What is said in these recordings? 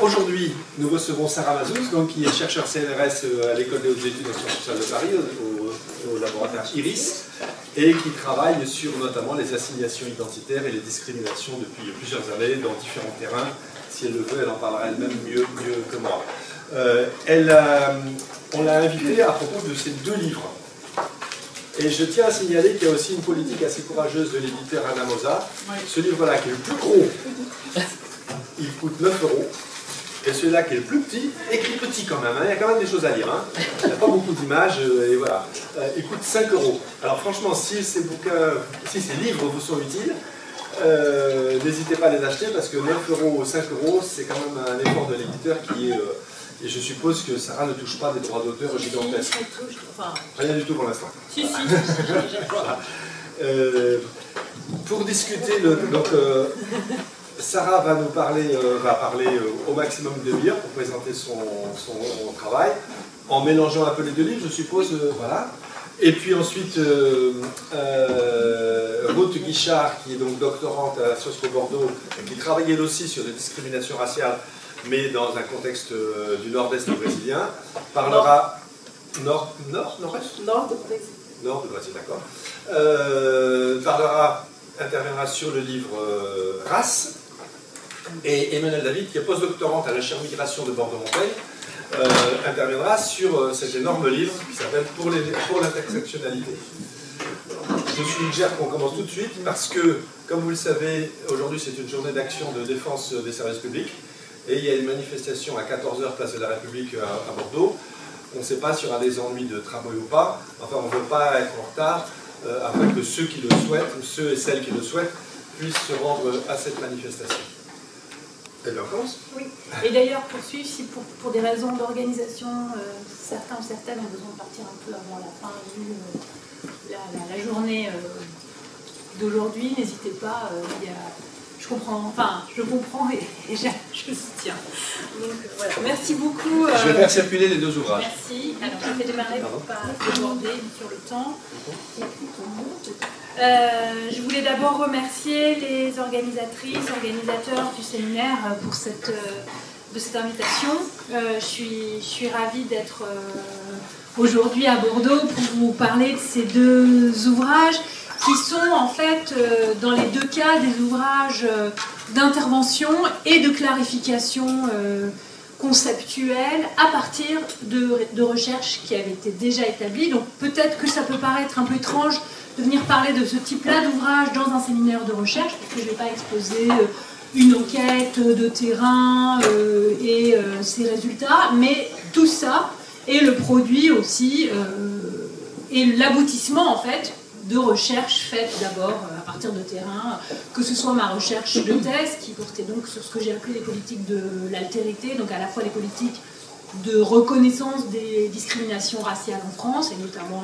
Aujourd'hui, nous recevons Sarah Mazouz, donc, qui est chercheur CNRS à l'École des hautes études en sciences sociales de Paris, au laboratoire IRIS, et qui travaille sur notamment les assignations identitaires et les discriminations depuis plusieurs années dans différents terrains. Si elle le veut, elle en parlera elle-même mieux que moi. On l'a invitée à propos de ses 2 livres. Et je tiens à signaler qu'il y a aussi une politique assez courageuse de l'éditeur Anna Mosa. Ce livre-là, qui est le plus gros, il coûte 9 €. Et celui-là qui est le plus petit, écrit petit quand même, hein. Il y a quand même des choses à lire. Hein. Il n'y a pas beaucoup d'images, et voilà. Il coûte 5 €. Alors franchement, si ces livres vous sont utiles, n'hésitez pas à les acheter parce que 9 € ou 5 € c'est quand même un effort de l'éditeur qui est... et je suppose que Sarah ne touche pas des droits d'auteur gigantesques. Rien du tout pour l'instant. Si. Voilà. Pour discuter, Sarah va nous parler, au maximum de demi-heure pour présenter son travail, en mélangeant un peu les 2 livres, je suppose, voilà. Et puis ensuite, Ruth Guichard, qui est donc doctorante à Sciences Po Bordeaux, qui travaille elle aussi sur les discriminations raciales, mais dans un contexte du nord-est brésilien, parlera... Nord-est ? Nord de Brésil. Nord de Brésil, d'accord. Interviendra sur le livre Race. Et Emmanuelle David, qui est postdoctorante à la chaire Migration de Bordeaux-Montaigne, interviendra sur cet énorme livre qui s'appelle Pour l'intersectionnalité. Je suggère qu'on commence tout de suite parce que, comme vous le savez, aujourd'hui c'est une journée d'action de défense des services publics et il y a une manifestation à 14 h place de la République à Bordeaux. On ne sait pas s'il y aura des ennuis de tramway ou pas, enfin on ne veut pas être en retard afin que ceux qui le souhaitent, ou ceux et celles qui le souhaitent, puissent se rendre à cette manifestation. Et bien on commence ? Oui. Et d'ailleurs, poursuivre, si pour des raisons d'organisation, certains ou certaines ont besoin de partir un peu avant la fin, vu la journée d'aujourd'hui, n'hésitez pas, je comprends et je soutiens. Donc voilà, merci beaucoup. Je vais faire circuler les 2 ouvrages. Merci. Alors je vais démarrer pour ne pas déborder sur le temps. Je voulais d'abord remercier les organisatrices, organisateurs du séminaire de cette invitation. Je suis ravie d'être aujourd'hui à Bordeaux pour vous parler de ces 2 ouvrages qui sont en fait dans les 2 cas des ouvrages d'intervention et de clarification conceptuelle à partir de recherches qui avaient été déjà établies. Donc peut-être que ça peut paraître un peu étrange de venir parler de ce type-là d'ouvrage dans un séminaire de recherche, parce que je ne vais pas exposer une enquête de terrain et ses résultats, mais tout ça est le produit aussi et l'aboutissement en fait de recherches faites d'abord à partir de terrain, que ce soit ma recherche de thèse qui portait donc sur ce que j'ai appelé les politiques de l'altérité, donc à la fois les politiques de reconnaissance des discriminations raciales en France, et notamment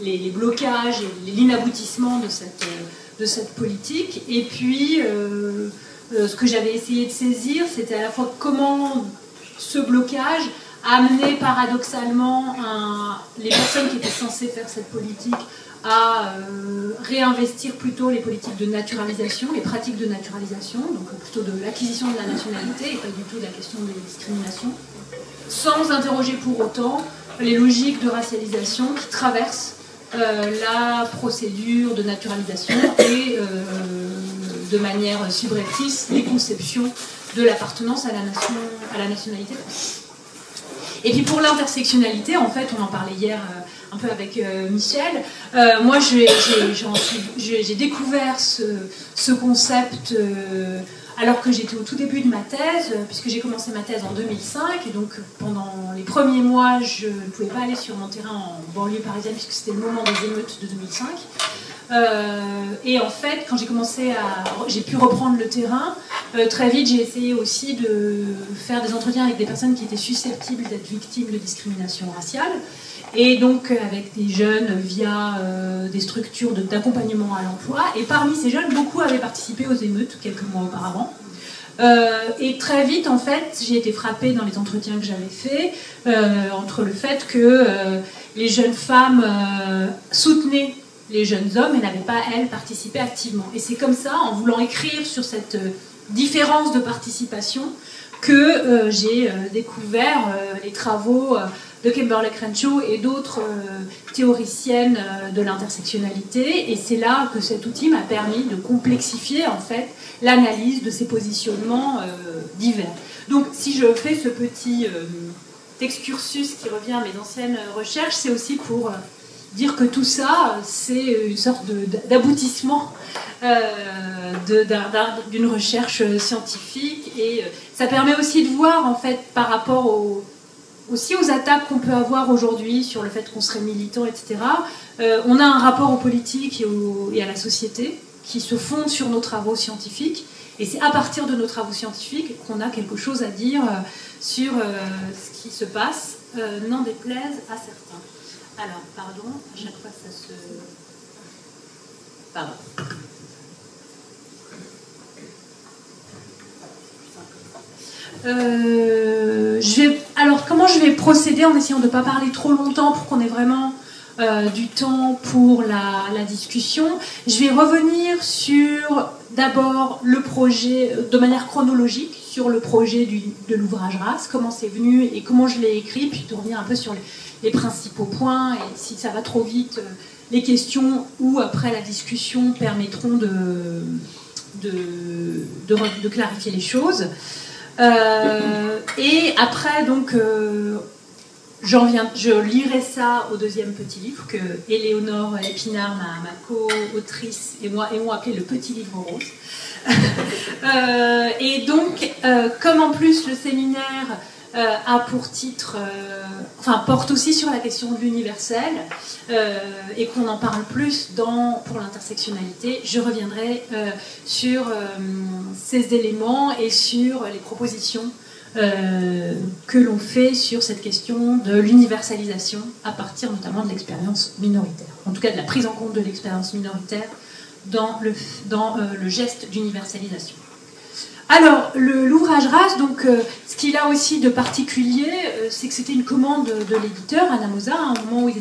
les blocages et l'inaboutissement de cette politique. Et puis, ce que j'avais essayé de saisir, c'était à la fois comment ce blocage a amené paradoxalement les personnes qui étaient censées faire cette politique à réinvestir plutôt les politiques de naturalisation, les pratiques de naturalisation, donc plutôt de l'acquisition de la nationalité et pas du tout de la question des discriminations, sans interroger pour autant les logiques de racialisation qui traversent la procédure de naturalisation et de manière subreptice les conceptions de l'appartenance à la nationalité française. Et puis pour l'intersectionnalité, en fait, on en parlait hier un peu avec Michel, moi j'ai découvert ce concept alors que j'étais au tout début de ma thèse, puisque j'ai commencé ma thèse en 2005, et donc pendant les premiers mois, je ne pouvais pas aller sur mon terrain en banlieue parisienne, puisque c'était le moment des émeutes de 2005. Et en fait, quand j'ai pu reprendre le terrain, très vite j'ai essayé aussi de faire des entretiens avec des personnes qui étaient susceptibles d'être victimes de discrimination raciale, et donc avec des jeunes via des structures d'accompagnement à l'emploi. Et parmi ces jeunes, beaucoup avaient participé aux émeutes quelques mois auparavant. Et très vite, en fait, j'ai été frappée dans les entretiens que j'avais faits entre le fait que les jeunes femmes soutenaient les jeunes hommes et n'avaient pas, elles, participé activement. Et c'est comme ça, en voulant écrire sur cette différence de participation, que j'ai découvert les travaux de Kimberlé Crenshaw et d'autres théoriciennes de l'intersectionnalité, et c'est là que cet outil m'a permis de complexifier en fait l'analyse de ces positionnements divers. Donc si je fais ce petit excursus qui revient à mes anciennes recherches, c'est aussi pour dire que tout ça, c'est une sorte d'aboutissement d'une recherche scientifique, et ça permet aussi de voir en fait par rapport aussi aux attaques qu'on peut avoir aujourd'hui sur le fait qu'on serait militant, etc. On a un rapport aux politiques et à la société qui se fonde sur nos travaux scientifiques, et c'est à partir de nos travaux scientifiques qu'on a quelque chose à dire sur ce qui se passe, n'en déplaise à certains. Alors, pardon, à chaque fois ça se... Pardon. Alors, comment je vais procéder en essayant de ne pas parler trop longtemps pour qu'on ait vraiment du temps pour la discussion. Je vais revenir sur d'abord le projet de manière chronologique, sur le projet de l'ouvrage RAS, comment c'est venu et comment je l'ai écrit, puis de revenir un peu sur les principaux points, et si ça va trop vite, les questions ou après la discussion permettront de clarifier les choses. Et après, donc, je lirai ça au deuxième petit livre que Éléonore Épinard, ma co-autrice, et moi ont appelé le petit livre rose. Et donc, comme en plus le séminaire a pour titre, porte aussi sur la question de l'universel, et qu'on en parle plus pour l'intersectionnalité, je reviendrai sur ces éléments et sur les propositions que l'on fait sur cette question de l'universalisation à partir notamment de l'expérience minoritaire, en tout cas de la prise en compte de l'expérience minoritaire dans le geste d'universalisation. Alors, l'ouvrage RAS, donc, ce qu'il a aussi de particulier, c'est que c'était une commande de l'éditeur, Anna Mosa, à un moment où il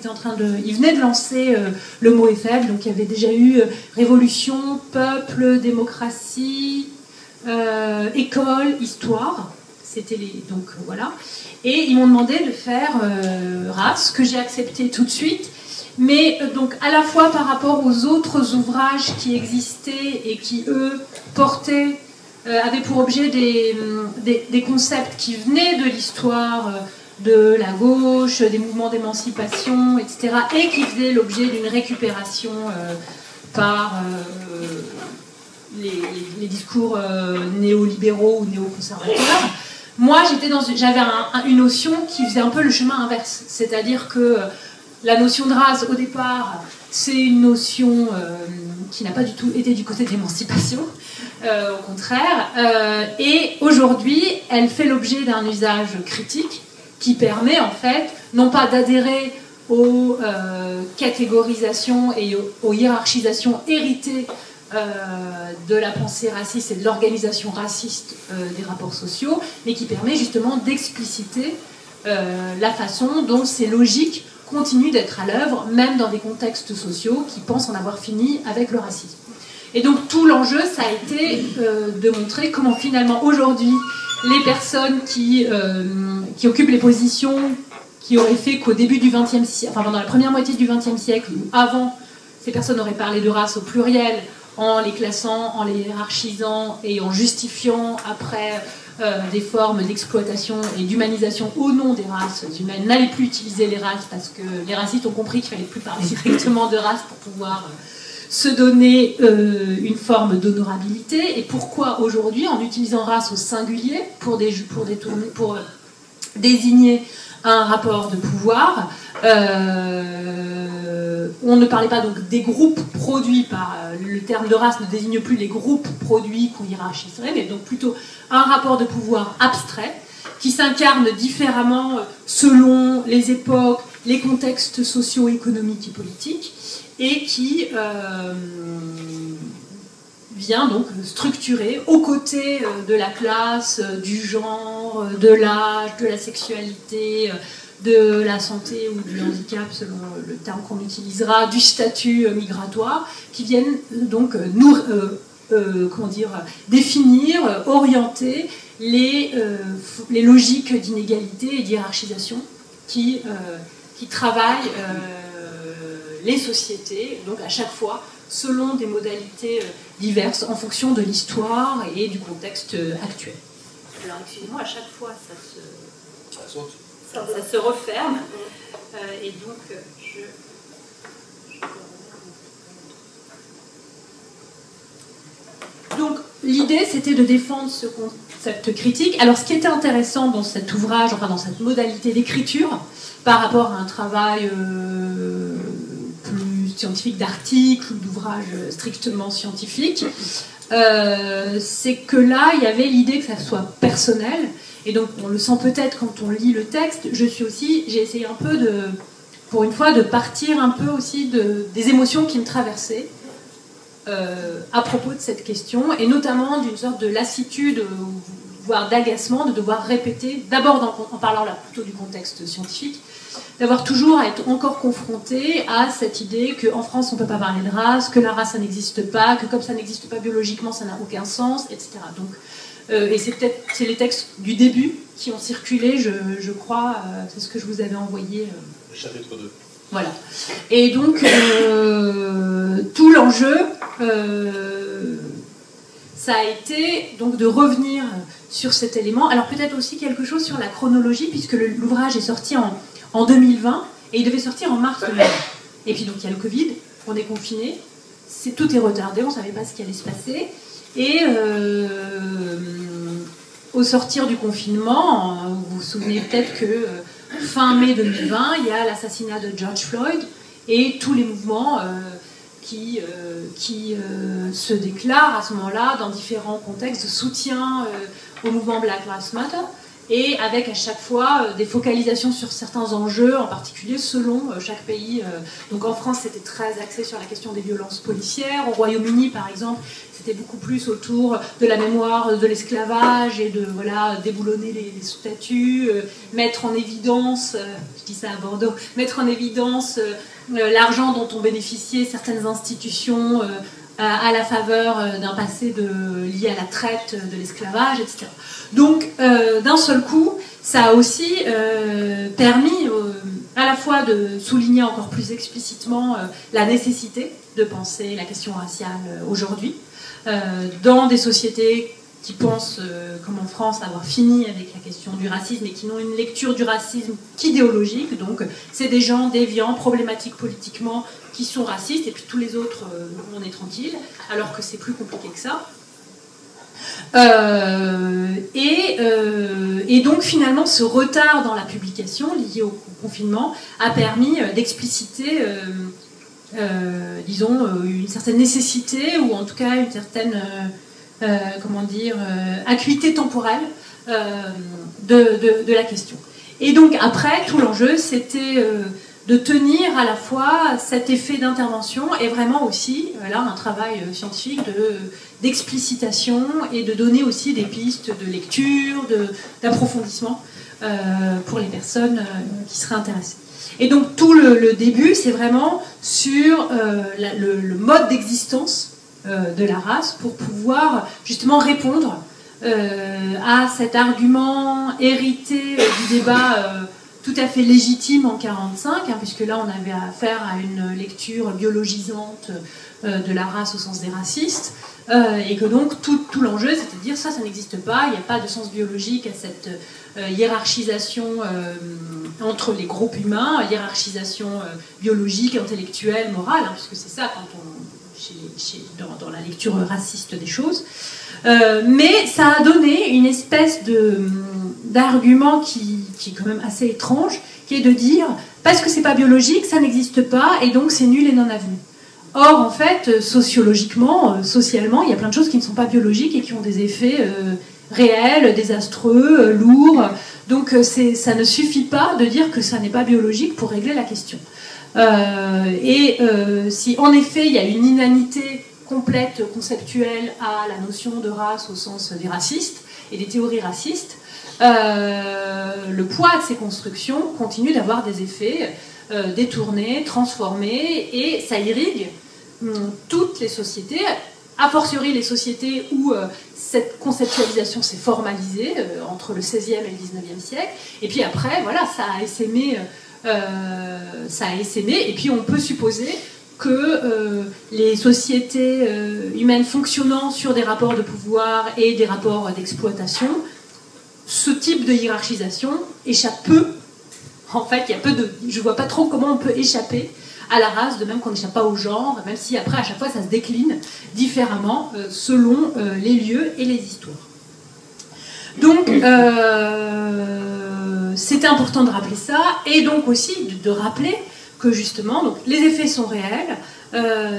venait de lancer le mot est faible, donc il y avait déjà eu révolution, peuple, démocratie, école, histoire, donc voilà. Et ils m'ont demandé de faire RAS, que j'ai accepté tout de suite, mais donc à la fois par rapport aux autres ouvrages qui existaient et qui, eux, avaient pour objet des concepts qui venaient de l'histoire de la gauche, des mouvements d'émancipation, etc., et qui faisaient l'objet d'une récupération par les discours néolibéraux ou néoconservateurs. Moi, j'avais une notion qui faisait un peu le chemin inverse, c'est-à-dire que la notion de race, au départ, c'est une notion qui n'a pas du tout été du côté de l'émancipation, au contraire, et aujourd'hui, elle fait l'objet d'un usage critique qui permet, en fait, non pas d'adhérer aux catégorisations et aux hiérarchisations héritées de la pensée raciste et de l'organisation raciste des rapports sociaux, mais qui permet justement d'expliciter la façon dont ces logiques continuent d'être à l'œuvre, même dans des contextes sociaux qui pensent en avoir fini avec le racisme. Et donc tout l'enjeu, ça a été de montrer comment finalement aujourd'hui, les personnes qui occupent les positions qui auraient fait qu'au début du XXe siècle, enfin pendant la première moitié du XXe siècle, ou avant, ces personnes auraient parlé de race au pluriel, en les classant, en les hiérarchisant et en justifiant après des formes d'exploitation et d'humanisation au nom des races humaines, n'allaient plus utiliser les races parce que les racistes ont compris qu'il ne fallait plus parler directement de race pour pouvoir se donner une forme d'honorabilité. Et pourquoi aujourd'hui, en utilisant race au singulier pour désigner un rapport de pouvoir, on ne parlait pas donc des groupes produits par le terme de race ne désigne plus les groupes produits qu'on hiérarchiserait, mais donc plutôt un rapport de pouvoir abstrait qui s'incarne différemment selon les époques, les contextes socio-économiques et politiques, et qui vient donc structurer aux côtés de la classe, du genre, de l'âge, de la sexualité, de la santé ou du handicap, selon le terme qu'on utilisera, du statut migratoire, qui viennent donc définir, orienter les logiques d'inégalité et d'hiérarchisation qui travaillent les sociétés, donc à chaque fois, selon des modalités diverses, en fonction de l'histoire et du contexte actuel. Alors, excusez-moi, à chaque fois, ça se referme. Et donc, Donc, l'idée, c'était de défendre ce concept critique. Alors, ce qui était intéressant dans cet ouvrage, enfin dans cette modalité d'écriture, par rapport à un travail plus scientifique d'articles ou d'ouvrages strictement scientifiques, c'est que là, il y avait l'idée que ça soit personnel. Et donc, on le sent peut-être quand on lit le texte. J'ai essayé un peu pour une fois, de partir un peu aussi des émotions qui me traversaient à propos de cette question, et notamment d'une sorte de lassitude, voire d'agacement, de devoir répéter, d'abord en parlant là plutôt du contexte scientifique, d'avoir toujours à être encore confronté à cette idée qu'en France on ne peut pas parler de race, que la race ça n'existe pas, que comme ça n'existe pas biologiquement ça n'a aucun sens, etc. Donc, et c'est les textes du début qui ont circulé, je crois, c'est ce que je vous avais envoyé. Le chapitre 2. Voilà. Et donc, tout l'enjeu, ça a été donc de revenir sur cet élément. Alors peut-être aussi quelque chose sur la chronologie, puisque l'ouvrage est sorti en 2020, et il devait sortir en mars 2020. Et puis donc il y a le Covid, on est confiné, tout est retardé, on ne savait pas ce qui allait se passer. Et au sortir du confinement, vous vous souvenez peut-être que fin mai 2020, il y a l'assassinat de George Floyd et tous les mouvements qui se déclarent à ce moment-là dans différents contextes de soutien au mouvement Black Lives Matter, et avec à chaque fois des focalisations sur certains enjeux, en particulier selon chaque pays. Donc en France, c'était très axé sur la question des violences policières. Au Royaume-Uni, par exemple, c'était beaucoup plus autour de la mémoire de l'esclavage et de déboulonner les statues, mettre en évidence, je dis ça à Bordeaux, mettre en évidence l'argent dont ont bénéficié certaines institutions à la faveur d'un passé lié à la traite de l'esclavage, etc. Donc, d'un seul coup, ça a aussi permis à la fois de souligner encore plus explicitement la nécessité de penser la question raciale aujourd'hui, dans des sociétés qui pensent, comme en France, avoir fini avec la question du racisme et qui n'ont une lecture du racisme qu'idéologique. Donc, c'est des gens déviants, problématiques politiquement, qui sont racistes, et puis tous les autres, on est tranquille, alors que c'est plus compliqué que ça. Et donc, finalement, ce retard dans la publication, lié au confinement, a permis d'expliciter, disons, une certaine nécessité, ou en tout cas une certaine... acuité temporelle de la question. Et donc après, tout l'enjeu, c'était de tenir à la fois cet effet d'intervention et vraiment aussi, là, un travail scientifique d'explicitation et de donner aussi des pistes de lecture, d'approfondissement pour les personnes qui seraient intéressées. Et donc tout le début, c'est vraiment sur le mode d'existence de la race pour pouvoir justement répondre à cet argument hérité du débat tout à fait légitime en 1945, puisque là on avait affaire à une lecture biologisante de la race au sens des racistes, et que donc tout l'enjeu c'est de dire ça n'existe pas, il n'y a pas de sens biologique à cette hiérarchisation entre les groupes humains, hiérarchisation biologique, intellectuelle, morale, puisque c'est ça quand dans la lecture raciste des choses. Mais ça a donné une espèce d'argument qui est quand même assez étrange, qui est de dire, parce que c'est pas biologique, ça n'existe pas, et donc c'est nul et non avenu. Or, en fait, sociologiquement, socialement, il y a plein de choses qui ne sont pas biologiques et qui ont des effets réels, désastreux, lourds. Donc ça ne suffit pas de dire que ça n'est pas biologique pour régler la question. Si en effet il y a une inanité complète conceptuelle à la notion de race au sens des racistes et des théories racistes, le poids de ces constructions continue d'avoir des effets détournés, transformés, et ça irrigue toutes les sociétés a fortiori les sociétés où cette conceptualisation s'est formalisée entre le XVIe et le XIXe siècle. Et puis après, voilà, ça a essaimé, et puis on peut supposer que les sociétés humaines fonctionnant sur des rapports de pouvoir et des rapports d'exploitation, ce type de hiérarchisation échappe peu. En fait, je ne vois pas trop comment on peut échapper à la race, de même qu'on n'échappe pas au genre, même si après, à chaque fois, ça se décline différemment selon les lieux et les histoires. Donc, c'était important de rappeler ça, et donc aussi de rappeler que justement, donc, les effets sont réels,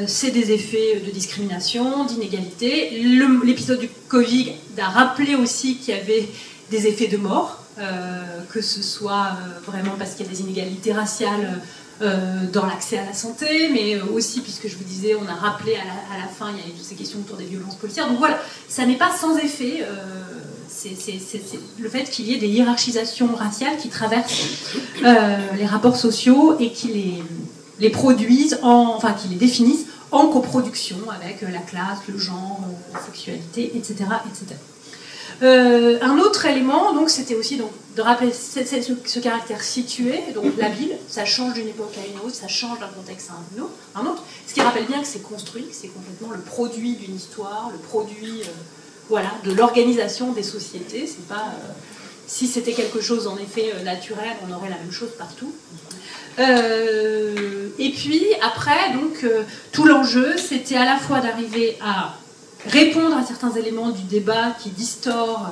c'est des effets de discrimination, d'inégalité. L'épisode du Covid a rappelé aussi qu'il y avait des effets de mort, que ce soit vraiment parce qu'il y a des inégalités raciales dans l'accès à la santé, mais aussi, puisque je vous disais, on a rappelé à la fin, il y a toutes ces questions autour des violences policières. Donc voilà, ça n'est pas sans effet. C'est le fait qu'il y ait des hiérarchisations raciales qui traversent les rapports sociaux et qui les produisent, qui les définissent en coproduction avec la classe, le genre, la sexualité, etc., etc. Un autre élément, donc, c'était aussi de rappeler ce caractère situé. Donc la ville, ça change d'une époque à une autre, ça change d'un contexte à un autre. Ce qui rappelle bien que c'est construit, que c'est complètement le produit d'une histoire, le produit de l'organisation des sociétés. C'est pas si c'était quelque chose en effet naturel, on aurait la même chose partout. Et puis après, donc tout l'enjeu, c'était à la fois d'arriver à répondre à certains éléments du débat qui distordent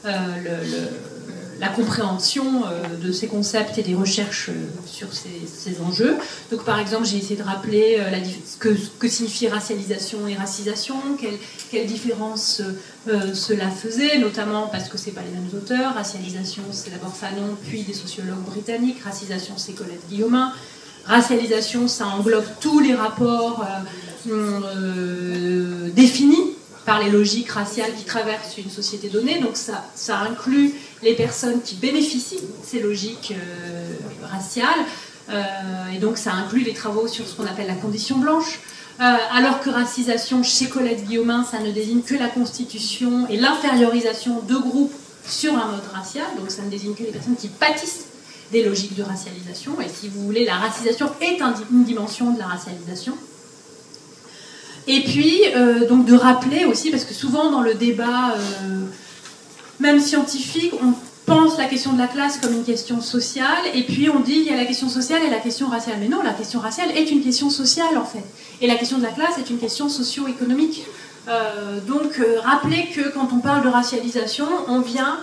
la compréhension de ces concepts et des recherches sur ces enjeux. Donc par exemple, j'ai essayé de rappeler ce que signifie racialisation et racisation, quelle différence cela faisait, notamment parce que c'est pas les mêmes auteurs. Racialisation, c'est d'abord Fanon, puis des sociologues britanniques. Racisation, c'est Colette Guillaumin. Racialisation, ça englobe tous les rapports définis par les logiques raciales qui traversent une société donnée. Donc ça inclut les personnes qui bénéficient de ces logiques raciales. Et donc ça inclut les travaux sur ce qu'on appelle la condition blanche. Alors que racisation, chez Colette Guillaumin, ça ne désigne que la constitution et l'infériorisation de groupes sur un mode racial. Donc ça ne désigne que les personnes qui pâtissent des logiques de racialisation. Et si vous voulez, la racisation est une dimension de la racialisation. Et puis, donc de rappeler aussi, parce que souvent dans le débat, même scientifique, on pense la question de la classe comme une question sociale, et puis on dit il y a la question sociale et la question raciale. Mais non, la question raciale est une question sociale en fait. Et la question de la classe est une question socio-économique. Donc rappeler que quand on parle de racialisation, on vient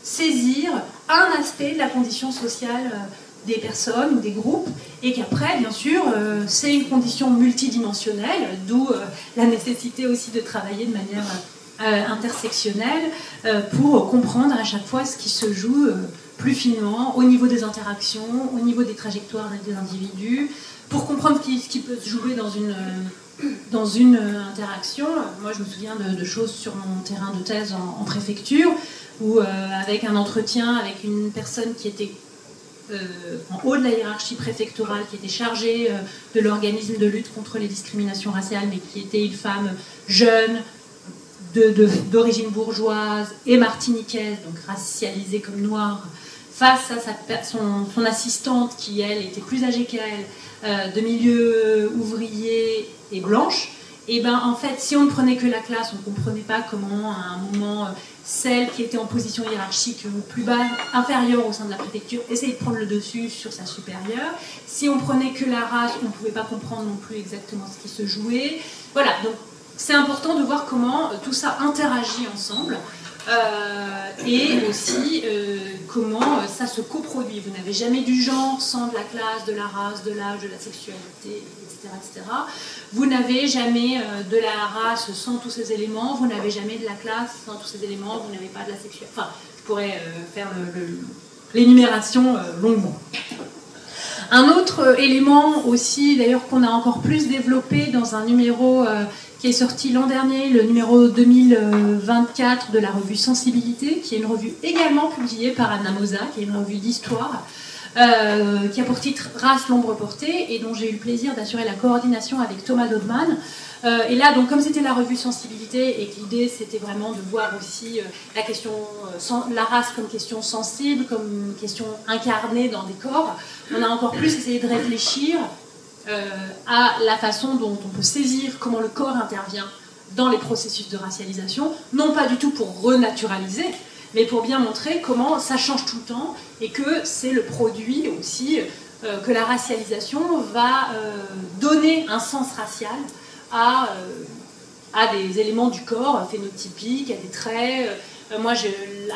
saisir un aspect de la condition sociale des personnes ou des groupes, et qu'après, bien sûr, c'est une condition multidimensionnelle, d'où la nécessité aussi de travailler de manière intersectionnelle pour comprendre à chaque fois ce qui se joue plus finement au niveau des interactions, au niveau des trajectoires des individus, pour comprendre ce qui peut se jouer dans une interaction. Moi, je me souviens de choses sur mon terrain de thèse en préfecture, où avec un entretien avec une personne qui était en haut de la hiérarchie préfectorale, qui était chargée de l'organisme de lutte contre les discriminations raciales, mais qui était une femme jeune, d'origine bourgeoise et martiniquaise, donc racialisée comme noire, face à son assistante qui, elle, était plus âgée qu'elle, de milieu ouvrier et blanche. Et ben en fait, si on ne prenait que la classe, on ne comprenait pas comment, à un moment, celle qui était en position hiérarchique plus bas, inférieure au sein de la préfecture, essayait de prendre le dessus sur sa supérieure. Si on prenait que la race, on ne pouvait pas comprendre non plus exactement ce qui se jouait. Voilà, donc c'est important de voir comment tout ça interagit ensemble. Et aussi comment ça se coproduit. Vous n'avez jamais du genre sans de la classe, de la race, de l'âge, de la sexualité, etc. etc. Vous n'avez jamais de la race sans tous ces éléments, vous n'avez jamais de la classe sans tous ces éléments, vous n'avez pas de la sexualité. Enfin, je pourrais faire l'énumération longuement. Un autre élément aussi, d'ailleurs, qu'on a encore plus développé dans un numéro qui est sorti l'an dernier, le numéro 2024 de la revue Sensibilité, qui est une revue également publiée par Anna Mosa, qui est une revue d'histoire, qui a pour titre Race, l'ombre portée, et dont j'ai eu le plaisir d'assurer la coordination avec Thomas Dodman. Et là, donc, comme c'était la revue Sensibilité, et que l'idée c'était vraiment de voir aussi la question, la race comme question sensible, comme question incarnée dans des corps, on a encore plus essayé de réfléchir à la façon dont on peut saisir comment le corps intervient dans les processus de racialisation, non pas du tout pour renaturaliser, mais pour bien montrer comment ça change tout le temps et que c'est le produit aussi que la racialisation va donner un sens racial à des éléments du corps phénotypiques, à des traits. Moi,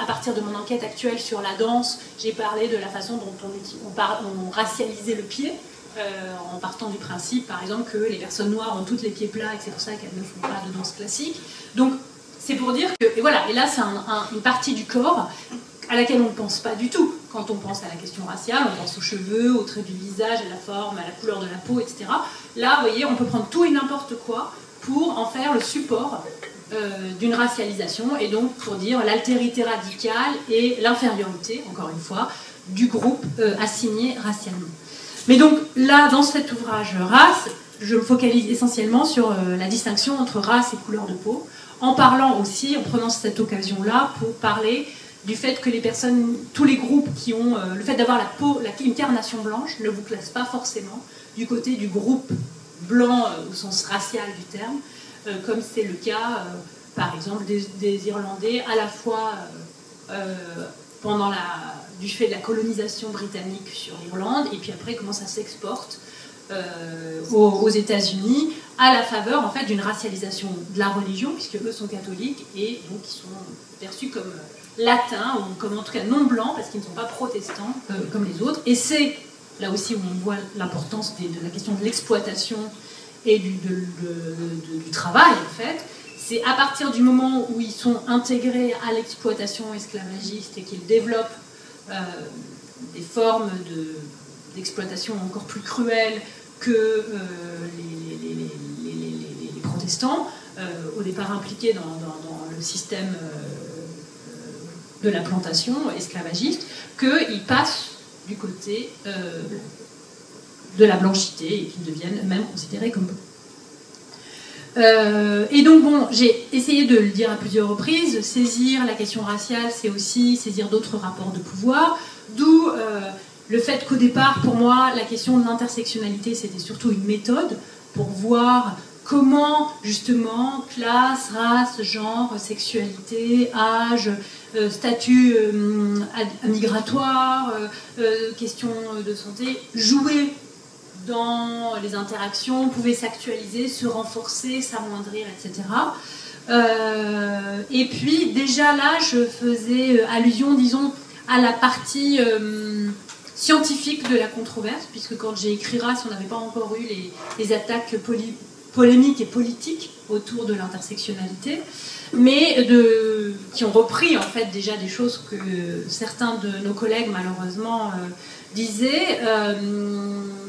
à partir de mon enquête actuelle sur la danse, j'ai parlé de la façon dont on racialisait le pied, en partant du principe, par exemple, que les personnes noires ont toutes les pieds plats et que c'est pour ça qu'elles ne font pas de danse classique. Donc, c'est pour dire que, et voilà, et là, c'est une partie du corps à laquelle on ne pense pas du tout. Quand on pense à la question raciale, on pense aux cheveux, aux traits du visage, à la forme, à la couleur de la peau, etc. Là, vous voyez, on peut prendre tout et n'importe quoi pour en faire le support d'une racialisation, et donc pour dire l'altérité radicale et l'infériorité, encore une fois, du groupe assigné racialement. Mais donc là, dans cet ouvrage Race, je me focalise essentiellement sur la distinction entre race et couleur de peau, en parlant aussi, en prenant cette occasion-là pour parler du fait que les personnes, tous les groupes qui ont le fait d'avoir une carnation blanche ne vous classent pas forcément du côté du groupe blanc au sens racial du terme, comme c'est le cas, par exemple, des Irlandais, à la fois du fait de la colonisation britannique sur l'Irlande, et puis après comment ça s'exporte aux États-Unis, à la faveur en fait d'une racialisation de la religion, puisque eux sont catholiques et donc ils sont perçus comme latins, ou comme en tout cas non blancs, parce qu'ils ne sont pas protestants comme les autres. Et c'est là aussi où on voit l'importance de la question de l'exploitation et du travail en fait. C'est à partir du moment où ils sont intégrés à l'exploitation esclavagiste et qu'ils développent des formes d'exploitation encore plus cruelles que les protestants, au départ impliqués dans le système de la plantation esclavagiste, qu'ils passent du côté de la blanchité et qu'ils deviennent même considérés comme blancs. Et donc bon, j'ai essayé de le dire à plusieurs reprises, saisir la question raciale, c'est aussi saisir d'autres rapports de pouvoir, d'où le fait qu'au départ, pour moi, la question de l'intersectionnalité, c'était surtout une méthode pour voir comment, justement, classe, race, genre, sexualité, âge, statut migratoire, question de santé, jouer dans les interactions, pouvaient s'actualiser, se renforcer, s'amoindrir, etc. Et puis, déjà là, je faisais allusion, disons, à la partie scientifique de la controverse, puisque quand j'ai écrit Race, on n'avait pas encore eu les attaques polémiques et politiques autour de l'intersectionnalité, mais qui ont repris en fait déjà des choses que certains de nos collègues malheureusement disaient,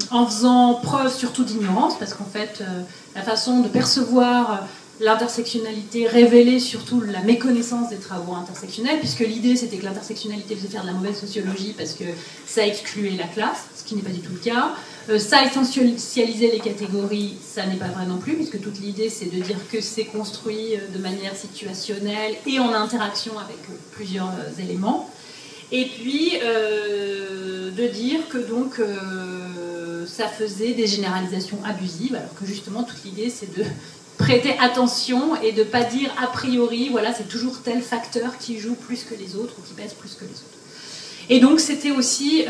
en faisant preuve surtout d'ignorance, parce qu'en fait la façon de percevoir l'intersectionnalité révélait surtout la méconnaissance des travaux intersectionnels, puisque l'idée c'était que l'intersectionnalité faisait faire de la mauvaise sociologie parce que ça excluait la classe, ce qui n'est pas du tout le cas. Ça essentialisait les catégories, ça n'est pas vrai non plus, puisque toute l'idée c'est de dire que c'est construit de manière situationnelle et en interaction avec plusieurs éléments. Et puis de dire que donc ça faisait des généralisations abusives, alors que justement toute l'idée c'est de prêter attention et de ne pas dire a priori, voilà, c'est toujours tel facteur qui joue plus que les autres ou qui pèse plus que les autres. Et donc c'était aussi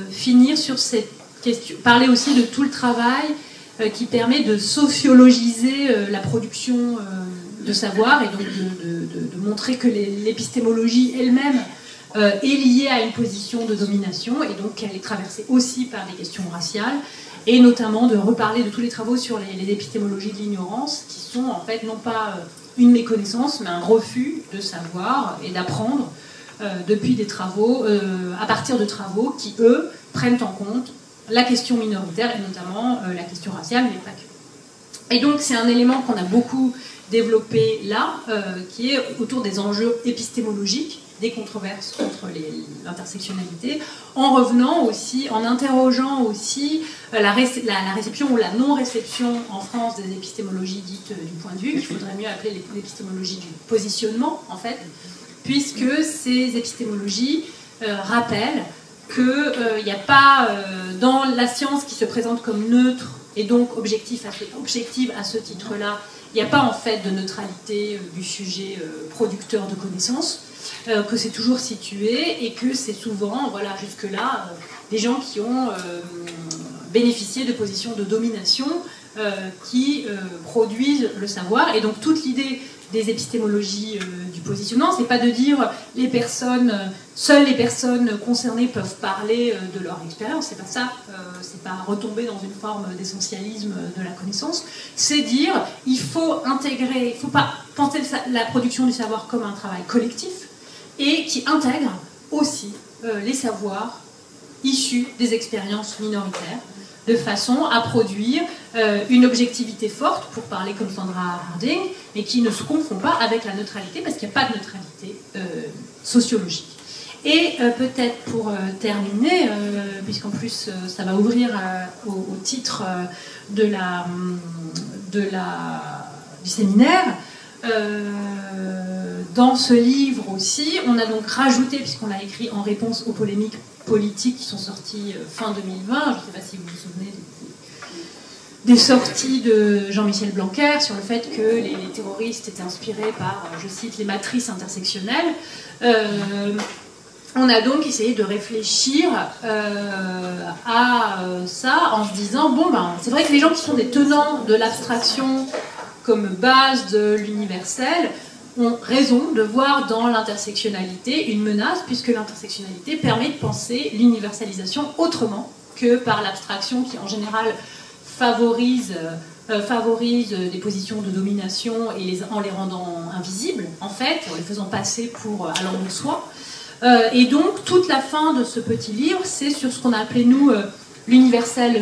finir sur cette question, parler aussi de tout le travail qui permet de sociologiser la production de savoir, et donc de montrer que l'épistémologie elle-même est liée à une position de domination, et donc qu'elle est traversée aussi par des questions raciales, et notamment de reparler de tous les travaux sur les épistémologies de l'ignorance, qui sont en fait non pas une méconnaissance, mais un refus de savoir et d'apprendre depuis des travaux, à partir de travaux qui, eux, prennent en compte la question minoritaire, et notamment la question raciale, mais pas que. Et donc c'est un élément qu'on a beaucoup développé là, qui est autour des enjeux épistémologiques des controverses contre l'intersectionnalité, en revenant aussi, en interrogeant aussi la réception ou la non-réception en France des épistémologies dites du point de vue, qu'il faudrait mieux appeler l'épistémologie du positionnement, en fait, puisque ces épistémologies rappellent qu'il n'y a pas, dans la science qui se présente comme neutre et donc objective à ce titre-là, il n'y a pas en fait de neutralité du sujet producteur de connaissances, que c'est toujours situé et que c'est souvent, voilà, jusque-là, des gens qui ont bénéficié de positions de domination qui produisent le savoir. Et donc toute l'idée des épistémologies du positionnement, c'est pas de dire seules les personnes concernées peuvent parler de leur expérience, c'est pas ça, c'est pas retomber dans une forme d'essentialisme de la connaissance, c'est dire il faut intégrer, il faut pas penser la production du savoir comme un travail collectif et qui intègre aussi les savoirs issus des expériences minoritaires, de façon à produire une objectivité forte, pour parler comme Sandra Harding, mais qui ne se confond pas avec la neutralité, parce qu'il n'y a pas de neutralité sociologique. Et peut-être pour terminer, puisqu'en plus ça va ouvrir au titre du séminaire, dans ce livre aussi, on a donc rajouté, puisqu'on l'a écrit en réponse aux polémiques politiques qui sont sorties fin 2020, je ne sais pas si vous vous souvenez des sorties de Jean-Michel Blanquer sur le fait que les terroristes étaient inspirés par, je cite, les matrices intersectionnelles. On a donc essayé de réfléchir à ça en se disant, bon, ben, c'est vrai que les gens qui sont des tenants de l'abstraction comme base de l'universel ont raison de voir dans l'intersectionnalité une menace, puisque l'intersectionnalité permet de penser l'universalisation autrement que par l'abstraction qui en général favorise des positions de domination en les rendant invisibles, en fait, en les faisant passer pour allant de soi. Et donc toute la fin de ce petit livre, c'est sur ce qu'on a appelé nous l'universel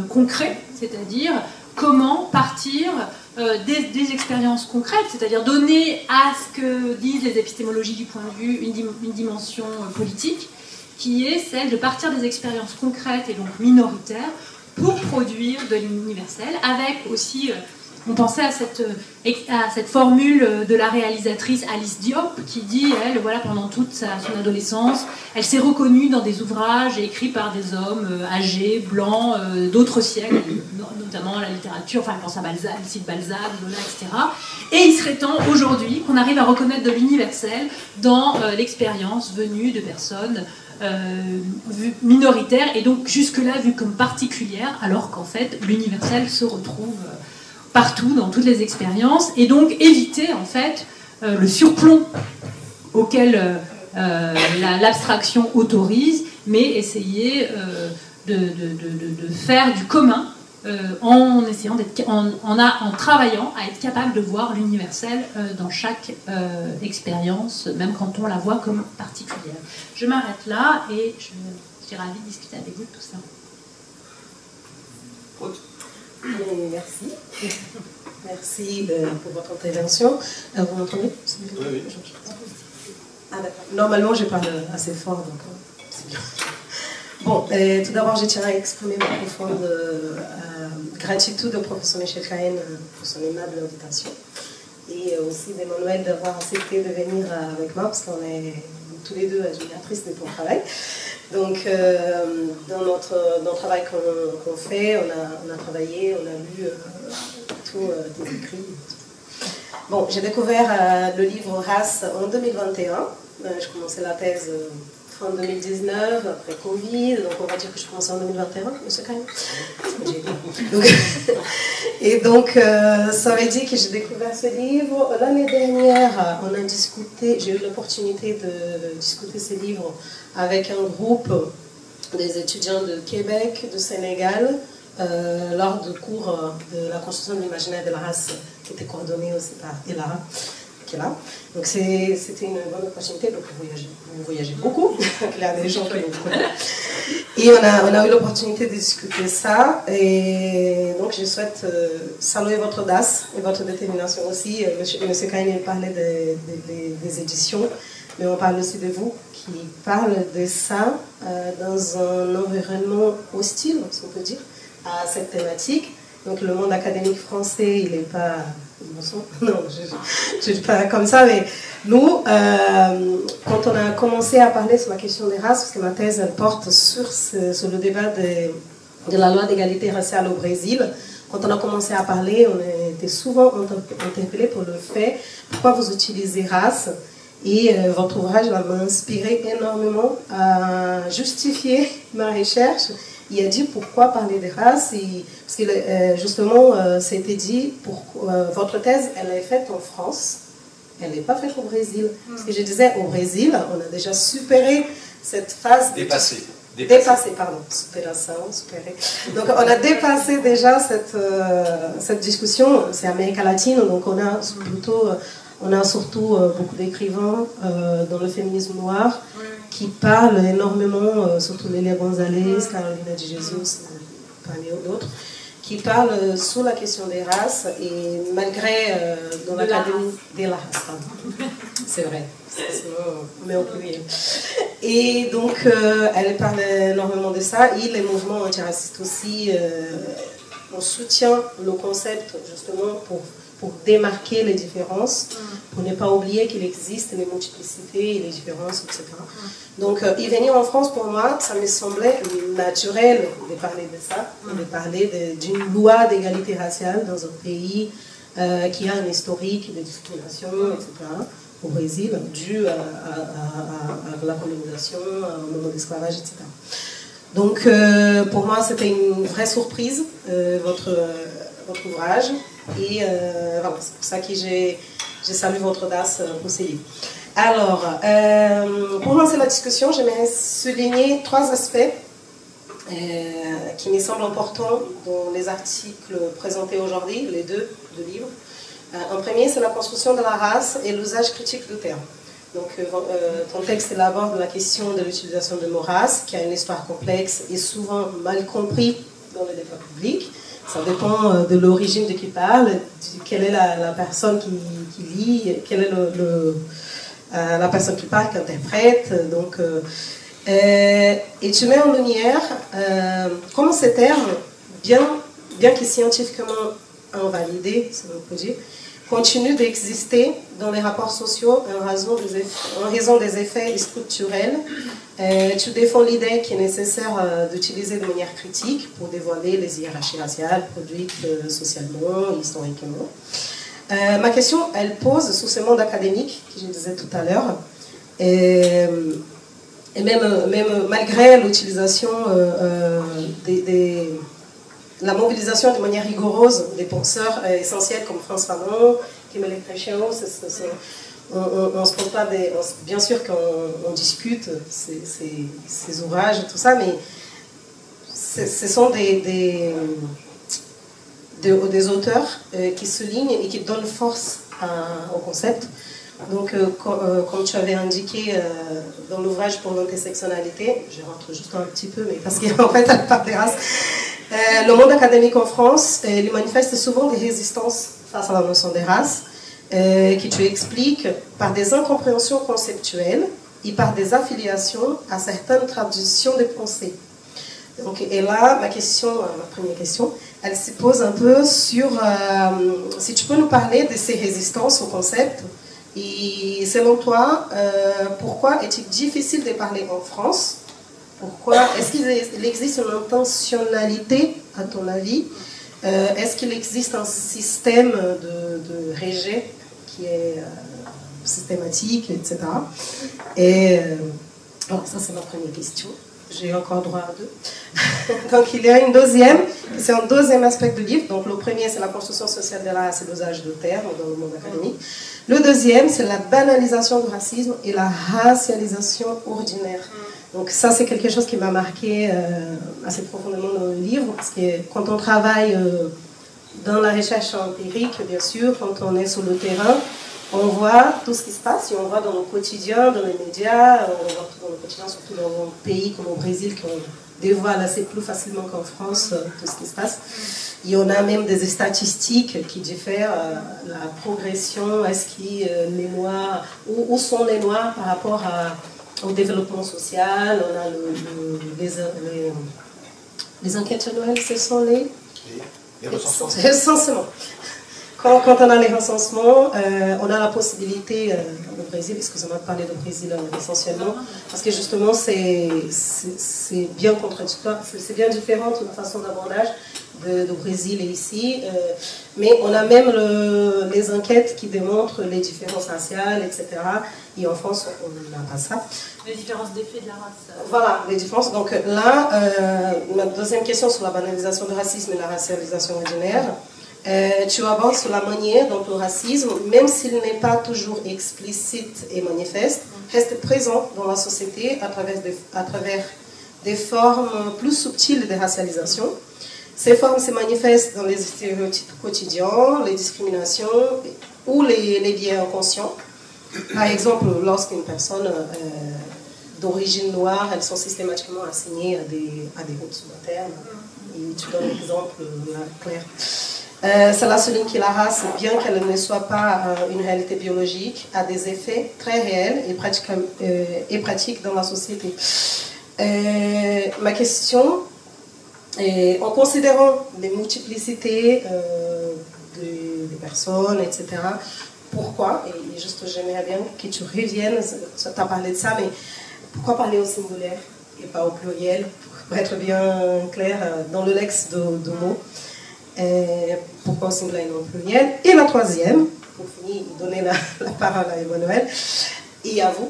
concret, c'est-à-dire comment partir des expériences concrètes, c'est-à-dire donner à ce que disent les épistémologies du point de vue une dimension politique, qui est celle de partir des expériences concrètes et donc minoritaires pour produire de l'universel, avec aussi, on pensait à cette formule de la réalisatrice Alice Diop, qui dit, elle, voilà, pendant toute son adolescence, elle s'est reconnue dans des ouvrages écrits par des hommes âgés, blancs, d'autres siècles, notamment la littérature, enfin elle pense à Balzac, elle cite Balzac, Zola, etc. Et il serait temps aujourd'hui qu'on arrive à reconnaître de l'universel dans l'expérience venue de personnes minoritaires et donc jusque-là vues comme particulières, alors qu'en fait l'universel se retrouve partout dans toutes les expériences, et donc éviter en fait le surplomb auquel l'abstraction autorise, mais essayer de faire du commun en essayant en travaillant à être capable de voir l'universel dans chaque expérience, même quand on la voit comme particulière. Je m'arrête là et je suis ravie de discuter avec vous de tout ça. Merci. Merci pour votre intervention. Vous m'entendez? Oui. Ah, d'accord. Normalement, je parle assez fort, donc c'est bien. Bon, tout d'abord, je tiens à exprimer ma profonde gratitude au professeur Michel Cahen pour son aimable invitation. Et aussi d'Emmanuel d'avoir accepté de venir avec moi, parce qu'on est tous les deux admiratrices de ton travail. Donc, dans le travail qu'on fait, on a travaillé, on a lu tous tes écrits. Bon, j'ai découvert le livre Race en 2021. Je commençais la thèse fin 2019, après Covid, donc on va dire que je commençais en 2021, monsieur Cahen. Et donc, ça veut dire que j'ai découvert ce livre. L'année dernière, on a discuté, j'ai eu l'opportunité de discuter ce livre avec un groupe des étudiants de Québec, du Sénégal, lors du cours de la construction de l'imaginaire de la race, qui était coordonné aussi par Elara, qui est là. Donc c'était une bonne opportunité, donc on voyageait beaucoup, il y a des gens qui nous connaissent. Et on a eu l'opportunité de discuter ça, et donc je souhaite saluer votre audace et votre détermination aussi. Monsieur Cahen parlait des éditions. mais on parle aussi de vous qui parle de ça dans un environnement hostile, si on peut dire, à cette thématique. Donc le monde académique français, il n'est pas... Non, je ne dis pas comme ça, mais nous, quand on a commencé à parler sur la question des races, parce que ma thèse, elle porte sur le débat de la loi d'égalité raciale au Brésil, quand on a commencé à parler, on était souvent interpellé pour le fait pourquoi vous utilisez race. Et votre ouvrage m'a inspiré énormément à justifier ma recherche. Il a dit pourquoi parler des races. Parce que justement, c'était dit, votre thèse, elle est faite en France. Elle n'est pas faite au Brésil. Parce que je disais, au Brésil, on a déjà supéré cette phase... Dépassé, pardon. Supération, supéré. Donc, on a dépassé déjà cette discussion. C'est Amérique latine, donc on a plutôt... On a surtout beaucoup d'écrivains dans le féminisme noir qui parlent énormément, surtout Lélia González, Carolina de Jesus, parmi d'autres, qui parlent sous la question des races et malgré dans l'académie de la race, pardon. C'est vrai, mais au pluriel. Et donc elle parle énormément de ça et les mouvements antiracistes aussi, on soutient le concept justement pour démarquer les différences, pour ne pas oublier qu'il existe les multiplicités et les différences, etc. Donc, y venir en France, pour moi, ça me semblait naturel de parler de ça, de parler d'une loi d'égalité raciale dans un pays qui a un historique de discrimination, etc., au Brésil, dû à la colonisation, au moment de l'esclavage, etc. Donc, pour moi, c'était une vraie surprise, votre ouvrage. Et voilà, c'est pour ça que j'ai salué votre audace pour ces livres. Alors, pour lancer la discussion, j'aimerais souligner 3 aspects qui me semblent importants dans les articles présentés aujourd'hui, les 2 livres. En premier, c'est la construction de la race et l'usage critique du terme. Donc, ton texte aborde la question de l'utilisation de mots race, qui a une histoire complexe et souvent mal compris dans le débat public. Ça dépend de l'origine de qui parle, quelle est la personne qui lit, quelle est la personne qui parle, qui interprète. Donc, et tu mets en lumière comment ces termes, bien que scientifiquement invalidés, si on peut dire, continuent d'exister dans les rapports sociaux en raison des effets structurels. Tu défends l'idée qu'il est nécessaire d'utiliser de manière critique pour dévoiler les hiérarchies raciales produites socialement, historiquement. Ma question, elle pose sous ce monde académique que je disais tout à l'heure, et même malgré l'utilisation la mobilisation de manière rigoureuse des penseurs essentiels comme Frantz Fanon, Kim Electrician, on se pose pas bien sûr qu'on discute ces ouvrages et tout ça, mais ce sont des auteurs qui soulignent et qui donnent force au concept. Donc, comme tu avais indiqué dans l'ouvrage pour l'intersectionnalité, je rentre juste un petit peu, mais parce qu'en fait, elle parle des races. Le monde académique en France lui manifeste souvent des résistances face à la notion des races, que tu expliques par des incompréhensions conceptuelles et par des affiliations à certaines traditions de pensée. Donc, et là, ma première question, elle se pose un peu sur si tu peux nous parler de ces résistances au concept. Et selon toi, pourquoi est-il difficile de parler en France? Pourquoi? Est-ce qu'il existe une intentionnalité, à ton avis? Est-ce qu'il existe un système de rejet qui est systématique, etc. Et alors ça, c'est ma première question. J'ai encore droit à 2. Donc, il y a une deuxième, c'est un deuxième aspect du livre. Donc, le premier, c'est la construction sociale de la race et l'usage de termes dans le monde académique. Le deuxième, c'est la banalisation du racisme et la racialisation ordinaire. Donc, ça, c'est quelque chose qui m'a marqué assez profondément dans le livre, parce que quand on travaille dans la recherche empirique, bien sûr, quand on est sur le terrain, on voit tout ce qui se passe et on voit dans le quotidien, dans les médias, on voit tout dans le quotidien, surtout dans un pays comme au Brésil, qui ont dévoile assez plus facilement qu'en France tout ce qui se passe. Il y en a même des statistiques qui diffèrent, la progression, est-ce que les Noirs, où sont les Noirs par rapport au développement social. On a les enquêtes annuelles, ce sont les recensements. Quand on a les recensements, on a la possibilité, au Brésil, excusez-moi de parler du Brésil essentiellement, parce que justement c'est bien contradictoire, c'est bien différent de la façon d'abordage du Brésil et ici, mais on a même les enquêtes qui démontrent les différences raciales, etc. Et en France, on n'a pas ça. Les différences d'effet de la race. Voilà, les différences. Donc là, ma deuxième question sur la banalisation du racisme et la racialisation ordinaire. Tu abordes sur la manière dont le racisme, même s'il n'est pas toujours explicite et manifeste, reste présent dans la société à travers des formes plus subtiles de racialisation. Ces formes se manifestent dans les stéréotypes quotidiens, les discriminations ou les biais inconscients. Par exemple, lorsqu'une personne d'origine noire, elles sont systématiquement assignées à des groupes subalternes. Et tu donnes l'exemple là, clair. Cela souligne que la race, bien qu'elle ne soit pas une réalité biologique, a des effets très réels et pratiques dans la société. Ma question est, en considérant les multiplicités des personnes, etc., pourquoi, et juste j'aimerais bien que tu reviennes, tu as parlé de ça, mais pourquoi parler au singulier et pas au pluriel, pour être bien clair dans le lex de mots? Pourquoi au singulier et non au pluriel? Et la troisième, pour finir, donner la parole à Emmanuel et à vous,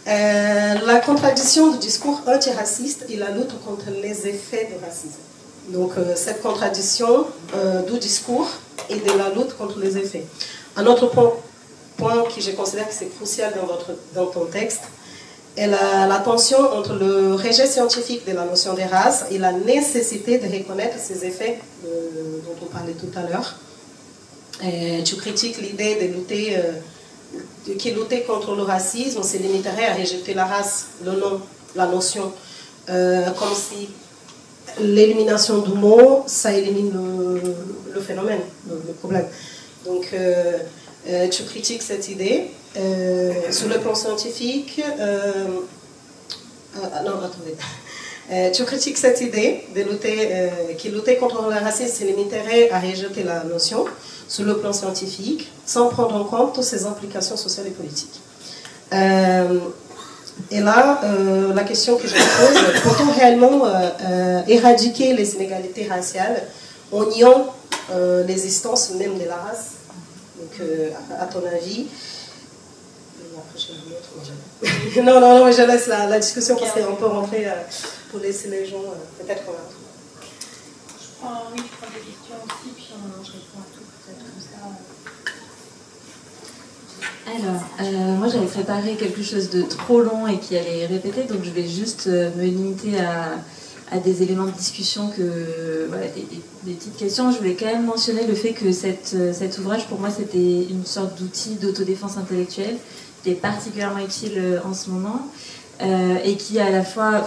la contradiction du discours antiraciste et la lutte contre les effets du racisme. Donc cette contradiction du discours et de la lutte contre les effets. Un autre point que je considère que c'est crucial dans ton texte est la tension entre le rejet scientifique de la notion des races et la nécessité de reconnaître ces effets dont on parlait tout à l'heure. Tu critiques l'idée de lutter contre le racisme, se limiterait à rejeter la race, le nom, la notion, comme si l'élimination du mot, ça élimine le phénomène, le problème. Donc, tu critiques cette idée. Sur le plan scientifique, tu critiques cette idée de lutter contre le racisme se limiterait à rejeter la notion sur le plan scientifique, sans prendre en compte toutes ses implications sociales et politiques. Et là, la question que je me pose, peut-on réellement éradiquer les inégalités raciales en niant l'existence même de la race? Donc, à ton avis, non, je laisse la discussion parce qu'on peut rentrer pour laisser les gens peut-être. Oui, je prends des questions aussi, puis je réponds à tout peut-être comme ça. Alors, moi j'avais préparé quelque chose de trop long et qui allait répéter, donc je vais juste me limiter à des éléments de discussion, voilà, des petites questions. Je voulais quand même mentionner le fait que cet ouvrage, pour moi, c'était une sorte d'outil d'autodéfense intellectuelle qui est particulièrement utile en ce moment et qui est à la fois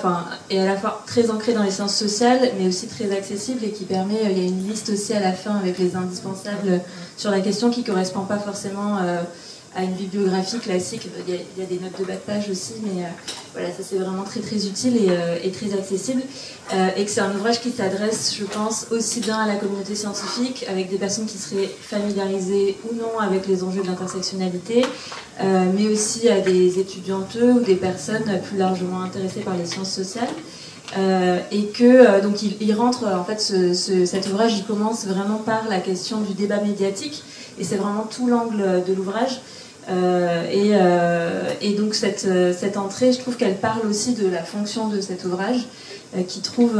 très ancré dans les sciences sociales, mais aussi très accessible et qui permet, il y a une liste aussi à la fin avec les indispensables sur la question qui ne correspond pas forcément à une bibliographie classique. Il y a des notes de bas de page aussi, mais voilà, ça c'est vraiment très très utile et très accessible. Et que c'est un ouvrage qui s'adresse, je pense, aussi bien à la communauté scientifique, avec des personnes qui seraient familiarisées ou non avec les enjeux de l'intersectionnalité, mais aussi à des étudianteux ou des personnes plus largement intéressées par les sciences sociales. Et que donc il rentre, en fait, cet ouvrage, il commence vraiment par la question du débat médiatique, et c'est vraiment tout l'angle de l'ouvrage. Et donc cette entrée, je trouve qu'elle parle aussi de la fonction de cet ouvrage, qui trouve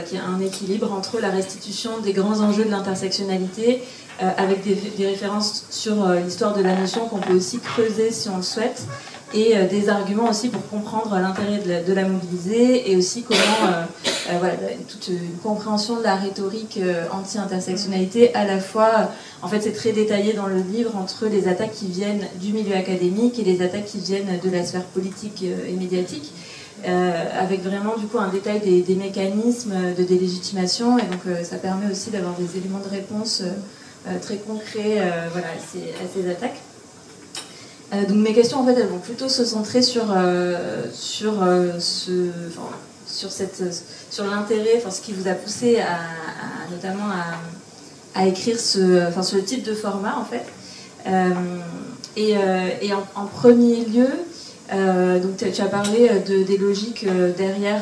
qui a un équilibre entre la restitution des grands enjeux de l'intersectionnalité, avec des références sur l'histoire de la notion qu'on peut aussi creuser si on le souhaite, et des arguments aussi pour comprendre l'intérêt de la mobiliser, et aussi comment toute une compréhension de la rhétorique anti-intersectionnalité, à la fois, en fait c'est très détaillé dans le livre, entre les attaques qui viennent du milieu académique et les attaques qui viennent de la sphère politique et médiatique. avec vraiment du coup un détail des mécanismes de délégitimation, et donc ça permet aussi d'avoir des éléments de réponse très concrets voilà, à ces attaques. Donc mes questions en fait elles vont plutôt se centrer sur l'intérêt, enfin ce qui vous a poussé notamment à écrire sur le type de format en fait. Et en premier lieu, donc tu as parlé des logiques derrière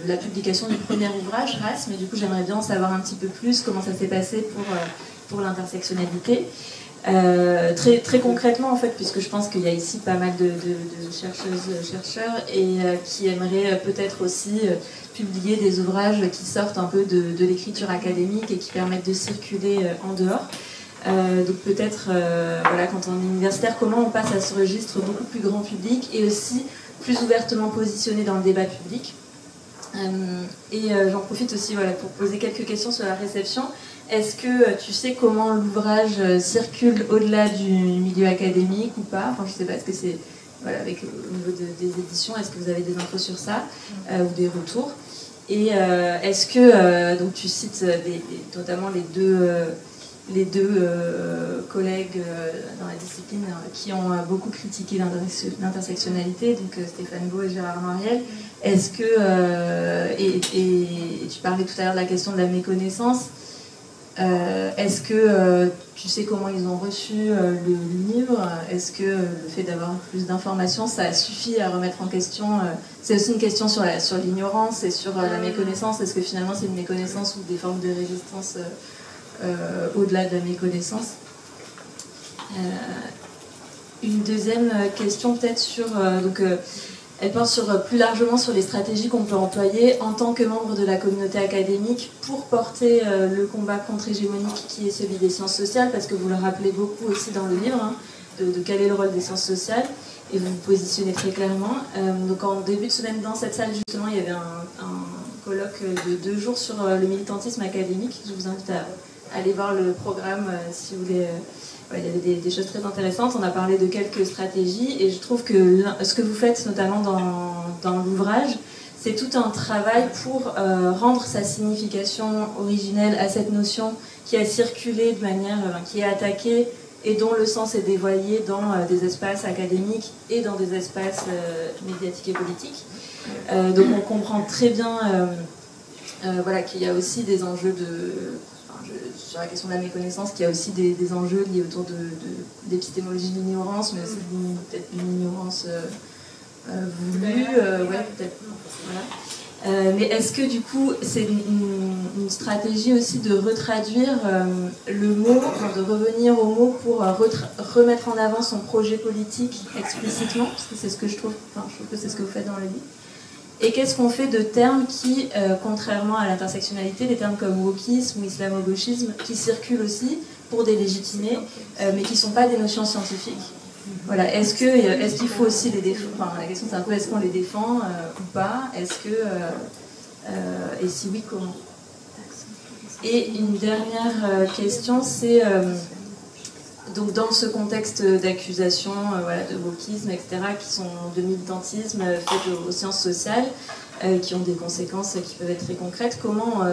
la publication du premier ouvrage, Race, mais du coup j'aimerais bien en savoir un petit peu plus comment ça s'est passé pour l'intersectionnalité. Très concrètement en fait, puisque je pense qu'il y a ici pas mal de chercheurs et qui aimeraient peut-être aussi publier des ouvrages qui sortent un peu de l'écriture académique et qui permettent de circuler en dehors. Donc peut-être, voilà, quand on est universitaire, comment on passe à ce registre beaucoup plus grand public et aussi plus ouvertement positionné dans le débat public. J'en profite aussi voilà, pour poser quelques questions sur la réception. Est-ce que tu sais comment l'ouvrage circule au-delà du milieu académique ou pas? Enfin, je sais pas, est-ce que c'est voilà, au niveau des éditions, est-ce que vous avez des infos sur ça ou des retours? Et est-ce que donc tu cites notamment les deux collègues dans la discipline qui ont beaucoup critiqué l'intersectionnalité, donc Stéphane Beau et Gérard Noiriel. Est-ce que et tu parlais tout à l'heure de la question de la méconnaissance. Est-ce que tu sais comment ils ont reçu le livre? Est-ce que le fait d'avoir plus d'informations, ça suffit à remettre en question c'est aussi une question sur l'ignorance et sur la méconnaissance. Est-ce que finalement c'est une méconnaissance ou des formes de résistance au-delà de la méconnaissance? Une deuxième question peut-être sur... elle porte plus largement sur les stratégies qu'on peut employer en tant que membre de la communauté académique pour porter le combat contre-hégémonique qui est celui des sciences sociales, parce que vous le rappelez beaucoup aussi dans le livre, hein, de quel est le rôle des sciences sociales, et vous vous positionnez très clairement. Donc en début de semaine, dans cette salle, justement, il y avait un colloque de 2 jours sur le militantisme académique. Je vous invite à aller voir le programme si vous voulez... il y avait des choses très intéressantes. On a parlé de quelques stratégies et je trouve que ce que vous faites notamment dans l'ouvrage, c'est tout un travail pour rendre sa signification originelle à cette notion qui a circulé de manière, qui est attaquée et dont le sens est dévoyé dans des espaces académiques et dans des espaces médiatiques et politiques. Donc on comprend très bien voilà, qu'il y a aussi des enjeux sur la question de la méconnaissance, qu'il y a aussi des enjeux liés autour d'épistémologie de l'ignorance, mais aussi peut-être une ignorance voulue, ouais, peut-être. Voilà. Mais est-ce que du coup, c'est une stratégie aussi de retraduire le mot, de revenir au mot pour remettre en avant son projet politique explicitement, parce que c'est ce que je trouve que c'est ce que vous faites dans le livre. Et qu'est-ce qu'on fait de termes qui, contrairement à l'intersectionnalité, des termes comme wokisme ou islamo-gauchisme, qui circulent aussi pour délégitimer, mais qui ne sont pas des notions scientifiques. Voilà. Est-ce qu'il faut aussi les défendre? Enfin, la question c'est un peu est-ce qu'on les défend ou pas? Est-ce que et si oui, comment? Et une dernière question, c'est donc dans ce contexte d'accusation voilà, de wokisme, etc., qui sont de militantisme fait aux sciences sociales, qui ont des conséquences qui peuvent être très concrètes, comment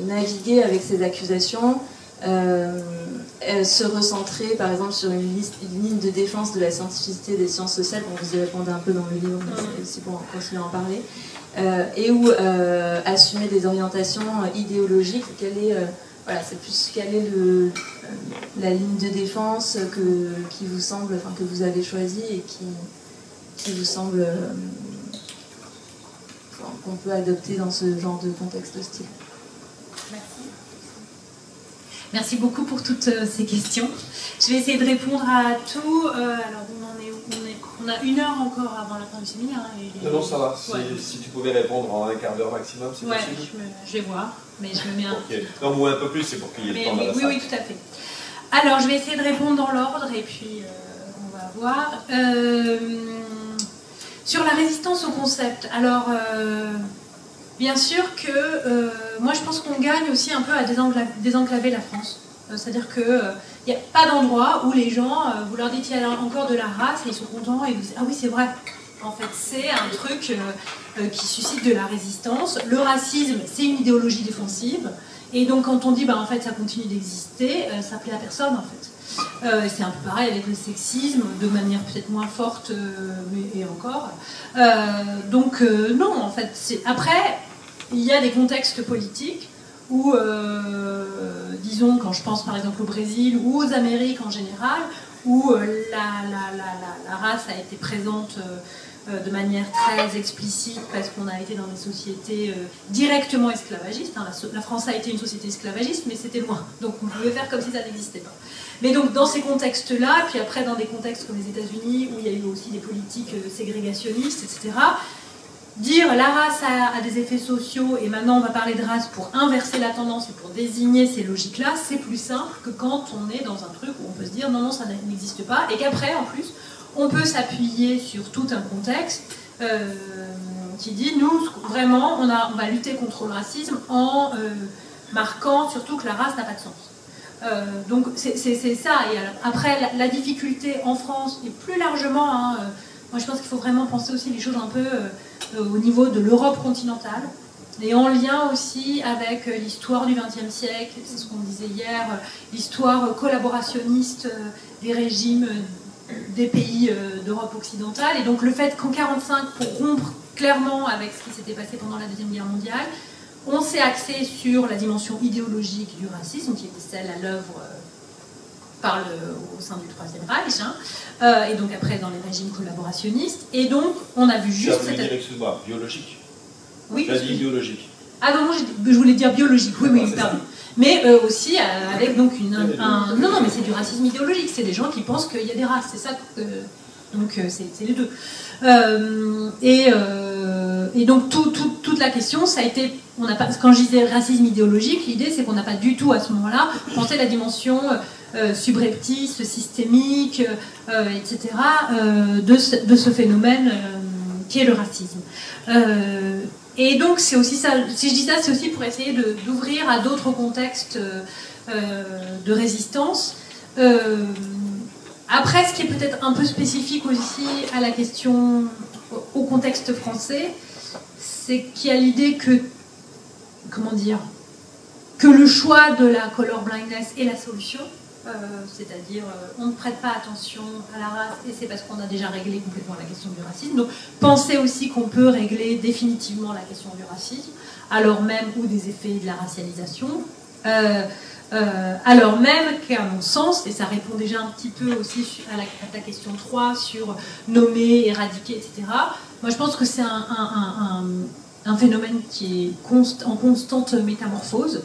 naviguer avec ces accusations, se recentrer par exemple sur une ligne de défense de la scientificité des sciences sociales, dont vous y répondez un peu dans le livre, mais c'est aussi pour continuer à en parler, et où assumer des orientations idéologiques, voilà, c'est plus quelle est la ligne de défense qui vous semble, enfin, que vous avez choisie et qui vous semble qu'on peut adopter dans ce genre de contexte hostile. Merci. Merci beaucoup pour toutes ces questions. Je vais essayer de répondre à tout. Alors, on en est où? On a 1 heure encore avant la fin du séminaire. Hein, non, ça va. Ouais. Si tu pouvais répondre en 1/4 d'heure maximum, c'est possible. Je vais voir, mais je me mets un... Ok. Non, ou un peu plus, c'est pour qu'il y ait le temps à la fin. Oui, tout à fait. Alors, je vais essayer de répondre dans l'ordre et puis on va voir. Sur la résistance au concept, alors... bien sûr que moi je pense qu'on gagne aussi un peu à désenclaver la France. C'est-à-dire qu'il n'y a pas d'endroit où les gens, vous leur dites il y a encore de la race et ils sont contents et vous dites ah oui c'est vrai. En fait, c'est un truc qui suscite de la résistance. Le racisme, c'est une idéologie défensive. Et donc, quand on dit, en fait, ça continue d'exister, ça plaît à personne, en fait. C'est un peu pareil avec le sexisme, de manière peut-être moins forte, mais et encore. Donc, non, en fait. Après, il y a des contextes politiques où, disons, quand je pense par exemple au Brésil ou aux Amériques en général, où la race a été présente de manière très explicite parce qu'on a été dans des sociétés directement esclavagistes. La France a été une société esclavagiste, mais c'était loin. Donc on pouvait faire comme si ça n'existait pas. Mais donc dans ces contextes-là, puis après dans des contextes comme les États-Unis, où il y a eu aussi des politiques ségrégationnistes, etc., dire la race a des effets sociaux et maintenant on va parler de race pour inverser la tendance et pour désigner ces logiques-là, c'est plus simple que quand on est dans un truc où on peut se dire non, ça n'existe pas, et qu'après, en plus, on peut s'appuyer sur tout un contexte qui dit, nous, vraiment, on va lutter contre le racisme en marquant surtout que la race n'a pas de sens. Donc c'est ça. Et alors, après, la difficulté en France, et plus largement, moi je pense qu'il faut vraiment penser aussi les choses un peu au niveau de l'Europe continentale, et en lien aussi avec l'histoire du XXe siècle, c'est ce qu'on disait hier, l'histoire collaborationniste des régimes des pays d'Europe occidentale, et donc le fait qu'en 1945, pour rompre clairement avec ce qui s'était passé pendant la Deuxième Guerre mondiale, on s'est axé sur la dimension idéologique du racisme, qui était celle à l'œuvre au sein du Troisième Reich, et donc après dans les régimes collaborationnistes, et donc on a vu juste... Tu as voulu dire, excuse-moi, biologique. Oui. Tu as dit biologique. Ah non, je voulais dire biologique, oui, pardon. Mais aussi avec donc non, mais c'est du racisme idéologique, c'est des gens qui pensent qu'il y a des races, c'est ça, donc c'est les deux. Et donc toute la question, ça a été, quand je disais racisme idéologique, l'idée c'est qu'on n'a pas du tout à ce moment-là pensé la dimension subreptice, systémique, etc., de ce phénomène qui est le racisme. Et donc c'est aussi ça, si je dis ça, c'est aussi pour essayer d'ouvrir à d'autres contextes de résistance. Après, ce qui est peut-être un peu spécifique aussi à la question, au contexte français, c'est qu'il y a l'idée que, que le choix de la color blindness est la solution. C'est-à-dire on ne prête pas attention à la race et c'est parce qu'on a déjà réglé complètement la question du racisme. Donc pensez aussi qu'on peut régler définitivement la question du racisme, alors même, ou des effets de la racialisation, alors même qu'à mon sens, et ça répond déjà un petit peu aussi à ta question 3 sur nommer, éradiquer, etc., moi je pense que c'est un phénomène qui est en constante métamorphose,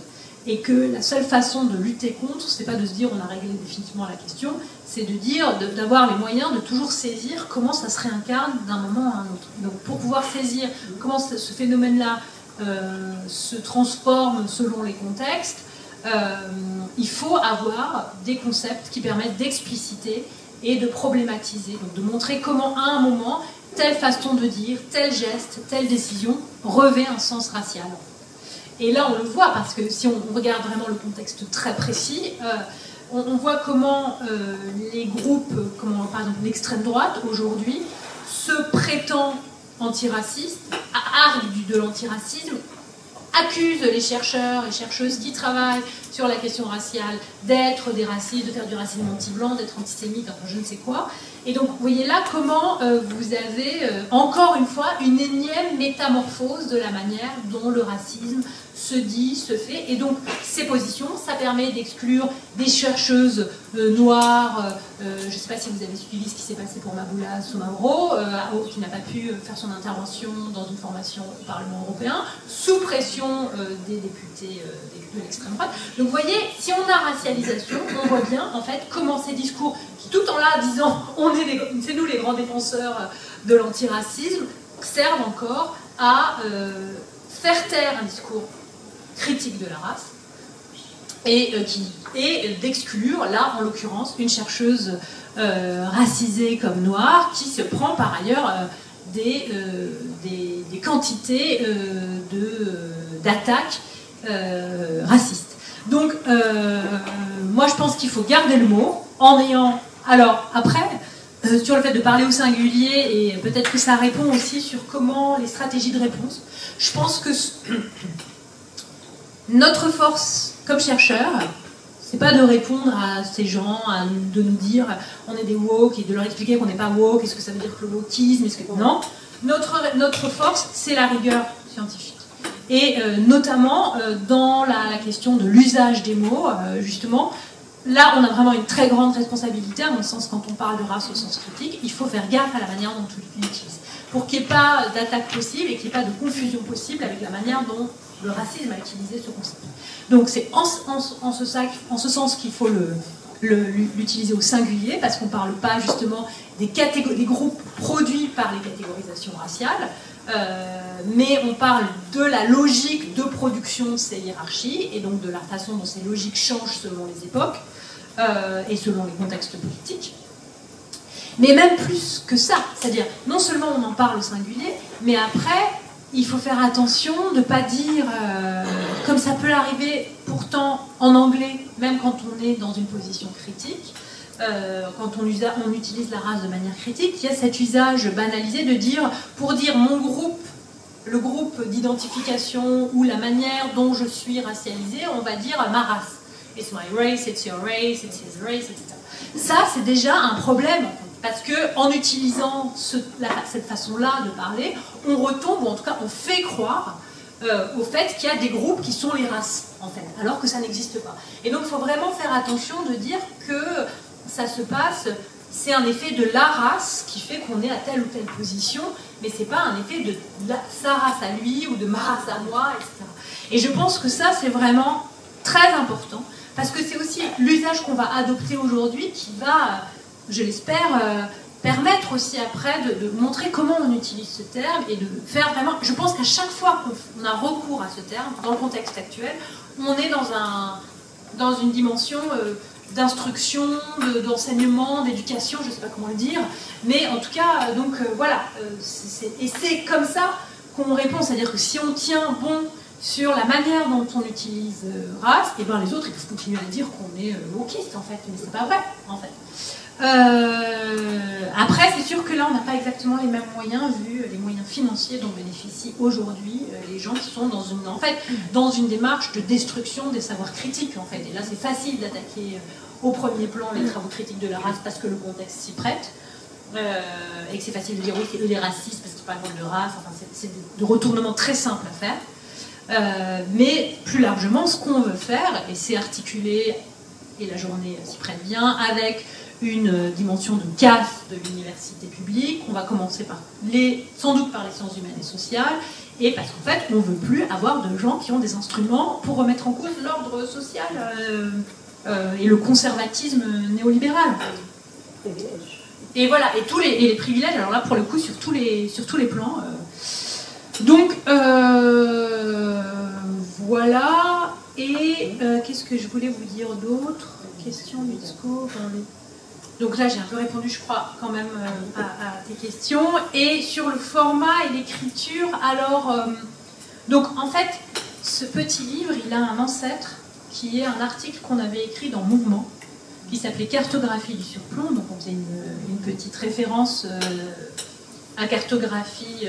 et que la seule façon de lutter contre, c'est pas de se dire on a réglé définitivement la question, c'est de dire, d'avoir les moyens de toujours saisir comment ça se réincarne d'un moment à un autre. Donc pour pouvoir saisir comment ce phénomène-là se transforme selon les contextes, il faut avoir des concepts qui permettent d'expliciter et de problématiser, donc de montrer comment à un moment, telle façon de dire, tel geste, telle décision revêt un sens racial. Et là, on le voit, parce que si on regarde vraiment le contexte très précis, on voit comment les groupes, par exemple l'extrême droite, aujourd'hui, se prétend antiraciste, argue de l'antiracisme, accuse les chercheurs et chercheuses qui travaillent sur la question raciale d'être des racistes, de faire du racisme anti-blanc, d'être antisémite, enfin je ne sais quoi. Et donc, vous voyez là comment vous avez, encore une fois, une énième métamorphose de la manière dont le racisme se dit, se fait. Et donc, ces positions, ça permet d'exclure des chercheuses noires. Je ne sais pas si vous avez suivi ce qui s'est passé pour Maboula Soumahoro, qui n'a pas pu faire son intervention dans une formation au Parlement européen, sous pression des députés de l'extrême droite. Donc, vous voyez, si on a racialisation, on voit bien, en fait, comment ces discours, qui tout en là disant c'est nous les grands défenseurs de l'antiracisme, servent encore à faire taire un discours critique de la race et d'exclure, là en l'occurrence, une chercheuse racisée comme noire qui se prend par ailleurs des quantités d'attaques racistes. Donc moi je pense qu'il faut garder le mot en ayant... Alors après, sur le fait de parler au singulier, et peut-être que ça répond aussi sur comment les stratégies de réponse. Je pense que notre force comme chercheurs, c'est pas de répondre à ces gens, de nous dire on est des woke et de leur expliquer qu'on n'est pas woke, est-ce que ça veut dire que le wokisme, est-ce que... Non, notre force, c'est la rigueur scientifique. Et notamment dans la question de l'usage des mots, justement, là on a vraiment une très grande responsabilité, à mon sens, quand on parle de race au sens critique, il faut faire gaffe à la manière dont on l'utilise, pour qu'il n'y ait pas d'attaque possible et qu'il n'y ait pas de confusion possible avec la manière dont le racisme a utilisé ce concept. Donc c'est en ce sens qu'il faut l'utiliser au singulier, parce qu'on ne parle pas justement des groupes produits par les catégorisations raciales, mais on parle de la logique de production de ces hiérarchies, et donc de la façon dont ces logiques changent selon les époques et selon les contextes politiques. Mais même plus que ça, c'est-à-dire non seulement on en parle au singulier, mais après il faut faire attention de ne pas dire, comme ça peut arriver pourtant en anglais, même quand on est dans une position critique, quand on utilise la race de manière critique, il y a cet usage banalisé de dire, pour dire mon groupe, le groupe d'identification ou la manière dont je suis racialisé, on va dire ma race. It's my race, it's your race, it's his race, etc. Ça, c'est déjà un problème, parce qu'en utilisant cette façon-là de parler, on retombe, ou en tout cas on fait croire au fait qu'il y a des groupes qui sont les races, en fait, alors que ça n'existe pas. Et donc il faut vraiment faire attention de dire que ça se passe, c'est un effet de la race qui fait qu'on est à telle ou telle position, mais c'est pas un effet de sa race à lui ou de ma race à moi, etc. Et je pense que ça, c'est vraiment très important, parce que c'est aussi l'usage qu'on va adopter aujourd'hui qui va, je l'espère, permettre aussi après de montrer comment on utilise ce terme et de faire vraiment... Je pense qu'à chaque fois qu'on a recours à ce terme, dans le contexte actuel, on est dans une dimension d'instruction, d'enseignement, d'éducation, je ne sais pas comment le dire, mais en tout cas, donc voilà, et c'est comme ça qu'on répond, c'est-à-dire que si on tient bon sur la manière dont on utilise race, et ben les autres ils peuvent continuer à dire qu'on est wokiste en fait, mais c'est pas vrai en fait. Après, c'est sûr que là, on n'a pas exactement les mêmes moyens, vu les moyens financiers dont bénéficient aujourd'hui les gens qui sont dans une démarche de destruction des savoirs critiques, en fait. Et là, c'est facile d'attaquer au premier plan les travaux critiques de la race parce que le contexte s'y prête, et que c'est facile de dire oui, c'est eux les racistes parce qu'ils parlent de race. Enfin, c'est des retournements très simples à faire. Mais plus largement, ce qu'on veut faire, et c'est articulé, et la journée s'y prête bien, avec une dimension de casse de l'université publique. On va commencer sans doute par les sciences humaines et sociales, et parce qu'en fait, on ne veut plus avoir de gens qui ont des instruments pour remettre en cause l'ordre social et le conservatisme néolibéral. Et voilà, et les privilèges, alors là, pour le coup, sur tous les plans. Donc, voilà. Et qu'est-ce que je voulais vous dire d'autre? Question du discours. Donc là, j'ai un peu répondu, je crois, quand même à tes questions. Et sur le format et l'écriture, alors... donc, en fait, ce petit livre, il a un ancêtre qui est un article qu'on avait écrit dans Mouvement, qui s'appelait Cartographie du surplomb. Donc, on faisait une petite référence à cartographie...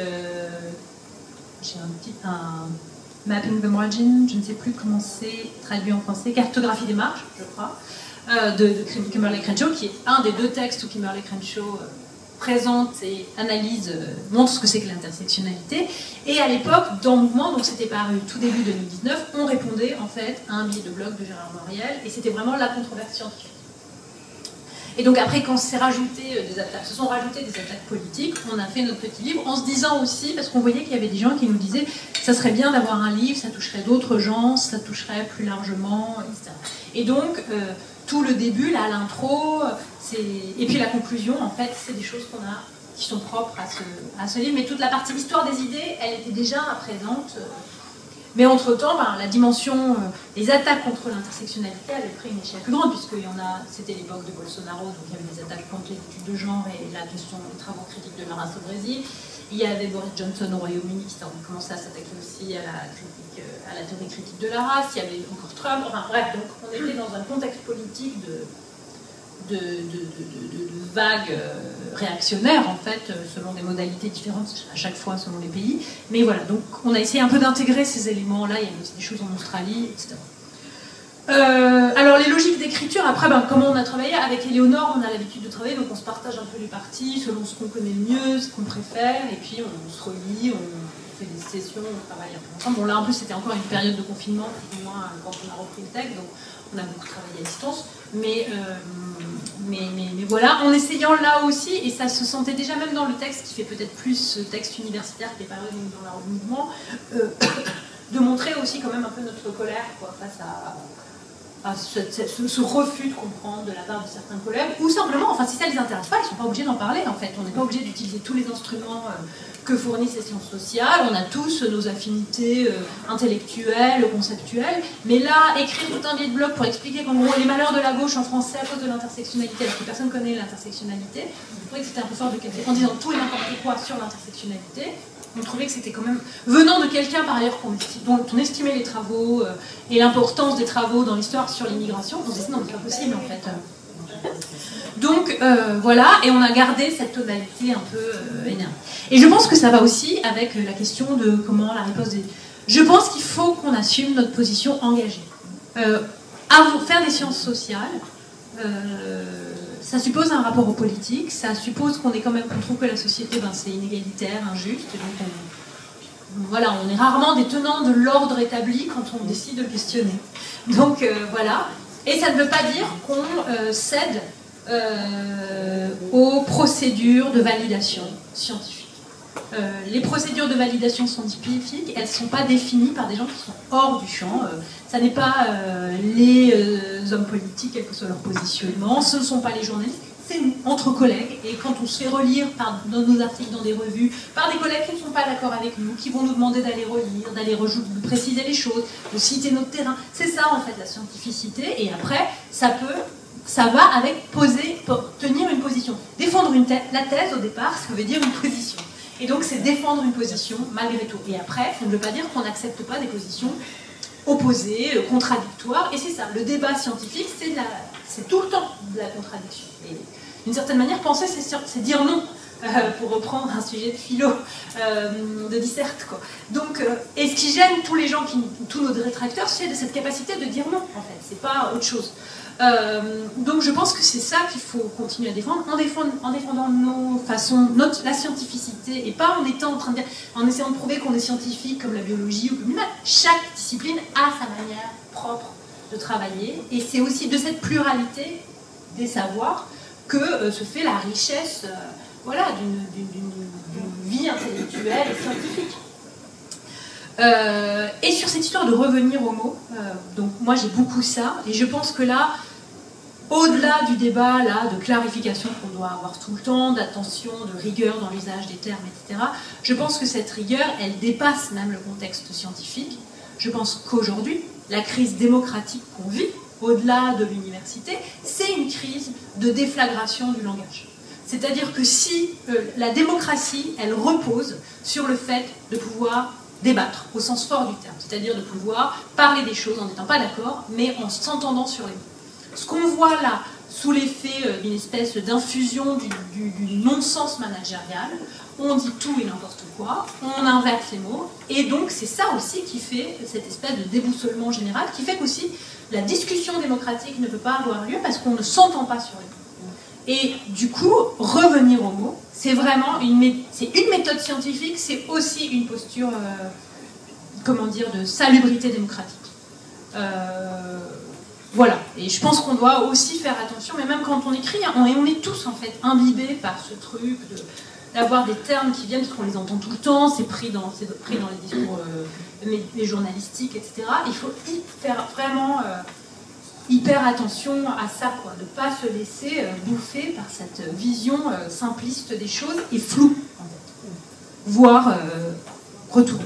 j'ai un Mapping the Margin, je ne sais plus comment c'est traduit en français, Cartographie des marges, je crois, de Kimberlé Crenshaw, qui est un des deux textes où Kimberlé Crenshaw présente et analyse, montre ce que c'est que l'intersectionnalité. Et à l'époque, dans Mouvement, donc c'était paru tout début 2019, on répondait en fait à un billet de blog de Gérard Moriel, et c'était vraiment la controverse scientifique. Et donc après, quand se sont rajoutées des attaques politiques, on a fait notre petit livre en se disant aussi, parce qu'on voyait qu'il y avait des gens qui nous disaient ça serait bien d'avoir un livre, ça toucherait d'autres gens, ça toucherait plus largement, etc. Et donc, tout le début, là, l'intro, et puis la conclusion, en fait, c'est des choses qui sont propres à ce livre, mais toute la partie histoire des idées, elle était déjà présente. Mais entre-temps, la dimension, les attaques contre l'intersectionnalité avaient pris une échelle plus grande, puisque c'était l'époque de Bolsonaro, donc il y avait des attaques contre les études de genre et la question des travaux critiques de la race au Brésil. Il y avait Boris Johnson au Royaume-Uni qui commençait à s'attaquer aussi à la théorie critique de la race. Il y avait encore Trump. Enfin bref, donc on était dans un contexte politique vagues réactionnaires, en fait, selon des modalités différentes à chaque fois, selon les pays. Mais voilà, donc on a essayé un peu d'intégrer ces éléments-là. Il y a aussi des choses en Australie, etc. Alors les logiques d'écriture, après, comment on a travaillé avec Éléonore, on a l'habitude de travailler, donc on se partage un peu les parties selon ce qu'on connaît le mieux, ce qu'on préfère, et puis on se relie, on fait des sessions, on travaille un peu ensemble. Bon là en plus c'était encore une période de confinement, plus ou moins quand on a repris le texte, donc on a beaucoup travaillé à distance, mais voilà, en essayant là aussi, et ça se sentait déjà même dans le texte, qui fait peut-être plus ce texte universitaire qui est paru dans leur mouvement, de montrer aussi quand même un peu notre colère face à ce refus de comprendre de la part de certains collègues, ou simplement, enfin si ça les intéresse pas, ils sont pas obligés d'en parler en fait, on n'est pas obligé d'utiliser tous les instruments que fournissent les sciences sociales, on a tous nos affinités intellectuelles, conceptuelles, mais là, écrire tout un billet de blog pour expliquer qu'en gros les malheurs de la gauche en français à cause de l'intersectionnalité, alors que personne ne connaît l'intersectionnalité, je trouvais que c'était un peu fort de café, en disant tout et n'importe quoi sur l'intersectionnalité. On trouvait que c'était quand même, venant de quelqu'un par ailleurs dont on estimait les travaux et l'importance des travaux dans l'histoire sur l'immigration, on se disait non, c'est pas possible en fait. Donc voilà, et on a gardé cette tonalité un peu énervée. Et je pense que ça va aussi avec la question de comment la réponse des... Je pense qu'il faut qu'on assume notre position engagée. Faire des sciences sociales, ça suppose un rapport aux politiques, ça suppose qu'on trouve que la société, c'est inégalitaire, injuste, donc voilà, on est rarement des tenants de l'ordre établi quand on décide de le questionner. Donc voilà, et ça ne veut pas dire qu'on cède aux procédures de validation scientifique. Les procédures de validation scientifique, elles ne sont pas définies par des gens qui sont hors du champ. Ça n'est pas les hommes politiques, quel que soit leur positionnement, ce ne sont pas les journalistes, c'est nous, entre collègues. Et quand on se fait relire dans nos articles, dans des revues, par des collègues qui ne sont pas d'accord avec nous, qui vont nous demander d'aller relire, de préciser les choses, de citer notre terrain, c'est ça en fait la scientificité. Et après, ça va avec tenir une position. Défendre la thèse au départ, ça veut dire une position. Et donc c'est défendre une position malgré tout. Et après, ça ne veut pas dire qu'on n'accepte pas des positions opposées, contradictoires. Et c'est ça, le débat scientifique, c'est tout le temps de la contradiction. Et d'une certaine manière, penser, c'est dire non, pour reprendre un sujet de philo, de disserte, quoi. Donc, et ce qui gêne tous les gens, tous nos détracteurs, c'est de cette capacité de dire non, en fait. C'est pas autre chose. Donc je pense que c'est ça qu'il faut continuer à défendre, en défendant nos façons, la scientificité, et pas en étant en essayant de prouver qu'on est scientifique comme la biologie ou comme l'humain. Chaque discipline a sa manière propre de travailler, et c'est aussi de cette pluralité des savoirs que se fait la richesse d'une vie intellectuelle et scientifique. Et sur cette histoire de revenir aux mots, donc moi j'ai beaucoup ça, et je pense que là, au-delà du débat de clarification qu'on doit avoir tout le temps, d'attention, de rigueur dans l'usage des termes, etc., je pense que cette rigueur, elle dépasse même le contexte scientifique. Je pense qu'aujourd'hui, la crise démocratique qu'on vit, au-delà de l'université, c'est une crise de déflagration du langage. C'est-à-dire que si la démocratie, elle repose sur le fait de pouvoir débattre, au sens fort du terme, c'est-à-dire de pouvoir parler des choses en n'étant pas d'accord, mais en s'entendant sur les mots. Ce qu'on voit là, sous l'effet d'une espèce d'infusion du non-sens managérial, on dit tout et n'importe quoi, on inverse les mots, et donc c'est ça aussi qui fait cette espèce de déboussolement général, qui fait qu'aussi la discussion démocratique ne peut pas avoir lieu parce qu'on ne s'entend pas sur les mots. Et du coup, revenir aux mots, c'est vraiment une méthode scientifique, c'est aussi une posture, de salubrité démocratique. Voilà, et je pense qu'on doit aussi faire attention, mais même quand on écrit, on est tous en fait imbibés par ce truc d'avoir des termes qui viennent, parce qu'on les entend tout le temps, c'est pris dans les discours les journalistiques, etc. Il faut faire vraiment hyper attention à ça, quoi, de ne pas se laisser bouffer par cette vision simpliste des choses et floue, en fait, voire retournée.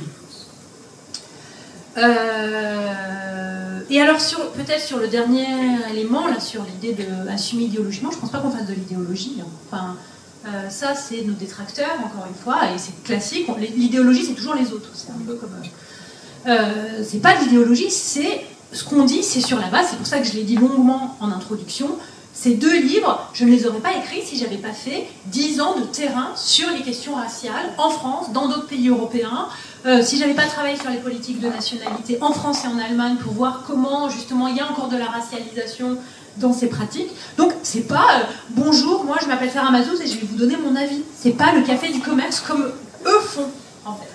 Et alors, peut-être sur le dernier élément, là, sur l'idée d'assumer idéologiquement, je ne pense pas qu'on fasse de l'idéologie. Enfin, ça, c'est nos détracteurs, encore une fois, et c'est classique. L'idéologie, c'est toujours les autres. C'est un peu comme... c'est pas de l'idéologie, c'est ce qu'on dit, c'est sur la base, c'est pour ça que je l'ai dit longuement en introduction, Ces 2 livres, je ne les aurais pas écrits si je n'avais pas fait 10 ans de terrain sur les questions raciales en France, dans d'autres pays européens, si je n'avais pas travaillé sur les politiques de nationalité en France et en Allemagne pour voir comment justement il y a encore de la racialisation dans ces pratiques. Donc c'est pas bonjour, moi je m'appelle Sarah Mazouz et je vais vous donner mon avis. C'est pas le café du commerce comme eux font en fait.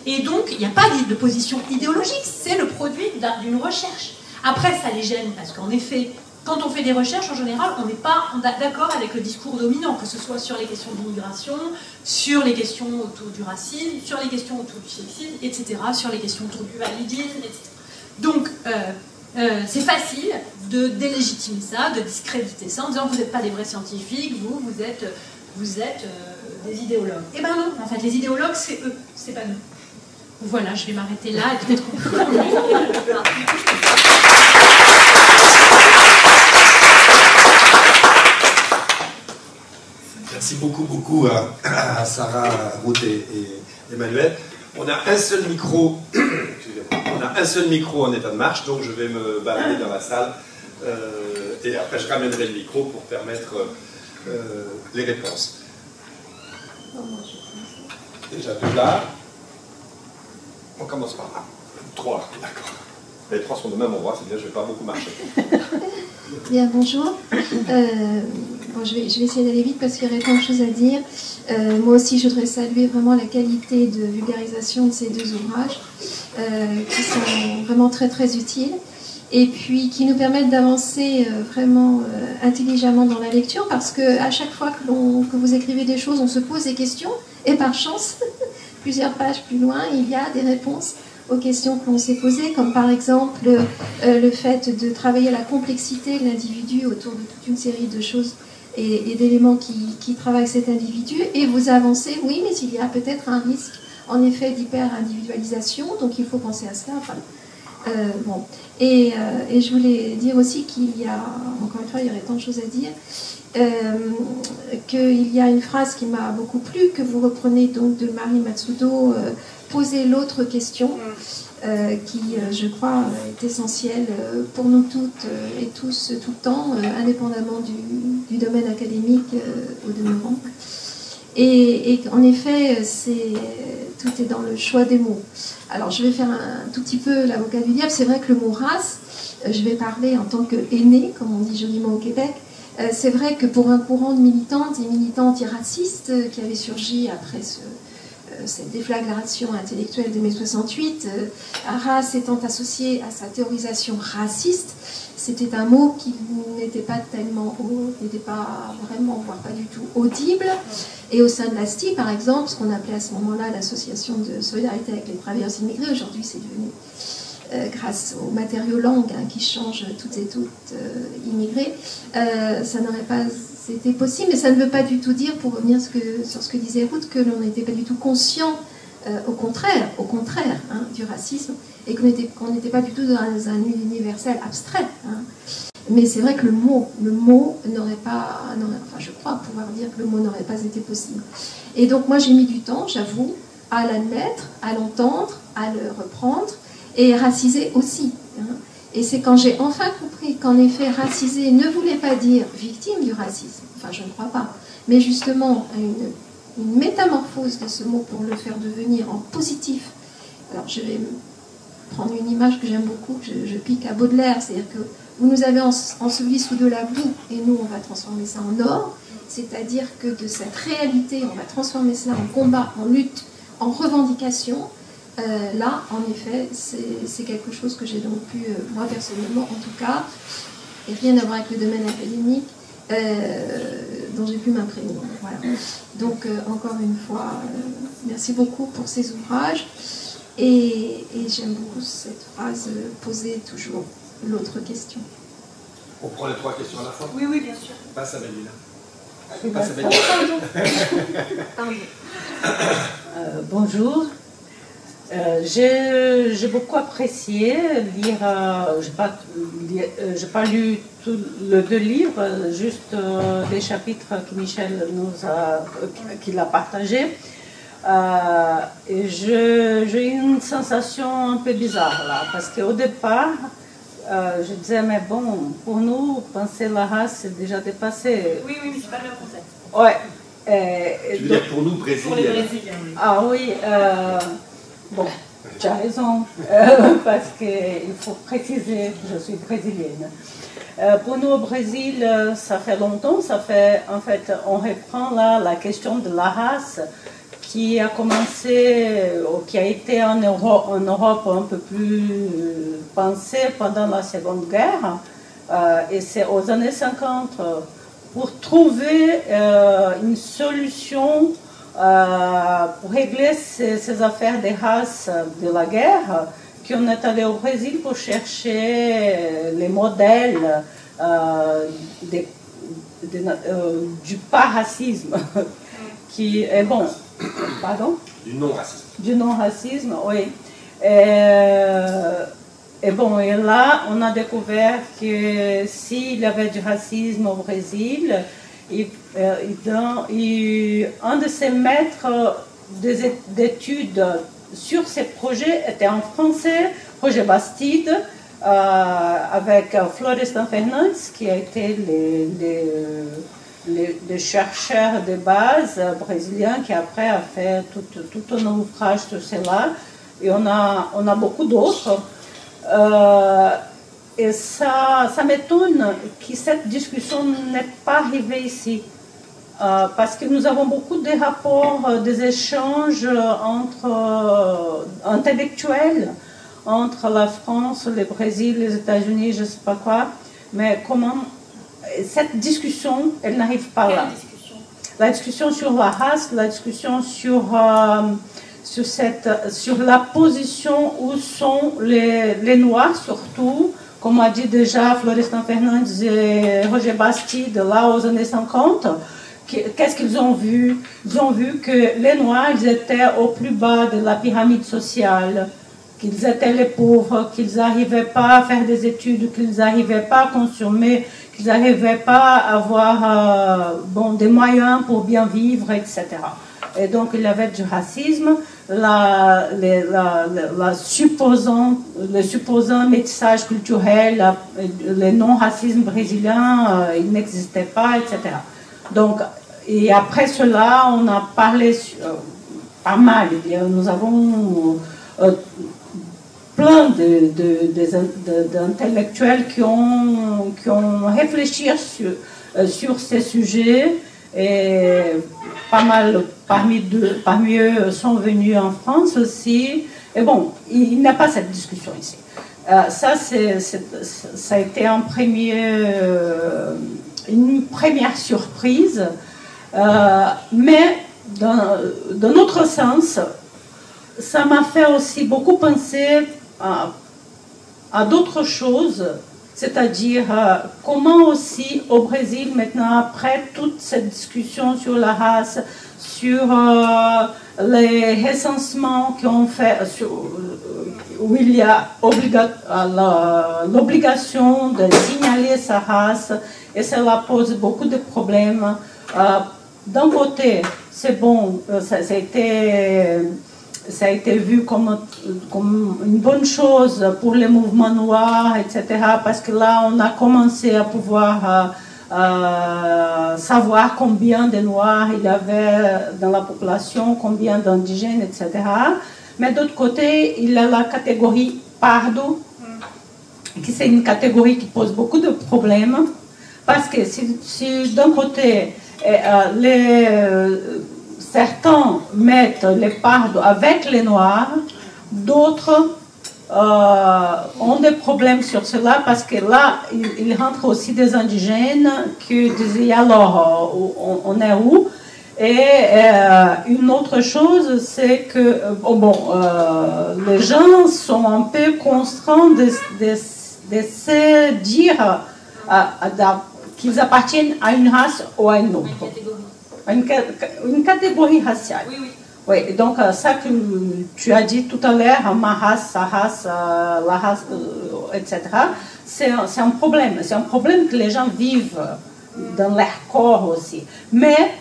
Et donc il n'y a pas de position idéologique, c'est le produit d'une recherche. Après ça les gêne parce qu'en effet, quand on fait des recherches, en général, on n'est pas d'accord avec le discours dominant, que ce soit sur les questions d'immigration, sur les questions autour du racisme, sur les questions autour du sexisme, etc., sur les questions autour du validisme, etc. Donc, c'est facile de délégitimer ça, de discréditer ça, en disant vous n'êtes pas des vrais scientifiques, vous êtes des idéologues. Eh ben non, en fait, les idéologues, c'est eux, c'est pas nous. Voilà, je vais m'arrêter là et peut-être qu'on peut... Merci beaucoup à Sarah, Ruth et Emmanuel. On a un seul micro, en état de marche, donc je vais me balader dans la salle et après je ramènerai le micro pour permettre les réponses. Déjà 2 là. On commence par là. 3, d'accord. Les 3 sont de même endroit, c'est bien, je ne vais pas beaucoup marcher. Bien, bonjour. Bon, je vais essayer d'aller vite parce qu'il y aurait plein de choses à dire. Moi aussi, je voudrais saluer vraiment la qualité de vulgarisation de ces 2 ouvrages qui sont vraiment très très utiles et puis qui nous permettent d'avancer vraiment intelligemment dans la lecture parce qu'à chaque fois que vous écrivez des choses, on se pose des questions et par chance, plusieurs pages plus loin, il y a des réponses aux questions que l'on s'est posées, comme par exemple le fait de travailler la complexité de l'individu autour de toute une série de choses et d'éléments qui travaillent cet individu, et vous avancez, oui, mais il y a peut-être un risque, en effet, d'hyper-individualisation, donc il faut penser à cela. Enfin, bon. Et je voulais dire aussi qu'il y a, encore une fois, il y aurait tant de choses à dire, qu'il y a une phrase qui m'a beaucoup plu, que vous reprenez donc de Marie Matsudo, poser l'autre question, qui, je crois, est essentielle pour nous toutes et tous, tout le temps, indépendamment du domaine académique au demeurant. Et en effet, tout est dans le choix des mots. Alors, je vais faire un tout petit peu l'avocat du diable. C'est vrai que le mot race, je vais parler en tant qu'aîné, comme on dit joliment au Québec. C'est vrai que pour un courant de militantes et militants antiracistes qui avait surgi après cette déflagration intellectuelle de mai 68, race étant associée à sa théorisation raciste, c'était un mot qui n'était pas tellement haut, n'était pas vraiment, voire pas du tout audible. Et au sein de l'ASTI, par exemple, ce qu'on appelait à ce moment-là l'association de solidarité avec les travailleurs immigrés, aujourd'hui c'est devenu, grâce aux matériaux langues qui changent toutes et toutes immigrés, ça n'aurait pas été possible, mais ça ne veut pas du tout dire, pour revenir sur ce que disait Ruth, que l'on n'était pas du tout conscient, au contraire hein, du racisme, et qu'on n'était pas du tout dans un universel abstrait. Hein. Mais c'est vrai que le mot n'aurait pas, enfin je crois pouvoir dire que le mot n'aurait pas été possible. Et donc moi j'ai mis du temps, j'avoue, à l'admettre, à l'entendre, à le reprendre, et racisé aussi. Hein. Et c'est quand j'ai enfin compris qu'en effet racisé ne voulait pas dire victime du racisme, enfin je ne crois pas, mais justement une métamorphose de ce mot pour le faire devenir en positif. Alors je vais prendre une image que j'aime beaucoup, je pique à Baudelaire, c'est-à-dire que vous nous avez ensevelis sous de la boue et nous on va transformer ça en or, c'est-à-dire que de cette réalité on va transformer cela en combat, en lutte, en revendication. Là, en effet, c'est quelque chose que j'ai donc pu, moi personnellement en tout cas, et rien à voir avec le domaine académique, dont j'ai pu m'imprégner. Voilà. Donc, encore une fois, merci beaucoup pour ces ouvrages, et j'aime beaucoup cette phrase, poser toujours l'autre question. On prend les 3 questions à la fois? Oui, oui, bien sûr. Passe à Mélina. Passe à Mélina. Pardon. Bonjour. J'ai beaucoup apprécié lire, j'ai pas lu tous les 2 livres, juste des chapitres que Michel qu'il a partagés. Et j'ai eu une sensation un peu bizarre là, parce qu'au départ, Je disais, mais bon, pour nous, penser la race, c'est déjà dépassé. Oui, oui, mais c'est pas le même concept. Ouais. Tu veux dire pour nous, Brésiliens? Pour les Brésiliens, oui. Ah oui, bon, tu as raison, parce qu'il faut préciser, je suis brésilienne. Pour nous au Brésil, ça fait longtemps, en fait, on reprend là la question de la race qui a commencé, qui a été en Europe un peu plus pensée pendant la Seconde Guerre, et c'est aux années 50, pour trouver une solution pour régler ces affaires des races de la guerre, qu'on est allé au Brésil pour chercher les modèles du pas-racisme, qui est bon. Pardon? Du non-racisme. Du non-racisme, oui. Et bon, et là, on a découvert que s'il y avait du racisme au Brésil, un de ses maîtres d'études sur ces projets était en français, Roger Bastide, avec Florestan Fernandes, qui a été les chercheurs de base brésiliens, qui après a fait tout un ouvrage sur cela. Et on a beaucoup d'autres. Et ça m'étonne que cette discussion n'ait pas arrivée ici. Parce que nous avons beaucoup de rapports, des échanges intellectuels entre la France, le Brésil, les États-Unis, je ne sais pas quoi. Mais comment cette discussion, elle n'arrive pas là. La discussion sur la race, la discussion sur la position où sont les Noirs surtout, comme a dit déjà Florestan Fernandes et Roger Bastide là aux années 50. Qu'est-ce qu'ils ont vu? Ils ont vu que les Noirs, ils étaient au plus bas de la pyramide sociale, qu'ils étaient les pauvres, qu'ils n'arrivaient pas à faire des études, qu'ils n'arrivaient pas à consommer, qu'ils n'arrivaient pas à avoir des moyens pour bien vivre, etc. Et donc il y avait du racisme, le supposant métissage culturel, le non-racisme brésilien, il n'existait pas, etc. Donc, et après cela, on a parlé pas mal. Nous avons plein d'intellectuels qui ont réfléchi sur ces sujets, et pas mal parmi eux sont venus en France aussi. Et bon, il n'y a pas cette discussion ici. Ça a été une première surprise, mais d'un autre sens, ça m'a fait aussi beaucoup penser à d'autres choses, c'est-à-dire comment aussi au Brésil, maintenant, après toute cette discussion sur la race, sur les recensements qu'on fait, où il y a l'obligation de signaler sa race, et cela pose beaucoup de problèmes. D'un côté, c'est bon, ça a été vu comme une bonne chose pour les mouvements noirs, etc. Parce que là, on a commencé à pouvoir savoir combien de Noirs il y avait dans la population, combien d'indigènes, etc. Mais d'autre côté, il y a la catégorie pardo, qui c'est une catégorie qui pose beaucoup de problèmes. Parce que si d'un côté, certains mettent les pardos avec les Noirs, d'autres ont des problèmes sur cela, parce que là, il rentre aussi des indigènes qui disaient alors, on est où? Et une autre chose, c'est que les gens sont un peu contraints de se dire qu'ils appartiennent à une race ou à une autre. Une catégorie raciale. Oui, oui. Oui, donc ça que tu as dit tout à l'heure, ma race, sa race, la race, etc., c'est un problème. C'est un problème que les gens vivent dans leur corps aussi. Mais,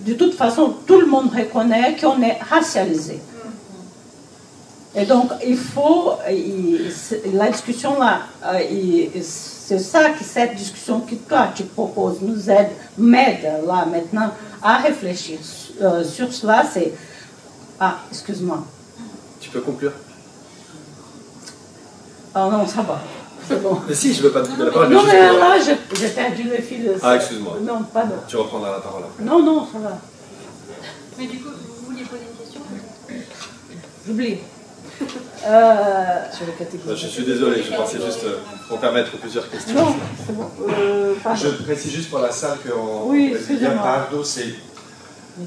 de toute façon, tout le monde reconnaît qu'on est racialisé. Et donc, il faut, la discussion là, c'est ça que cette discussion que toi tu proposes m'aide là maintenant à réfléchir sur cela. C'est... Ah, excuse-moi. Tu peux conclure? Ah non, ça va. C'est bon. Mais si, je ne veux pas te couper la parole. Non, juste mais pour- là, j'ai perdu le fil. Ah, excuse-moi. Non, pardon. Tu reprendras la parole après. Non, non, ça va. Mais du coup, vous vouliez poser une question? J'oublie. Sur les catégories. Je suis désolé, je pensais juste pour permettre plusieurs questions. Non, c'est bon. Pardon. Je précise juste pour la salle qu'en Oui, brésilien, excusez-moi. pardo, c'est,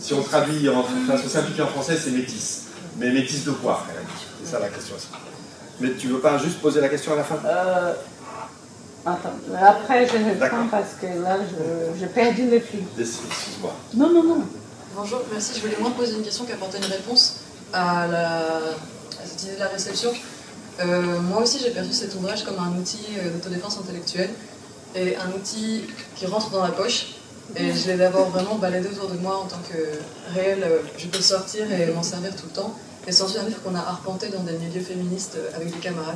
si on traduit, enfin, se simplifie en français, c'est métis. Mais métis de quoi, elle a dit. C'est ça la question aussi. Mais tu veux pas juste poser la question à la fin? Attends, après je réponds D'accord. parce que là, j'ai perdu le fil. Excuse-moi. Non, non, non. Bonjour, merci. Je voulais moins poser une question qu'apporter une réponse à cette idée de la réception. Moi aussi, j'ai perçu cet ouvrage comme un outil d'autodéfense intellectuelle et un outil qui rentre dans la poche. Et je l'ai d'abord vraiment baladé autour de moi en tant que réel. Je peux le sortir et m'en servir tout le temps. Et c'est ensuite un livre qu'on a arpenté dans des milieux féministes avec des camarades.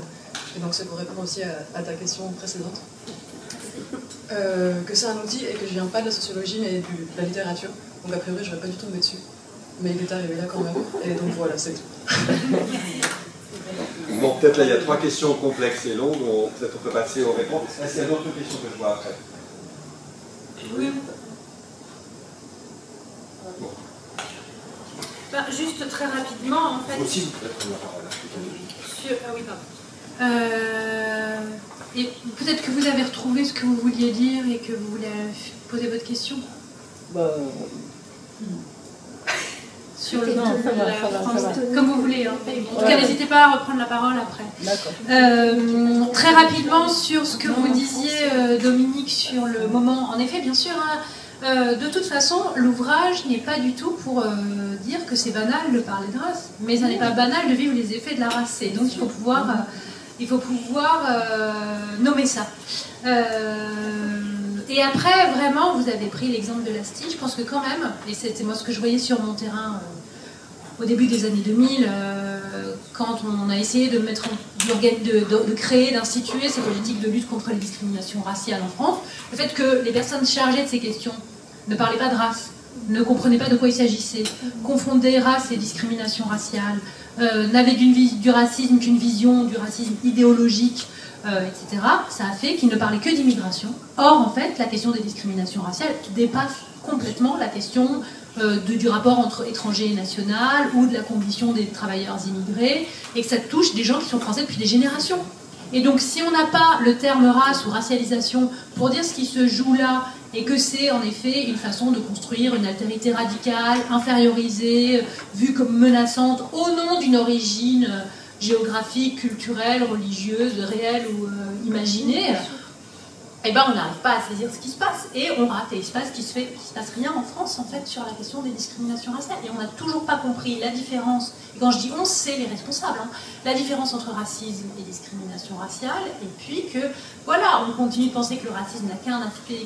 Et donc c'est pour répondre aussi à ta question précédente. Que c'est un outil et que je viens pas de la sociologie mais de la littérature. Donc a priori je vais pas du tout tomber dessus. Mais il est arrivé là quand même. Et donc voilà, c'est tout. Bon, peut-être là, il y a 3 questions complexes et longues. Peut-être on peut passer aux réponses. Est-ce qu'il y a d'autres questions que je vois après? Oui. Ben, juste très rapidement, en fait. Aussi, vous pouvez prendre la parole. Ah oui, pardon. Et peut-être que vous avez retrouvé ce que vous vouliez dire et que vous voulez poser votre question sur le Non, ça va, la ça va, France, ça va. comme vous voulez. Hein. En tout cas, n'hésitez pas à reprendre la parole après. D'accord. Très rapidement sur ce que vous disiez, Dominique, sur le moment. En effet, bien sûr, hein, de toute façon, l'ouvrage n'est pas du tout pour dire que c'est banal de parler de race, mais ça n'est pas banal de vivre les effets de la race. Et donc, il faut pouvoir nommer ça. Et après, vraiment, vous avez pris l'exemple de l'Asti. Je pense que quand même, et c'était moi ce que je voyais sur mon terrain au début des années 2000, quand on a essayé de créer, d'instituer ces politiques de lutte contre les discriminations raciales en France, le fait que les personnes chargées de ces questions ne parlaient pas de race, ne comprenaient pas de quoi il s'agissait, confondaient race et discrimination raciale, n'avaient du racisme qu'une vision du racisme idéologique, etc., ça a fait qu'ils ne parlaient que d'immigration. Or, en fait, la question des discriminations raciales dépasse complètement la question du rapport entre étranger et national ou de la condition des travailleurs immigrés, et que ça touche des gens qui sont français depuis des générations. Et donc, si on n'a pas le terme race ou racialisation pour dire ce qui se joue là, et que c'est en effet une façon de construire une altérité radicale, infériorisée, vue comme menaçante, au nom d'une origine géographique, culturelle, religieuse, réelle ou imaginée, eh ben on n'arrive pas à saisir ce qui se passe. Et on rate, et il se passe rien en France, en fait, sur la question des discriminations raciales. Et on n'a toujours pas compris la différence, et quand je dis on, c'est les responsables, hein, la différence entre racisme et discrimination raciale, et puis que, voilà, on continue de penser que le racisme n'a qu'un aspect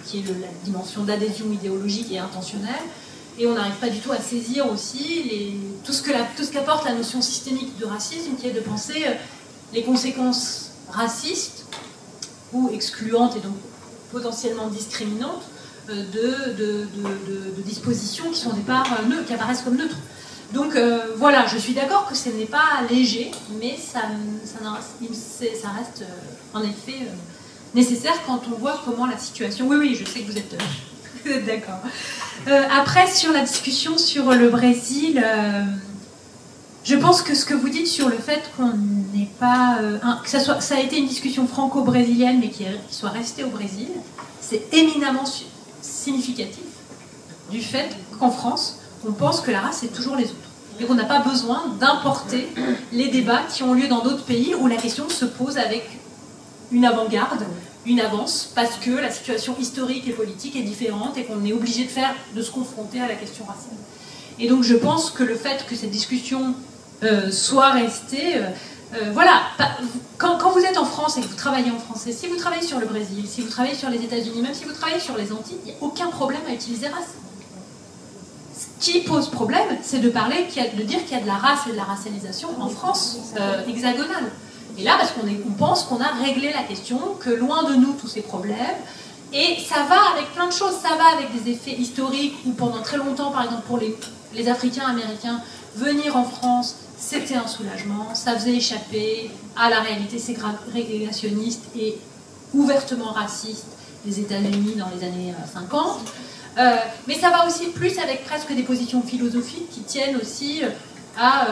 qui est la dimension d'adhésion idéologique et intentionnelle, et on n'arrive pas du tout à saisir aussi tout ce qu'apporte la notion systémique de racisme, qui est de penser les conséquences racistes, ou excluantes et donc potentiellement discriminantes, de dispositions qui sont au départ neutres, qui apparaissent comme neutres. Donc voilà, je suis d'accord que ce n'est pas léger, mais ça reste en effet nécessaire quand on voit comment la situation... Oui, je sais que vous êtes d'accord. Après, sur la discussion sur le Brésil, je pense que ce que vous dites sur le fait qu'on n'est pas... ça a été une discussion franco-brésilienne, mais qui soit restée au Brésil, c'est éminemment significatif du fait qu'en France, on pense que la race, c'est toujours les autres. Et qu'on n'a pas besoin d'importer les débats qui ont lieu dans d'autres pays où la question se pose avec une avant-garde, une avance, parce que la situation historique et politique est différente et qu'on est obligé de se confronter à la question raciale. Et donc je pense que le fait que cette discussion soit restée... voilà, quand vous êtes en France et que vous travaillez en français, si vous travaillez sur le Brésil, si vous travaillez sur les États-Unis, même si vous travaillez sur les Antilles, il n'y a aucun problème à utiliser race. qui pose problème, c'est de de dire qu'il y a de la race et de la racialisation en France hexagonale. Et là, parce qu'on pense qu'on a réglé la question, que loin de nous tous ces problèmes, et ça va avec plein de choses, ça va avec des effets historiques, où pendant très longtemps, par exemple pour les Africains américains, venir en France, c'était un soulagement, ça faisait échapper à la réalité ségrégationniste et ouvertement raciste des États-Unis dans les années 50. Mais ça va aussi plus avec presque des positions philosophiques qui tiennent aussi à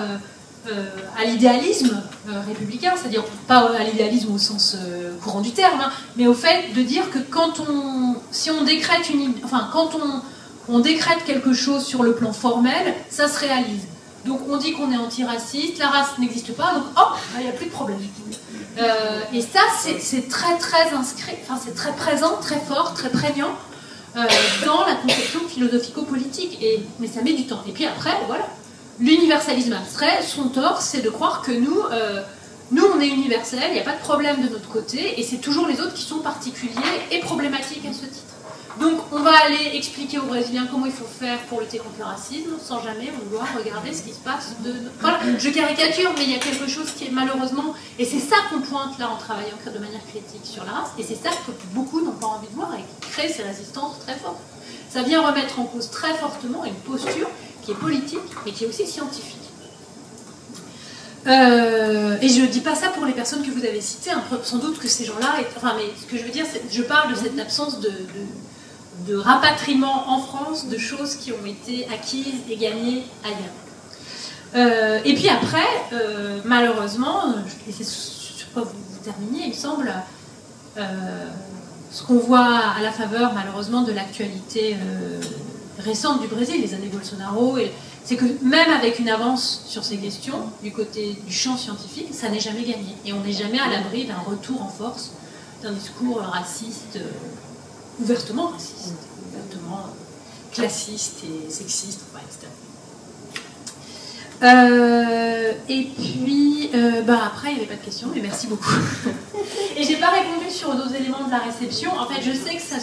l'idéalisme républicain, c'est-à-dire pas à l'idéalisme au sens courant du terme, hein, mais au fait de dire que si on décrète quand on décrète quelque chose sur le plan formel, ça se réalise. Donc on dit qu'on est antiraciste, la race n'existe pas, donc hop, il n'y a plus de problème. Et ça, c'est très très inscrit, c'est très présent, très fort, très prégnant dans la conception philosophico-politique. Mais ça met du temps. Et puis après, voilà, l'universalisme abstrait, son tort, c'est de croire que nous on est universels, il n'y a pas de problème de notre côté, et c'est toujours les autres qui sont particuliers et problématiques à ce titre. Donc on va aller expliquer aux Brésiliens comment il faut faire pour lutter contre le racisme, sans jamais vouloir regarder ce qui se passe Voilà, je caricature, mais il y a quelque chose qui est malheureusement... Et c'est ça qu'on pointe là en travaillant de manière critique sur la race, et c'est ça que beaucoup n'ont pas envie de voir, et qui crée ces résistances très fortes. Ça vient remettre en cause très fortement une posture qui est politique, mais qui est aussi scientifique. Et je ne dis pas ça pour les personnes que vous avez citées, hein, sans doute que ces gens-là... mais ce que je veux dire, c'est je parle de cette absence de rapatriement en France de choses qui ont été acquises et gagnées ailleurs. Et puis après, malheureusement, et c'est sur quoi vous terminez, il me semble, ce qu'on voit à la faveur, malheureusement, de l'actualité récente du Brésil, les années Bolsonaro, c'est que même avec une avance sur ces questions, du côté du champ scientifique, ça n'est jamais gagné. Et on n'est jamais à l'abri d'un retour en force d'un discours raciste, ouvertement raciste, ouvertement classiste et sexiste, etc. Et puis, après, il n'y avait pas de questions, mais merci beaucoup. Et j'ai pas répondu sur d'autres éléments de la réception. En fait, je sais que ça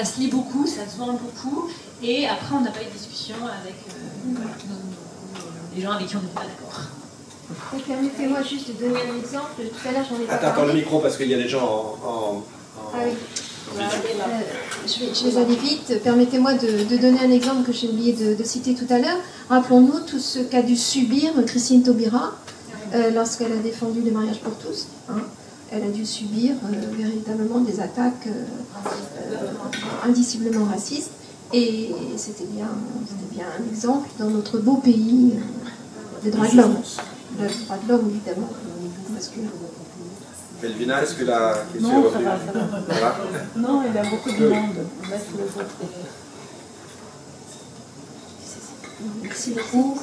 se lit beaucoup, ça se vend beaucoup, et après, on n'a pas eu de discussion avec les gens avec qui on n'était pas d'accord. Permettez-moi juste de donner un exemple. Tout à l'heure, j'en ai pas Attends parlé. le micro parce qu'il y a des gens en Ah oui. Je vais aller vite. Permettez-moi de donner un exemple que j'ai oublié de citer tout à l'heure. Rappelons-nous tout ce qu'a dû subir Christine Taubira lorsqu'elle a défendu le mariage pour tous. Hein. Elle a dû subir véritablement des attaques indiciblement racistes. Et c'était bien un exemple dans notre beau pays des droits de l'homme. Les droits de l'homme, évidemment, parce que... Melvina, est-ce que la question est revenue ? Ça va. Non, il y a beaucoup de monde. Laisse les autres. Merci beaucoup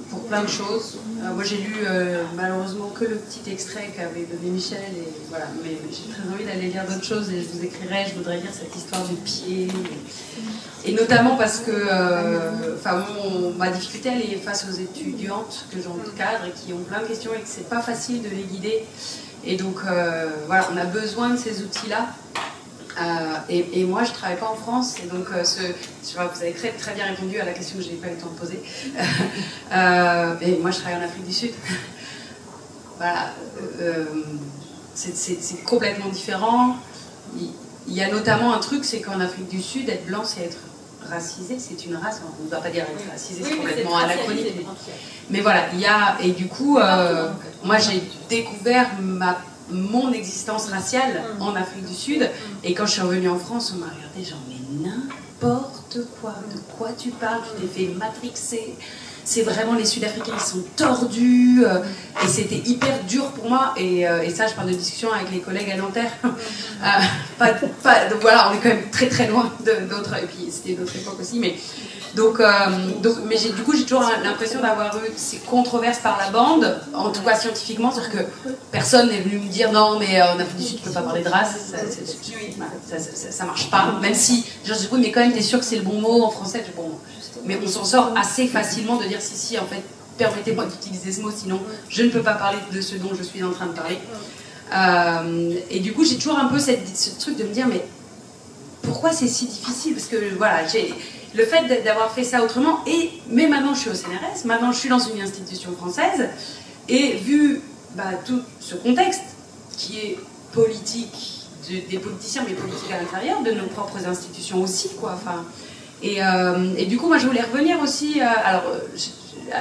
pour plein de choses. Moi j'ai lu malheureusement que le petit extrait qu'avait donné Michel, et voilà, mais j'ai très envie d'aller lire d'autres choses et je vous écrirai, je voudrais lire cette histoire du pied. Et notamment parce que ma difficulté elle est face aux étudiantes que j'encadre et qui ont plein de questions et que c'est pas facile de les guider. Et donc voilà, on a besoin de ces outils-là. Et moi, je ne travaille pas en France, et donc vous avez très bien répondu à la question que je n'ai pas eu le temps de poser. Et moi, je travaille en Afrique du Sud. Voilà, c'est complètement différent. Il y a notamment un truc, c'est qu'en Afrique du Sud, être blanc, c'est être racisé, c'est une race. On ne doit pas dire être racisé, c'est complètement anachronique. Mais voilà, il y a, et du coup, moi, j'ai découvert mon existence raciale en Afrique du Sud, et quand je suis revenue en France, on m'a regardé genre mais n'importe quoi, de quoi tu parles, tu t'es fait matrixer, c'est vraiment les Sud-Africains qui sont tordus, et c'était hyper dur pour moi, et ça je parle de discussion avec les collègues à Nanterre, donc voilà, on est quand même très très loin d'autres, et puis c'était d'autres époques aussi, mais mais du coup j'ai toujours l'impression d'avoir eu ces controverses par la bande, en tout cas scientifiquement, c'est-à-dire que personne n'est venu me dire non mais en Afrique du Sud tu peux pas parler de race, ça marche pas, même si genre je dis oui mais quand même t'es sûr que c'est le bon mot en français, bon, mais on s'en sort assez facilement de dire si en fait permettez-moi d'utiliser ce mot sinon je ne peux pas parler de ce dont je suis en train de parler, et du coup j'ai toujours un peu ce truc de me dire mais pourquoi c'est si difficile, parce que voilà le fait d'avoir fait ça autrement, mais maintenant je suis au CNRS, maintenant je suis dans une institution française, et vu tout ce contexte qui est politique, des politiciens, mais politique à l'intérieur, de nos propres institutions aussi, quoi. Enfin, et du coup, moi je voulais revenir aussi à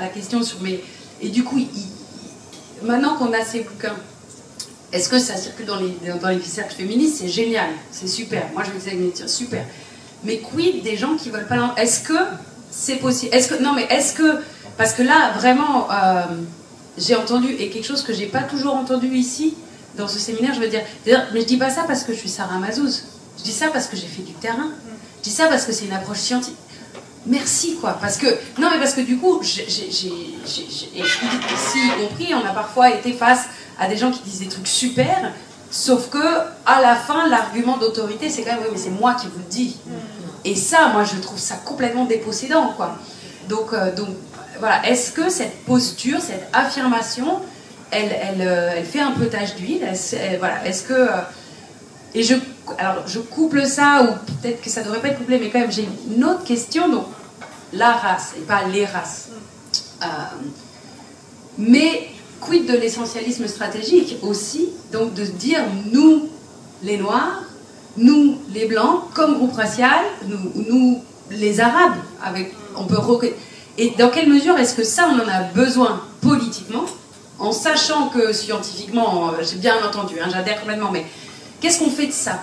la question sur mes... Et du coup, maintenant qu'on a ces bouquins, est-ce que ça circule dans les cercles féministes? C'est génial, c'est super. Moi, je me disais, super. Mais quid des gens qui veulent pas... Est-ce que c'est possible? Est-ce que... Parce que là, vraiment, j'ai entendu, et quelque chose que j'ai pas toujours entendu ici, dans ce séminaire, je veux dire... Mais je dis pas ça parce que je suis Sarah Mazouz. Je dis ça parce que j'ai fait du terrain. Je dis ça parce que c'est une approche scientifique. Merci, quoi. Parce que du coup, j'ai ici compris, on a parfois été face à des gens qui disent des trucs super, sauf que à la fin, l'argument d'autorité, c'est quand même, oui, mais c'est moi qui vous le dis. Et ça, moi, je trouve ça complètement dépossédant, quoi. Donc voilà, est-ce que cette posture, cette affirmation, elle fait un peu tache d'huile? Voilà, est-ce que... Et je couple ça, ou peut-être que ça ne devrait pas être couplé, mais quand même, j'ai une autre question, donc la race, et pas les races. Mais quid de l'essentialisme stratégique aussi, donc de se dire, nous, les Noirs, nous, les Blancs, comme groupe racial, nous les Arabes, et dans quelle mesure est-ce que ça, on en a besoin politiquement, en sachant que scientifiquement, j'ai bien entendu, j'adhère complètement, mais qu'est-ce qu'on fait de ça?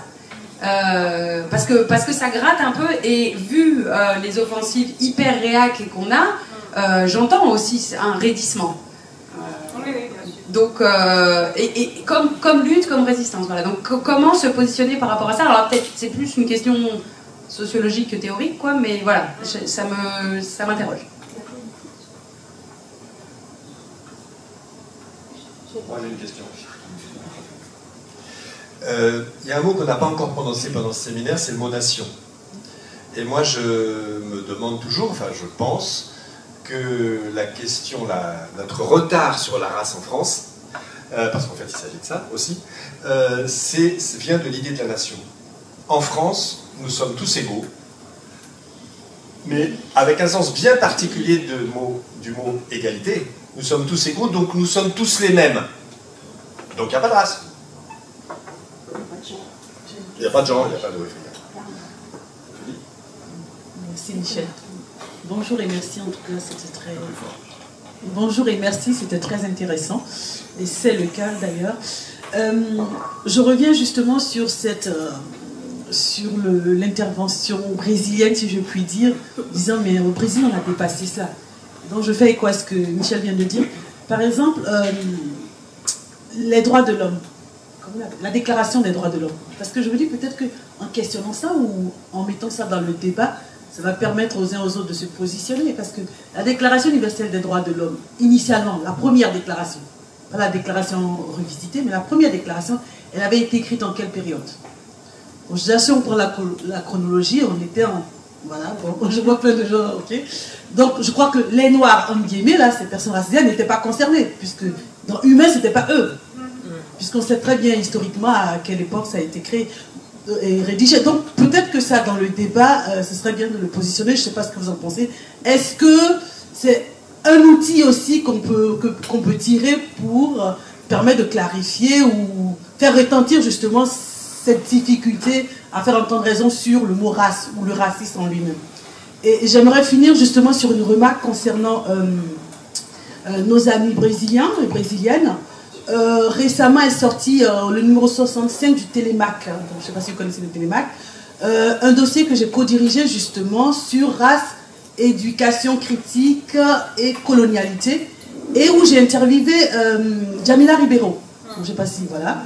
Parce que ça gratte un peu, et vu les offensives hyper réac qu'on a, j'entends aussi un raidissement. Donc, comme lutte, comme résistance. Voilà. Donc, comment se positionner par rapport à ça? Alors, peut-être c'est plus une question sociologique que théorique, quoi, mais voilà, ça m'interroge. Moi, j'ai une question. Il y a un mot qu'on n'a pas encore prononcé pendant ce séminaire, c'est le mot nation. Et moi, je me demande toujours, enfin, je pense que la question, notre retard sur la race en France, parce qu'en fait, il s'agit de ça aussi, vient de l'idée de la nation. En France, nous sommes tous égaux, mais avec un sens bien particulier du mot égalité. Nous sommes tous égaux, donc nous sommes tous les mêmes. Donc il n'y a pas de race. Il n'y a pas de genre, il n'y a pas de... Merci Michel. Bonjour et merci, en tout cas c'était très... Bonjour et merci, c'était très intéressant. Et c'est le cas d'ailleurs. Je reviens justement sur sur l'intervention brésilienne, si je puis dire, disant mais au Brésil on a dépassé ça. Donc je fais écho à ce que Michel vient de dire. Par exemple, les droits de l'homme. La déclaration des droits de l'homme. Parce que je me dis peut-être qu'en questionnant ça ou en mettant ça dans le débat, ça va permettre aux uns aux autres de se positionner. Parce que la déclaration universelle des droits de l'homme, initialement, la première déclaration, pas la déclaration revisitée, mais la première déclaration, elle avait été écrite en quelle période? Bon, si on prend la chronologie, on était en... Voilà, bon, je vois plein de gens, ok. Donc je crois que les Noirs, en guillemets, là, ces personnes racisées n'étaient pas concernées, puisque dans humain, c'était pas eux. Puisqu'on sait très bien historiquement à quelle époque ça a été créé et rédigé. Donc peut-être que ça, dans le débat, ce serait bien de le positionner, je ne sais pas ce que vous en pensez. Est-ce que c'est un outil aussi qu'on peut tirer pour permettre de clarifier ou faire retentir justement cette difficulté à faire entendre raison sur le mot race ou le racisme en lui-même? Et j'aimerais finir justement sur une remarque concernant nos amis brésiliens et brésiliennes. Récemment est sorti le numéro 65 du Télémac, donc, je ne sais pas si vous connaissez le Télémac, un dossier que j'ai co-dirigé justement sur race, éducation critique et colonialité, et où j'ai interviewé Jamila Ribeiro. Je ne sais pas si, voilà.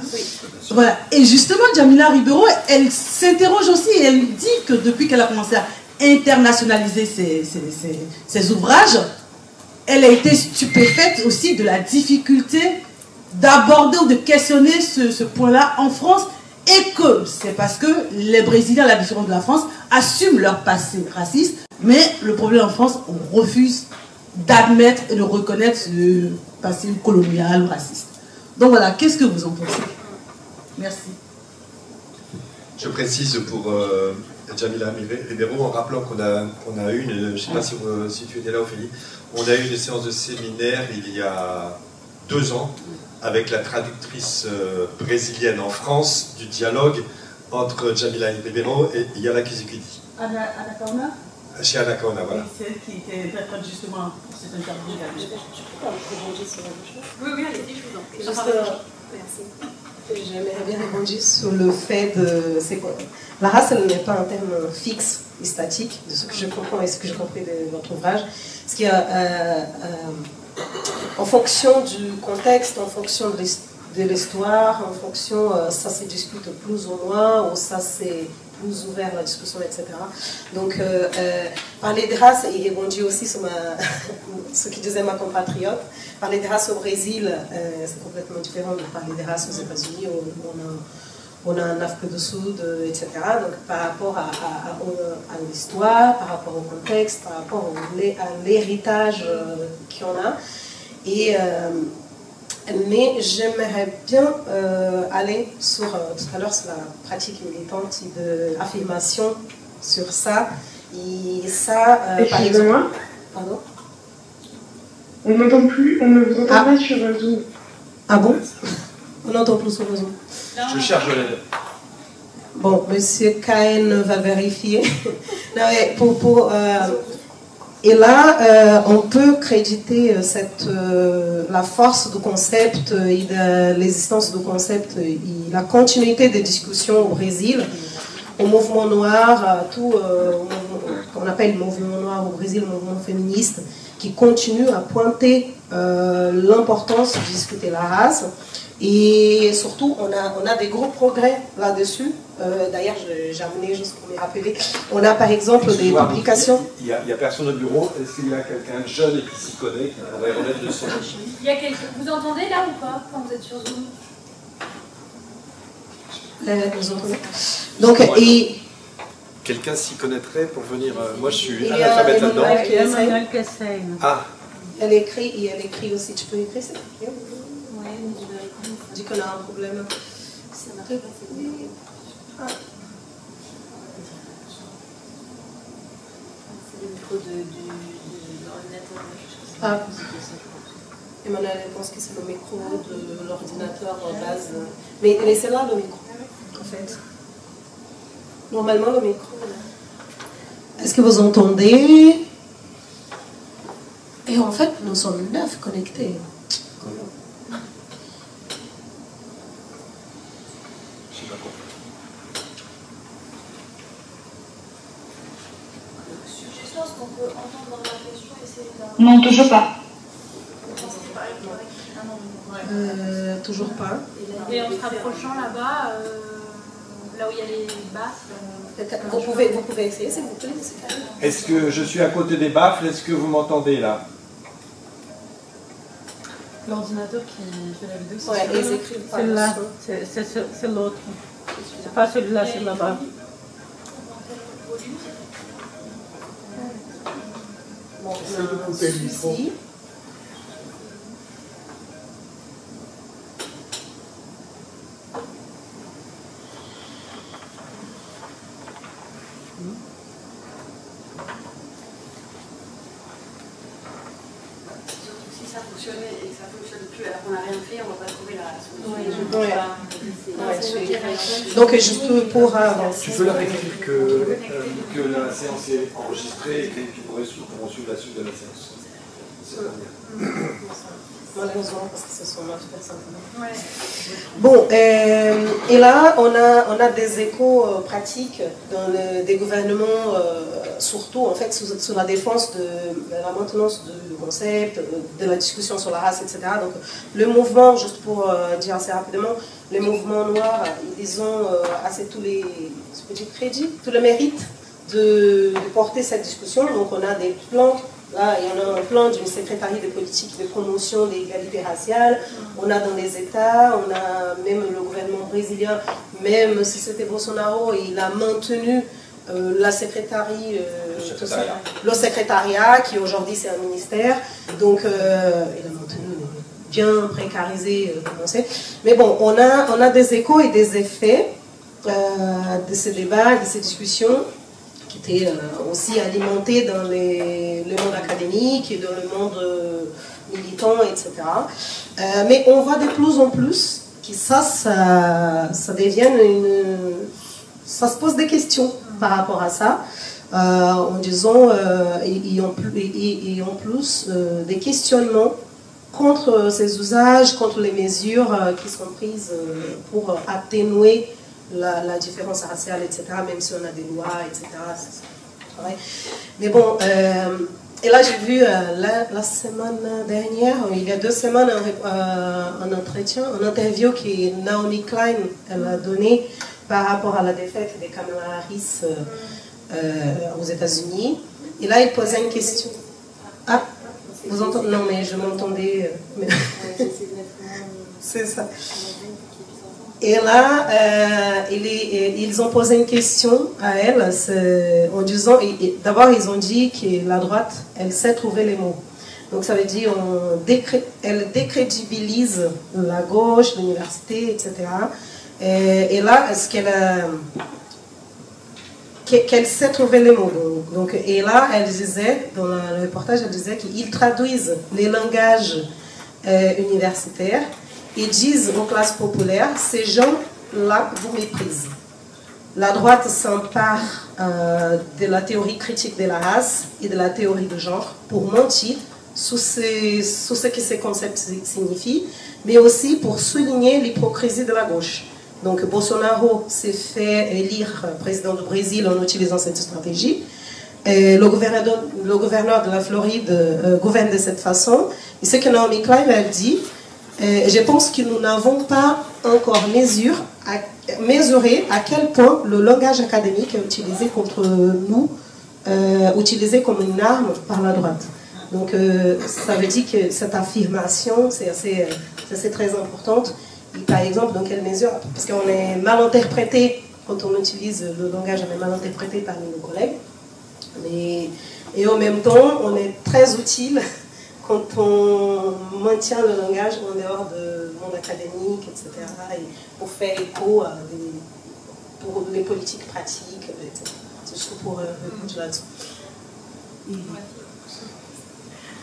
Voilà. Et justement, Jamila Ribeiro, elle s'interroge aussi, et elle dit que depuis qu'elle a commencé à internationaliser ses ouvrages, elle a été stupéfaite aussi de la difficulté d'aborder ou de questionner ce point-là en France, et que c'est parce que les Brésiliens, à la différence de la France, assument leur passé raciste, mais le problème en France, on refuse d'admettre et de reconnaître ce passé colonial ou raciste. Donc voilà, qu'est-ce que vous en pensez? Merci. Je précise pour Djamila Ribeiro, en rappelant qu'on a eu une, je ne sais pas si tu étais là, Ophélie, on a eu une séance de séminaire il y a 2 ans avec la traductrice brésilienne en France du dialogue entre Djamila Ribeiro et Yala Kizikudi. Anna Corner. Chez Anna Corner, voilà. C'est elle qui était interprète justement pour cette interview. Oui, oui, allez-y, je vous en prie. Merci. J'aimerais bien rebondir sur le fait de... La race, elle n'est pas un terme fixe et statique, de ce que je comprends et ce que j'ai compris de votre ouvrage. Parce qu'il y a, en fonction du contexte, en fonction de l'histoire, en fonction, ça se discute plus ou moins, ou ça c'est plus ouvert la discussion, etc. Donc, parler de race, et rebondir aussi sur ce que disait ma compatriote, parler de race au Brésil, c'est complètement différent de parler de race aux États-Unis, où on a un Afrique du Sud, etc. Donc, par rapport à l'histoire, par rapport au contexte, par rapport à l'héritage qu'on a. Mais j'aimerais bien aller sur, tout à l'heure, sur la pratique militante de l'affirmation sur ça. Et ça, excusez-moi. Pardon? On n'entend plus, on ne vous entend pas sur Zoom. Ah bon? On n'entend plus sur Zoom. Je cherche l'aide. Bon, monsieur Cahen va vérifier. Non, mais et là, on peut créditer la force du concept et de l'existence du concept et la continuité des discussions au Brésil, au mouvement noir, tout qu'on appelle le mouvement noir au Brésil, le mouvement féministe, qui continue à pointer l'importance de discuter la race. Et surtout, on a des gros progrès là-dessus. D'ailleurs, j'ai amené juste pour me rappeler. On a par exemple des publications. Il n'y a personne au bureau. Est-ce qu'il y a quelqu'un de jeune et qui s'y connaît, qui pourrait remettre le son? Il y a vous entendez là ou pas quand vous êtes sur Zoom? Vous entendez? Donc, quelqu'un s'y connaîtrait pour venir. Moi, je suis analphabète là-dedans. Emmanuel Kessel. Ah. Elle écrit et elle écrit aussi. Tu peux écrire, c'est écrit? Ouais, mais je vais répondre. Dis qu'on a un problème. Ça marche pas, c'est bon. Ah. C'est le micro de l'ordinateur. Ah. Emmanuel, elle pense que c'est le micro de l'ordinateur en base. Mais c'est là le micro, en fait. Normalement, le micro. Est-ce que vous entendez? Et en fait, nous sommes 9 connectés. Non, toujours pas. Toujours pas. Et en se rapprochant là-bas, là où il y a les baffles. Vous pouvez essayer, s'il vous plaît. Est-ce que je suis à côté des baffles? Est-ce que vous m'entendez là? L'ordinateur qui fait la vidéo, c'est celui-là, c'est l'autre. C'est pas celui-là, c'est là-bas. Bon, celui-ci. Si ça fonctionnait et que ça ne fonctionne plus alors qu'on n'a rien fait, on ne va pas trouver la solution. Donc, juste pour avancer. Tu peux leur écrire que la séance est enregistrée et que tu pourrais suivre la suite de la séance. Malheureusement, parce que ce sont 9 personnes. Ouais. Bon, et là, on a des échos pratiques dans des gouvernements, surtout en fait sur la défense de la maintenance du concept, de la discussion sur la race, etc. Donc, le mouvement, juste pour dire assez rapidement, les mouvements noirs, ils ont assez tous les crédits, tout le mérite de porter cette discussion. Donc, on a des plans. Là, il y en a un plan d'une secrétariat de politique de promotion de l'égalité raciale. On a dans les États, on a même le gouvernement brésilien, même si c'était Bolsonaro, il a maintenu le secrétariat, qui aujourd'hui c'est un ministère. Donc, il a maintenu, bien précarisé, comme on sait. Mais bon, on a des échos et des effets de ces débats, de ces discussions. qui était aussi alimenté dans le monde académique et dans le monde militant, etc. Mais on voit de plus en plus que ça devienne ça se pose des questions par rapport à ça, en disant, et en plus des questionnements contre ces usages, contre les mesures qui sont prises pour atténuer la différence raciale, etc., même si on a des lois, etc. Mais bon, et là j'ai vu la semaine dernière, il y a 2 semaines, un interview que Naomi Klein elle a donné par rapport à la défaite de Kamala Harris aux États-Unis. Et là, il posait une question. Ah, vous entendez? Non, mais je m'entendais. C'est ça. Et là, ils ont posé une question à elle en disant, d'abord ils ont dit que la droite, elle sait trouver les mots. Donc ça veut dire elle décrédibilise la gauche, l'université, etc. Et là, est-ce qu'elle sait trouver les mots. Donc, et là, elle disait, dans le reportage, elle disait qu'ils traduisent les langages universitaires et disent aux classes populaires, ces gens-là vous méprisent. La droite s'empare de la théorie critique de la race et de la théorie de genre pour mentir sur ce que ces concepts signifient, mais aussi pour souligner l'hypocrisie de la gauche. Donc Bolsonaro s'est fait élire président du Brésil en utilisant cette stratégie. Et le gouverneur de la Floride gouverne de cette façon. Et ce que Naomi Klein a dit, je pense que nous n'avons pas encore mesuré à quel point le langage académique est utilisé contre nous, utilisé comme une arme par la droite. Donc ça veut dire que cette affirmation, c'est assez très importante. Et par exemple, dans quelle mesure? Parce qu'on est mal interprété, quand on utilise le langage, on est mal interprété parmi nos collègues. Et en même temps, on est très utile quand on maintient le langage en dehors du monde académique, etc. Et pour faire écho pour les politiques pratiques, etc. C'est juste pour répondre là-dessus.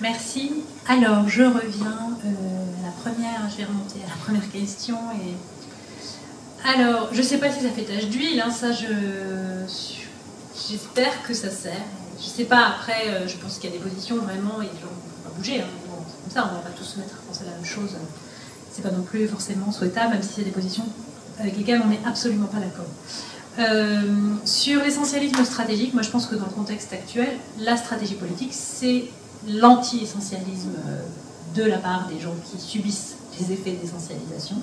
Merci. Alors, je reviens je vais remonter à la première question. Alors, je ne sais pas si ça fait tache d'huile, hein, ça j'espère que ça sert. Je ne sais pas, après, je pense qu'il y a des positions vraiment, et les gens ne vont pas bouger. Hein, bon, c'est comme ça, on ne va pas tous se mettre à penser la même chose. C'est pas non plus forcément souhaitable, même si c'est des positions avec lesquelles on n'est absolument pas d'accord. Sur l'essentialisme stratégique, moi je pense que dans le contexte actuel, la stratégie politique, c'est l'anti-essentialisme de la part des gens qui subissent les effets d'essentialisation.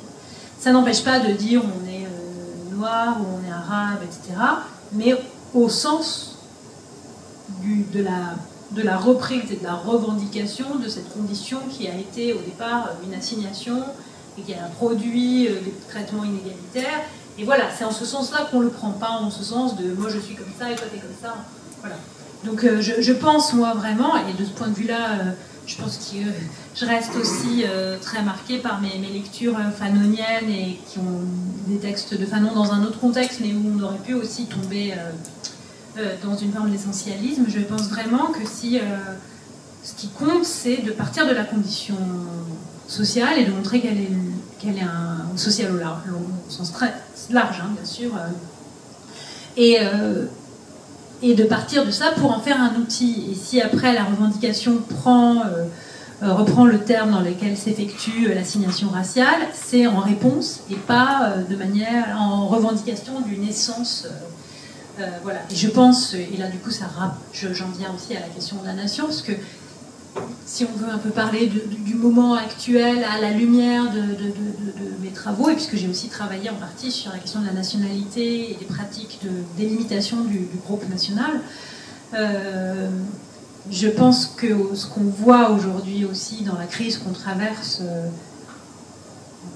Ça n'empêche pas de dire on est noir ou on est arabe, etc. Mais au sens de la reprise et de la revendication de cette condition qui a été au départ une assignation et qui a produit des traitements inégalitaires. Et voilà, c'est en ce sens-là qu'on ne le prend pas, en ce sens de moi je suis comme ça et toi t'es comme ça. Voilà. Donc je pense moi vraiment, et de ce point de vue-là, je pense que je reste aussi très marquée par mes lectures fanoniennes et qui ont des textes de Fanon dans un autre contexte, mais où on aurait pu aussi tomber dans une forme d'essentialisme. Je pense vraiment que si ce qui compte, c'est de partir de la condition sociale et de montrer qu'elle est un social au sens très large, hein, bien sûr, et de partir de ça pour en faire un outil. Et si après la revendication reprend le terme dans lequel s'effectue l'assignation raciale, c'est en réponse et pas en revendication d'une essence. Voilà. Et je pense, et là du coup j'en viens aussi à la question de la nation, parce que si on veut un peu parler du moment actuel à la lumière de mes travaux, et puisque j'ai aussi travaillé en partie sur la question de la nationalité et des pratiques de délimitation du groupe national, je pense que ce qu'on voit aujourd'hui aussi dans la crise qu'on traverse,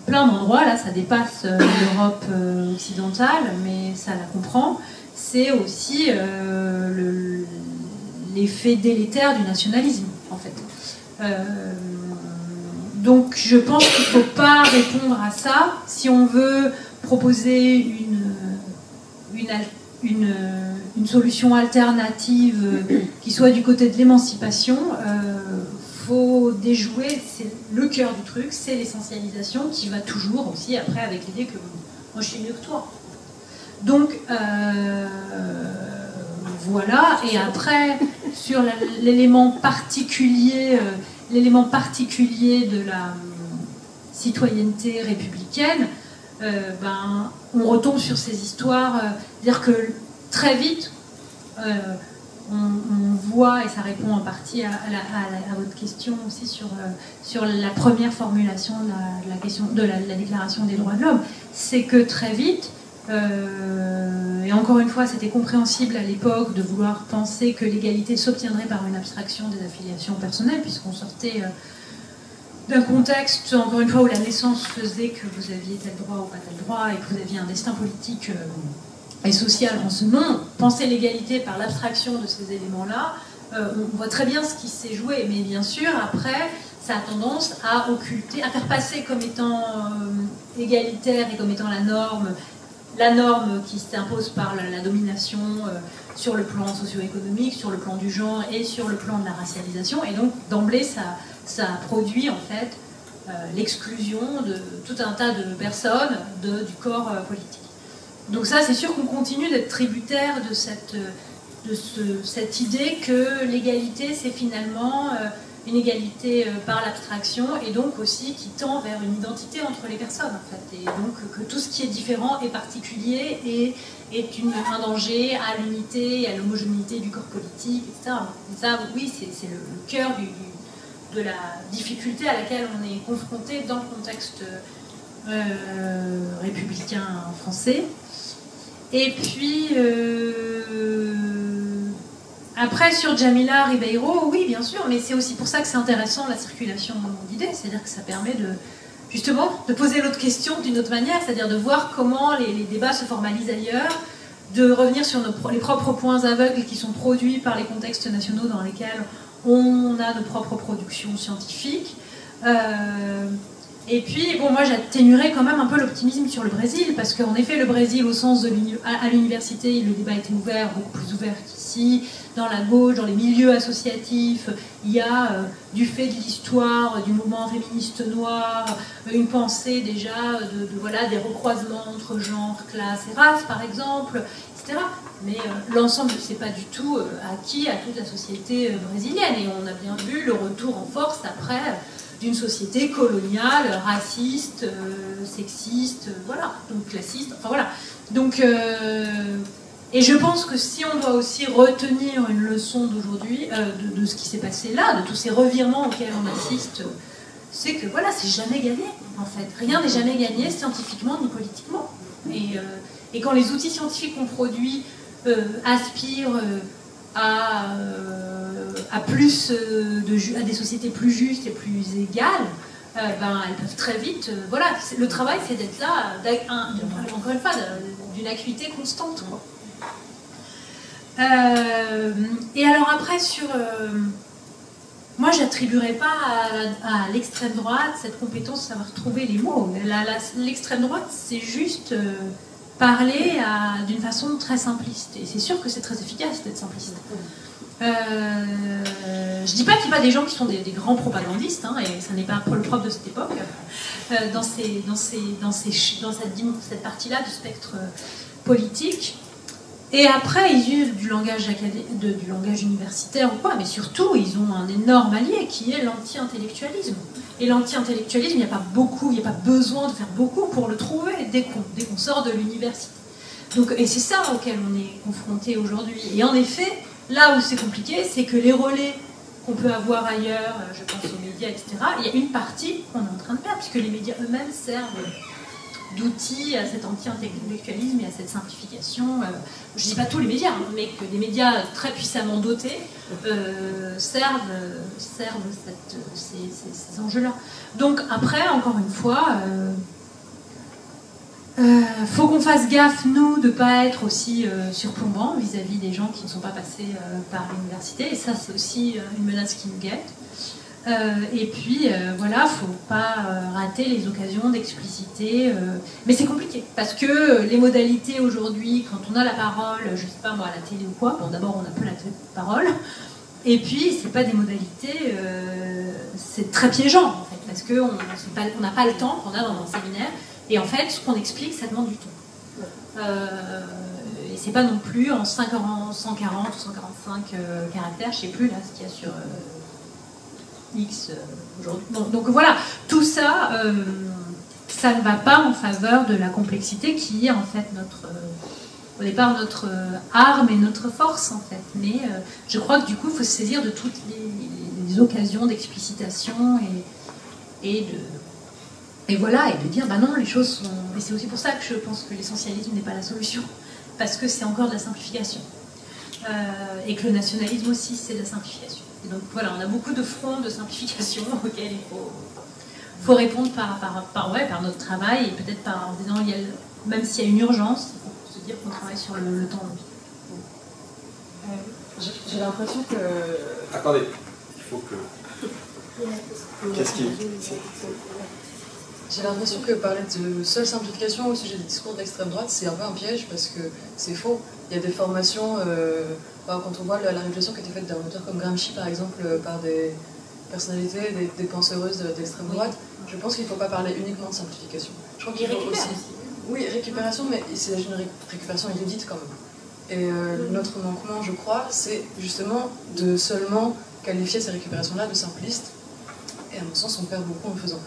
plein d'endroits, là ça dépasse l'Europe occidentale, mais ça la comprend, c'est aussi l'effet délétère du nationalisme, en fait. Donc je pense qu'il ne faut pas répondre à ça si on veut proposer une solution alternative qui soit du côté de l'émancipation, faut déjouer, c'est le cœur du truc, c'est l'essentialisation qui va toujours aussi après avec l'idée que moi je suis mieux que toi. Donc voilà, et après sur l'élément particulier de la citoyenneté républicaine, on retombe sur ces histoires, dire que très vite on voit, et ça répond en partie à votre question aussi sur la première formulation de la question de la Déclaration des droits de l'homme, c'est que très vite, et encore une fois c'était compréhensible à l'époque de vouloir penser que l'égalité s'obtiendrait par une abstraction des affiliations personnelles, puisqu'on sortait d'un contexte, encore une fois, où la naissance faisait que vous aviez tel droit ou pas tel droit, et que vous aviez un destin politique et social en ce nom. Penser l'égalité par l'abstraction de ces éléments-là, on voit très bien ce qui s'est joué, mais bien sûr, après, ça a tendance à occulter, à faire passer comme étant égalitaire et comme étant la norme qui s'impose par la domination sur le plan socio-économique, sur le plan du genre et sur le plan de la racialisation, et donc d'emblée, ça produit en fait l'exclusion de tout un tas de personnes du corps politique. Donc ça, c'est sûr qu'on continue d'être tributaire de cette idée que l'égalité, c'est finalement une égalité par l'abstraction, et donc aussi qui tend vers une identité entre les personnes, en fait. Et donc que tout ce qui est différent et particulier est un danger à l'unité, à l'homogénéité du corps politique, etc. Et ça, oui, c'est le cœur de la difficulté à laquelle on est confronté dans le contexte républicain français. Et puis après sur Jamila Ribeiro, oui bien sûr, mais c'est aussi pour ça que c'est intéressant la circulation d'idées, c'est-à-dire que ça permet justement de poser l'autre question d'une autre manière, c'est-à-dire de voir comment les débats se formalisent ailleurs, de revenir sur les propres points aveugles qui sont produits par les contextes nationaux dans lesquels on a nos propres productions scientifiques. Et puis, bon, moi j'atténuerais quand même un peu l'optimisme sur le Brésil, parce qu'en effet, le Brésil, au sens à l'université, le débat était ouvert, beaucoup plus ouvert qu'ici. Dans la gauche, dans les milieux associatifs, il y a, du fait de l'histoire du mouvement féministe noir, une pensée déjà voilà, des recroisements entre genre, classe et race, par exemple, etc. Mais l'ensemble, c'est pas du tout acquis à toute la société brésilienne. Et on a bien vu le retour en force après d'une société coloniale, raciste, sexiste, voilà, donc classiste, enfin voilà. Donc, et je pense que si on doit aussi retenir une leçon d'aujourd'hui, de ce qui s'est passé là, de tous ces revirements auxquels on assiste, c'est que voilà, c'est jamais gagné, en fait. Rien n'est jamais gagné, scientifiquement ni politiquement. Et quand les outils scientifiques qu'on produit aspirent à plus à des sociétés plus justes et plus égales, elles peuvent très vite. Voilà, le travail, c'est d'être là, encore une fois, d'une acuité constante, quoi. Et alors après, moi, j'attribuerais pas à l'extrême droite cette compétence de savoir trouver les mots. L'extrême droite, c'est juste parler d'une façon très simpliste. Et c'est sûr que c'est très efficace d'être simpliste. Je dis pas qu'il n'y a pas des gens qui sont des grands propagandistes, hein, et ça n'est pas le propre de cette époque, dans cette partie-là du spectre politique. Et après, ils usent du langage universitaire ou quoi, mais surtout, ils ont un énorme allié qui est l'anti-intellectualisme. Et l'anti-intellectualisme, il n'y a pas besoin de faire beaucoup pour le trouver dès qu'on sort de l'université. Donc, et c'est ça auquel on est confronté aujourd'hui. Et en effet, là où c'est compliqué, c'est que les relais qu'on peut avoir ailleurs, je pense aux médias, etc., il y a une partie qu'on est en train de perdre, puisque les médias eux-mêmes servent d'outils à cet anti-intellectualisme et à cette simplification. Je ne dis pas tous les médias, hein, mais que des médias très puissamment dotés servent ces enjeux-là. Donc après, encore une fois, faut qu'on fasse gaffe, nous, de ne pas être aussi surplombants vis-à-vis des gens qui ne sont pas passés par l'université. Et ça, c'est aussi une menace qui nous guette. Et puis, voilà, faut pas rater les occasions d'expliciter. Mais c'est compliqué, parce que les modalités aujourd'hui, quand on a la parole, je sais pas moi, à la télé ou quoi, bon, d'abord, on n'a pas la parole. Et puis, c'est pas des modalités, c'est très piégeant, en fait, parce qu'on n'a pas le temps qu'on a dans un séminaire. Et en fait, ce qu'on explique, ça demande du temps. Et c'est pas non plus en 140 ou 145 caractères, je sais plus là ce qu'il y a sur X aujourd'hui. Donc voilà, tout ça, ça ne va pas en faveur de la complexité qui est en fait au départ notre arme et notre force en fait. Mais je crois que du coup, il faut se saisir de toutes les occasions d'explicitation et voilà, et de dire, bah non, les choses sont... Et c'est aussi pour ça que je pense que l'essentialisme n'est pas la solution, parce que c'est encore de la simplification. Et que le nationalisme aussi, c'est de la simplification. Et donc voilà, on a beaucoup de fronts de simplification auxquels il faut répondre par notre travail, et peut-être en disant, même s'il y a une urgence, il faut se dire qu'on travaille sur le temps long. J'ai l'impression que... Attendez, il faut que... Qu'est-ce qui... J'ai l'impression que parler de seule simplification au sujet des discours de l'extrême droite, c'est un peu un piège parce que c'est faux. Il y a des formations, quand on voit la réflexion qui a été faite d'un auteur comme Gramsci par exemple, par des personnalités, des penseuses d'extrême droite, je pense qu'il ne faut pas parler uniquement de simplification. Je crois qu'il faut aussi... Oui, récupération, mais c'est une récupération érudite quand même. Et notre manquement, je crois, c'est justement de seulement qualifier ces récupérations-là de simplistes. Et à mon sens, on perd beaucoup en le faisant.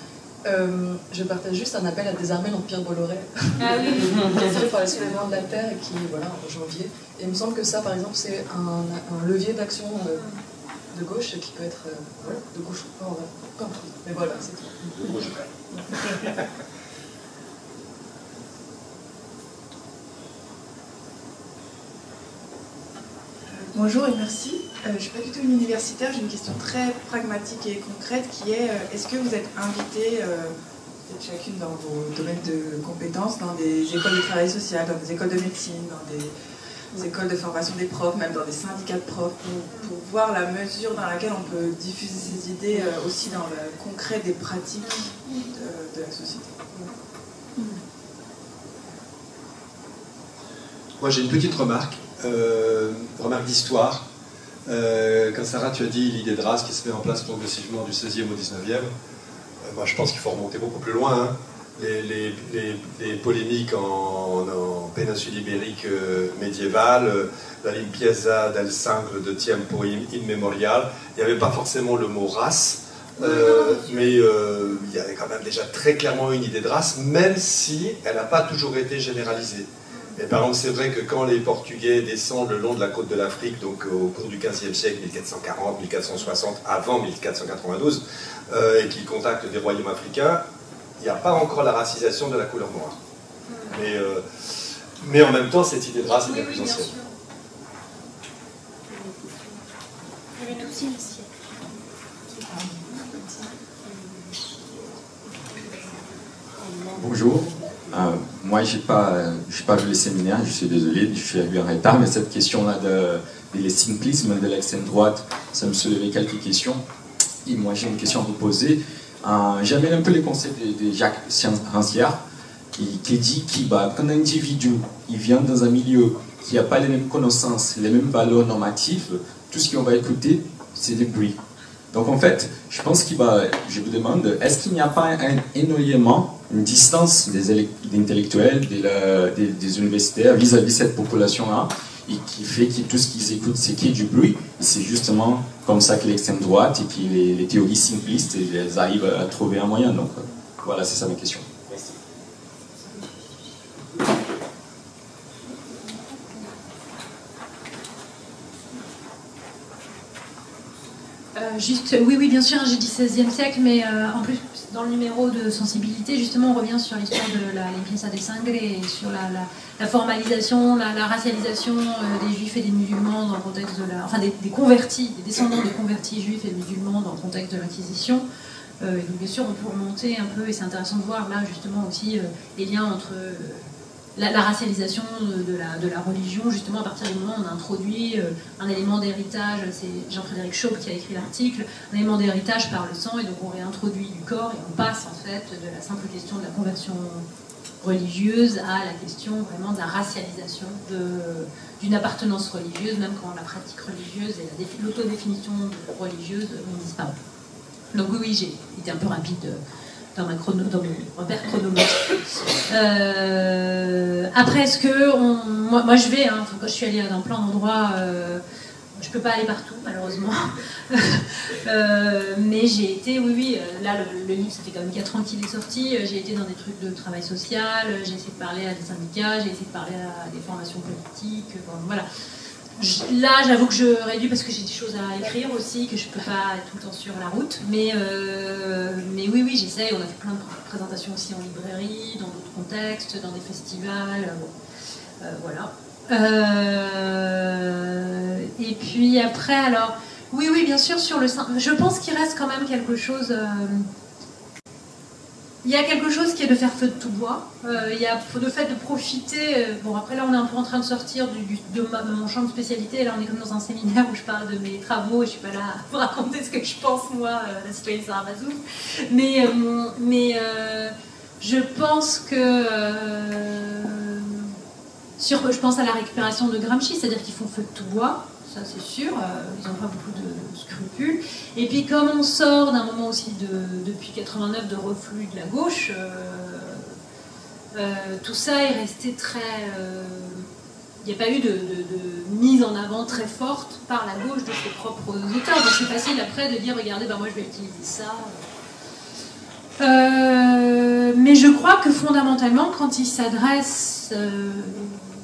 Je partage juste un appel à désarmer l'Empire Bolloré, qui est tiré par les soulèvements de la Terre et qui, voilà, en janvier. Et il me semble que ça, par exemple, c'est un levier d'action de gauche qui peut être de gauche ou pas, comme tout. Mais voilà, c'est tout. De gauche. Bonjour et merci. Je ne suis pas du tout une universitaire, j'ai une question très pragmatique et concrète qui est est-ce que vous êtes invité, peut-être chacune dans vos domaines de compétences, dans des écoles de travail social, dans des écoles de médecine, dans des écoles de formation des profs, même dans des syndicats de profs, pour voir la mesure dans laquelle on peut diffuser ces idées aussi dans le concret des pratiques de la société. Moi j'ai une petite remarque d'histoire. Quand Sarah, tu as dit l'idée de race qui se met en place progressivement du 16e au 19e, moi je pense qu'il faut remonter beaucoup plus loin. Hein. Les polémiques en péninsule ibérique médiévale, la limpieza del sangue de Tiempo Inmemorial, il n'y avait pas forcément le mot race, mais il y avait quand même déjà très clairement une idée de race, même si elle n'a pas toujours été généralisée. Et par exemple, c'est vrai que quand les Portugais descendent le long de la côte de l'Afrique, donc au cours du XVe siècle, 1440, 1460, avant 1492, et qu'ils contactent des royaumes africains, il n'y a pas encore la racisation de la couleur noire. Mais en même temps, cette idée de race est bien plus ancienne. Bonjour. Moi, je n'ai pas vu les séminaires, je suis désolé, je suis arrivé en retard, mais cette question-là de simplisme de l'extrême droite, ça me soulevait quelques questions. Et moi, j'ai une question à vous poser. J'amène un peu les concepts de Jacques Rancière, qui dit qu'un individu il vient dans un milieu qui n'a pas les mêmes connaissances, les mêmes valeurs normatives, tout ce qu'on va écouter, c'est des bruits. Donc en fait, je pense je vous demande, est-ce qu'il n'y a pas énormément une distance des intellectuels, des universitaires vis-à-vis de cette population-là, et qui fait que tout ce qu'ils écoutent, c'est qu'il y a du bruit, et c'est justement comme ça que l'extrême droite et que les théories simplistes, elles arrivent à trouver un moyen. Donc voilà, c'est ça ma question. Merci. Oui, bien sûr, j'ai dit 16e siècle, mais en plus, dans le numéro de sensibilité, justement, on revient sur l'histoire de la limpieza del sangre et sur la formalisation, la racialisation des juifs et des musulmans dans le contexte de enfin des convertis, des descendants de convertis juifs et musulmans dans le contexte de l'Inquisition. Et donc, bien sûr, on peut remonter un peu, et c'est intéressant de voir là, justement, aussi les liens entre la racialisation de la religion, justement à partir du moment où on introduit un élément d'héritage, c'est Jean-Frédéric Chaupe qui a écrit l'article, un élément d'héritage par le sang, et donc on réintroduit du corps et on passe en fait de la simple question de la conversion religieuse à la question vraiment de la racialisation d'une appartenance religieuse, même quand la pratique religieuse et l'autodéfinition religieuse ont disparu. Donc oui, j'ai été un peu rapide dans mon repère chronologique. Après, est-ce que moi je vais, hein, quand je suis allée dans plein d'endroits, je peux pas aller partout malheureusement, mais j'ai été, oui, là le livre ça fait quand même 4 ans qu'il est sorti, j'ai été dans des trucs de travail social, j'ai essayé de parler à des syndicats, j'ai essayé de parler à des formations politiques, bon, voilà. Là, j'avoue que je réduis parce que j'ai des choses à écrire aussi, que je peux pas être tout le temps sur la route. Mais oui, j'essaye. On a fait plein de présentations aussi en librairie, dans d'autres contextes, dans des festivals. Voilà. Et puis après, alors, oui, bien sûr, sur le sein. Je pense qu'il reste quand même quelque chose. Il y a quelque chose qui est de faire feu de tout bois. Il y a le fait de profiter. Bon, après là, on est un peu en train de sortir de mon champ de spécialité. Là, on est comme dans un séminaire où je parle de mes travaux et je suis pas là pour raconter ce que je pense, moi, la citoyenne Sarah Bazoum. Mais je pense que. Je pense à la récupération de Gramsci, c'est-à-dire qu'ils font feu de tout bois. Ça c'est sûr, ils n'ont pas beaucoup de scrupules. Et puis comme on sort d'un moment aussi depuis 89 de reflux de la gauche, tout ça est resté très... il n'y a pas eu de mise en avant très forte par la gauche de ses propres auteurs. Donc c'est facile après de dire, regardez, moi je vais utiliser ça. Mais je crois que fondamentalement, quand il s'adresse...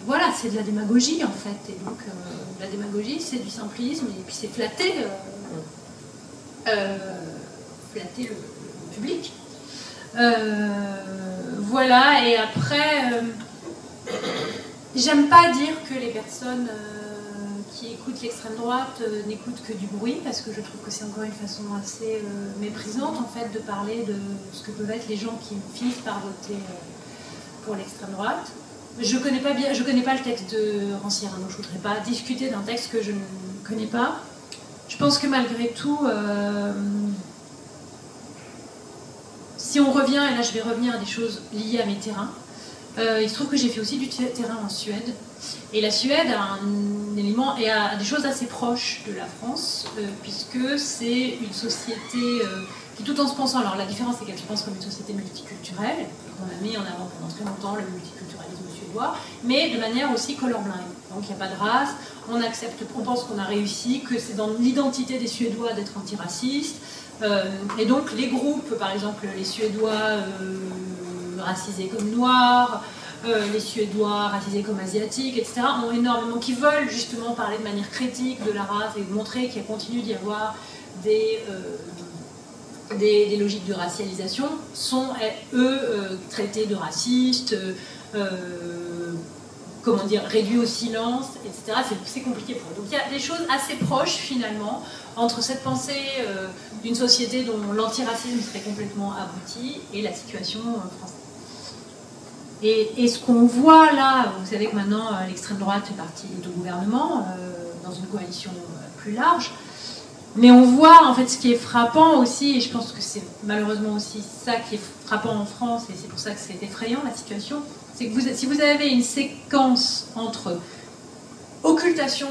voilà, c'est de la démagogie en fait. Et donc... la démagogie, c'est du simplisme, et puis c'est flatter le public. Voilà, et après, j'aime pas dire que les personnes qui écoutent l'extrême droite n'écoutent que du bruit, parce que je trouve que c'est encore une façon assez méprisante, en fait, de parler de ce que peuvent être les gens qui finissent par voter pour l'extrême droite. Je connais pas le texte de Rancière, donc je voudrais pas discuter d'un texte que je ne connais pas. Je pense que malgré tout, si on revient, et là je vais revenir à des choses liées à mes terrains, il se trouve que j'ai fait aussi du terrain en Suède. Et la Suède a un élément et a des choses assez proches de la France, puisque c'est une société qui, tout en se pensant, alors la différence c'est qu'elle se pense comme une société multiculturelle, qu'on a mis en avant pendant très longtemps le multiculturalisme suédois, mais de manière aussi colorblind. Donc il n'y a pas de race, on accepte, on pense qu'on a réussi, que c'est dans l'identité des Suédois d'être antiracistes, et donc les groupes, par exemple les Suédois racisés comme noirs, les Suédois racisés comme asiatiques, etc., ont énormément, qui veulent justement parler de manière critique de la race et montrer qu'il continue d'y avoir des logiques de racialisation, sont eux traités de racistes, comment dire, réduits au silence, etc. C'est compliqué pour eux. Donc il y a des choses assez proches finalement entre cette pensée d'une société dont l'antiracisme serait complètement abouti et la situation française. Et ce qu'on voit là, vous savez que maintenant l'extrême droite fait partie du gouvernement, dans une coalition plus large, mais on voit en fait ce qui est frappant aussi, et je pense que c'est malheureusement aussi ça qui est frappant en France, et c'est pour ça que c'est effrayant la situation, c'est que si vous avez une séquence entre occultation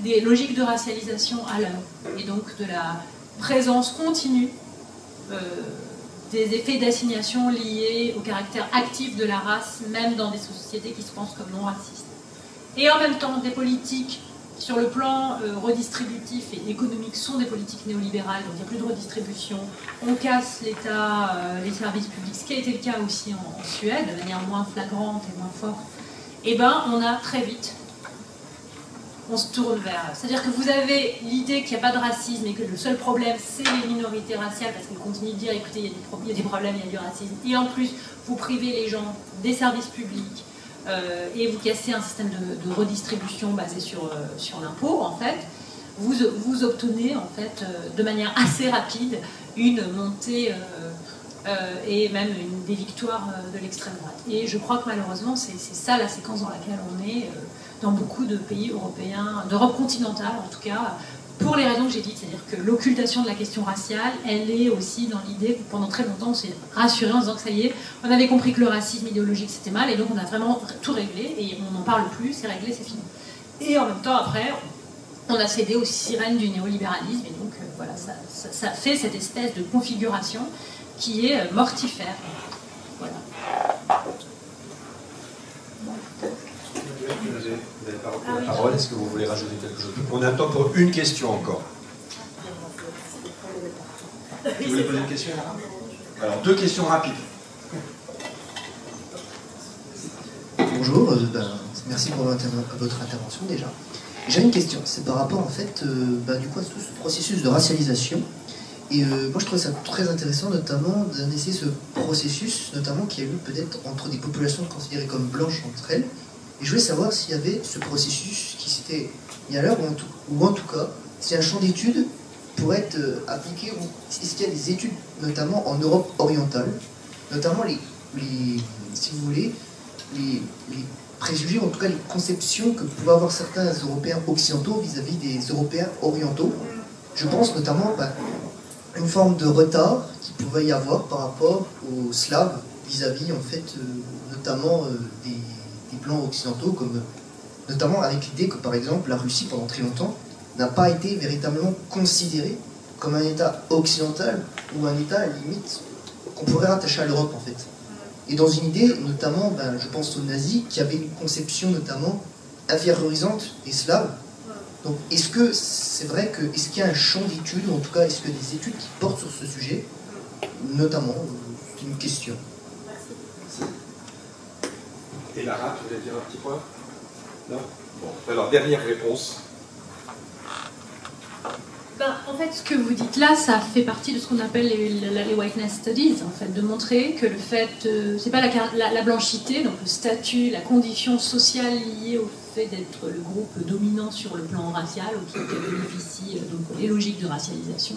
des logiques de racialisation à l'œuvre, et donc de la présence continue des effets d'assignation liés au caractère actif de la race, même dans des sociétés qui se pensent comme non racistes. Et en même temps, des politiques sur le plan redistributif et économique sont des politiques néolibérales, donc il n'y a plus de redistribution, on casse l'État, les services publics, ce qui a été le cas aussi en Suède, de manière moins flagrante et moins forte, et bien on a très vite, on se tourne vers... C'est-à-dire que vous avez l'idée qu'il n'y a pas de racisme et que le seul problème c'est les minorités raciales, parce qu'on continue de dire, écoutez, il y a des problèmes, il y a du racisme, et en plus vous privez les gens des services publics, et vous cassez un système de redistribution basé sur l'impôt, en fait, vous obtenez en fait de manière assez rapide une montée et même des victoires de l'extrême droite. Et je crois que malheureusement, c'est ça la séquence dans laquelle on est dans beaucoup de pays européens, d'Europe continentale en tout cas, pour les raisons que j'ai dites, c'est-à-dire que l'occultation de la question raciale, elle est aussi dans l'idée que pendant très longtemps on s'est rassuré en disant que ça y est, on avait compris que le racisme idéologique c'était mal, et donc on a vraiment tout réglé, et on n'en parle plus, c'est réglé, c'est fini. Et en même temps, après, on a cédé aux sirènes du néolibéralisme, et donc voilà, ça fait cette espèce de configuration qui est mortifère. Voilà. Vous avez la parole, est-ce que vous voulez rajouter quelque chose? On a le temps pour une question encore. Vous voulez poser une question? Alors, 2 questions rapides. Bonjour, merci pour votre intervention déjà. J'ai une question, c'est par rapport en fait du coup à tout ce processus de racialisation. Et moi je trouve ça très intéressant notamment d'analyser ce processus, notamment qui a eu peut-être entre des populations considérées comme blanches entre elles. Et je voulais savoir s'il y avait ce processus qui s'était mis à l'heure, ou en tout cas, si un champ d'études pourrait être appliqué, ou est-ce qu'il y a des études, notamment en Europe orientale, notamment si vous voulez, les préjugés, en tout cas les conceptions que pouvaient avoir certains Européens occidentaux vis-à-vis des Européens orientaux. Je pense notamment à une forme de retard qu'il pouvait y avoir par rapport aux Slaves vis-à-vis, en fait, notamment des Blancs occidentaux, comme, notamment avec l'idée que, par exemple, la Russie, pendant très longtemps, n'a pas été véritablement considérée comme un État occidental ou un État, à la limite, qu'on pourrait rattacher à l'Europe, en fait. Et dans une idée, notamment, je pense aux nazis, qui avaient une conception, notamment, infériorisante des Slaves. Donc, est-ce que c'est vrai que, est-ce qu'il y a un champ d'études, ou en tout cas, est-ce qu'il y a des études qui portent sur ce sujet, notamment, c'est une question. Et Lara, tu voulais dire un petit point? Non? Bon, alors, dernière réponse. En fait, ce que vous dites là, ça fait partie de ce qu'on appelle les whiteness studies, en fait, de montrer que le fait, c'est pas la blanchité, donc le statut, la condition sociale liée au fait d'être le groupe dominant sur le plan racial, ou qui bénéficie donc les logiques de racialisation,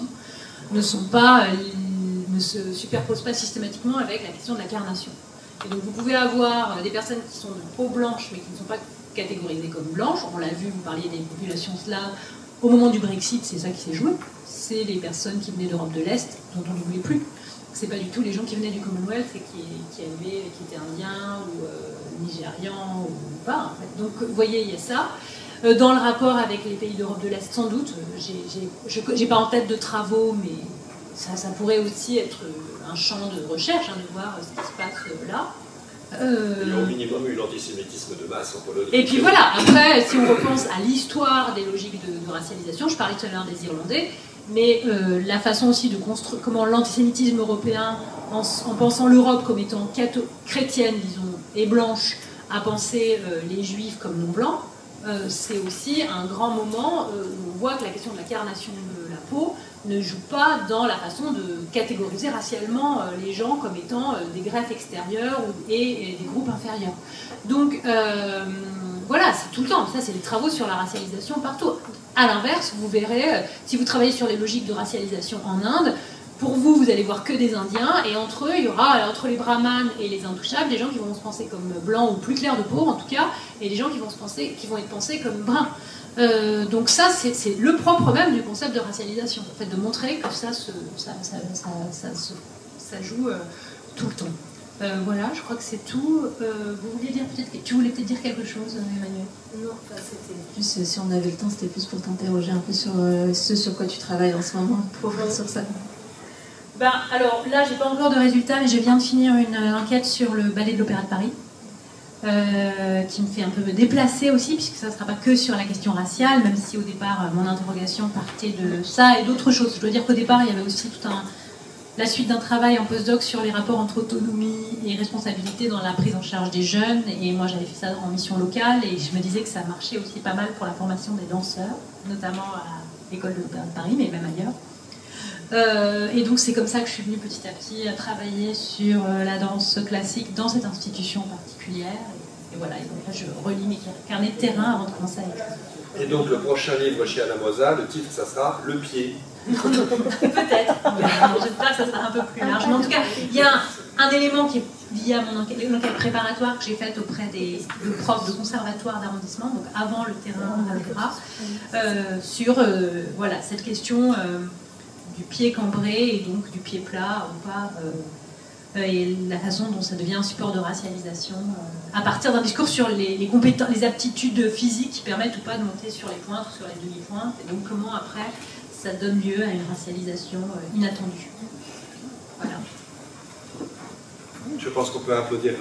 ne se superposent pas systématiquement avec la question de l'incarnation. Et donc vous pouvez avoir des personnes qui sont de peau blanche, mais qui ne sont pas catégorisées comme blanches. On l'a vu, vous parliez des populations slaves. Au moment du Brexit, c'est ça qui s'est joué. C'est les personnes qui venaient d'Europe de l'Est, dont on ne voulait plus. C'est pas du tout les gens qui venaient du Commonwealth et qui étaient indiens ou nigérians ou pas. En fait. Donc, vous voyez, il y a ça. Dans le rapport avec les pays d'Europe de l'Est, sans doute, j'ai pas en tête de travaux, mais ça pourrait aussi être un champ de recherche, de voir ce qui se passe là. Il y a au minimum eu l'antisémitisme de masse en Pologne. Et puis voilà, après, si on repense à l'histoire des logiques de racialisation, je parlais tout à l'heure des Irlandais, mais la façon aussi de construire, comment l'antisémitisme européen, en pensant l'Europe comme étant chrétienne, disons, et blanche, a pensé les juifs comme non blancs, c'est aussi un grand moment où on voit que la question de la carnation de la peau ne joue pas dans la façon de catégoriser racialement les gens comme étant des greffes extérieures et des groupes inférieurs. Donc voilà, c'est tout le temps. Ça, c'est des travaux sur la racialisation partout. À l'inverse, vous verrez, si vous travaillez sur les logiques de racialisation en Inde, pour vous, vous allez voir que des Indiens, et entre eux, il y aura, entre les brahmanes et les intouchables, des gens qui vont se penser comme blancs ou plus clairs de peau, en tout cas, et des gens qui vont être pensés comme bruns. Donc ça, c'est le propre même du concept de racialisation, en fait, de montrer que ça joue tout le temps. Voilà, je crois que c'est tout. Vous vouliez dire tu voulais peut-être dire quelque chose, Emmanuel? Non, c'était plus, si on avait le temps, c'était plus pour t'interroger un peu sur ce sur quoi tu travailles en ce moment, pour voir sur ça. Alors là, j'ai pas encore de résultats, mais je viens de finir une enquête sur le ballet de l'Opéra de Paris. Qui me fait un peu me déplacer aussi, puisque ça ne sera pas que sur la question raciale, même si au départ mon interrogation partait de ça et d'autres choses. Je dois dire qu'au départ il y avait aussi la suite d'un travail en postdoc sur les rapports entre autonomie et responsabilité dans la prise en charge des jeunes, et moi j'avais fait ça en mission locale, et je me disais que ça marchait aussi pas mal pour la formation des danseurs, notamment à l'école de l'Opéra de Paris, mais même ailleurs. Et donc c'est comme ça que je suis venue petit à petit à travailler sur la danse classique dans cette institution particulière. Et voilà, et donc là je relis mes carnets de terrain avant de commencer à écrire. Et donc le prochain livre chez Anna Mosa, le titre ça sera Le Pied. Peut-être. J'espère que ça sera un peu plus large. Mais en tout cas, il y a un élément qui est lié à mon enquête préparatoire que j'ai faite auprès de profs de conservatoire d'arrondissement, donc avant le terrain Algebra, sur voilà, cette question du pied cambré et donc du pied plat ou pas, et la façon dont ça devient un support de racialisation à partir d'un discours sur les compétences, les aptitudes physiques qui permettent ou pas de monter sur les pointes ou sur les demi-pointes, et donc comment après ça donne lieu à une racialisation inattendue. Voilà. Je pense qu'on peut applaudir.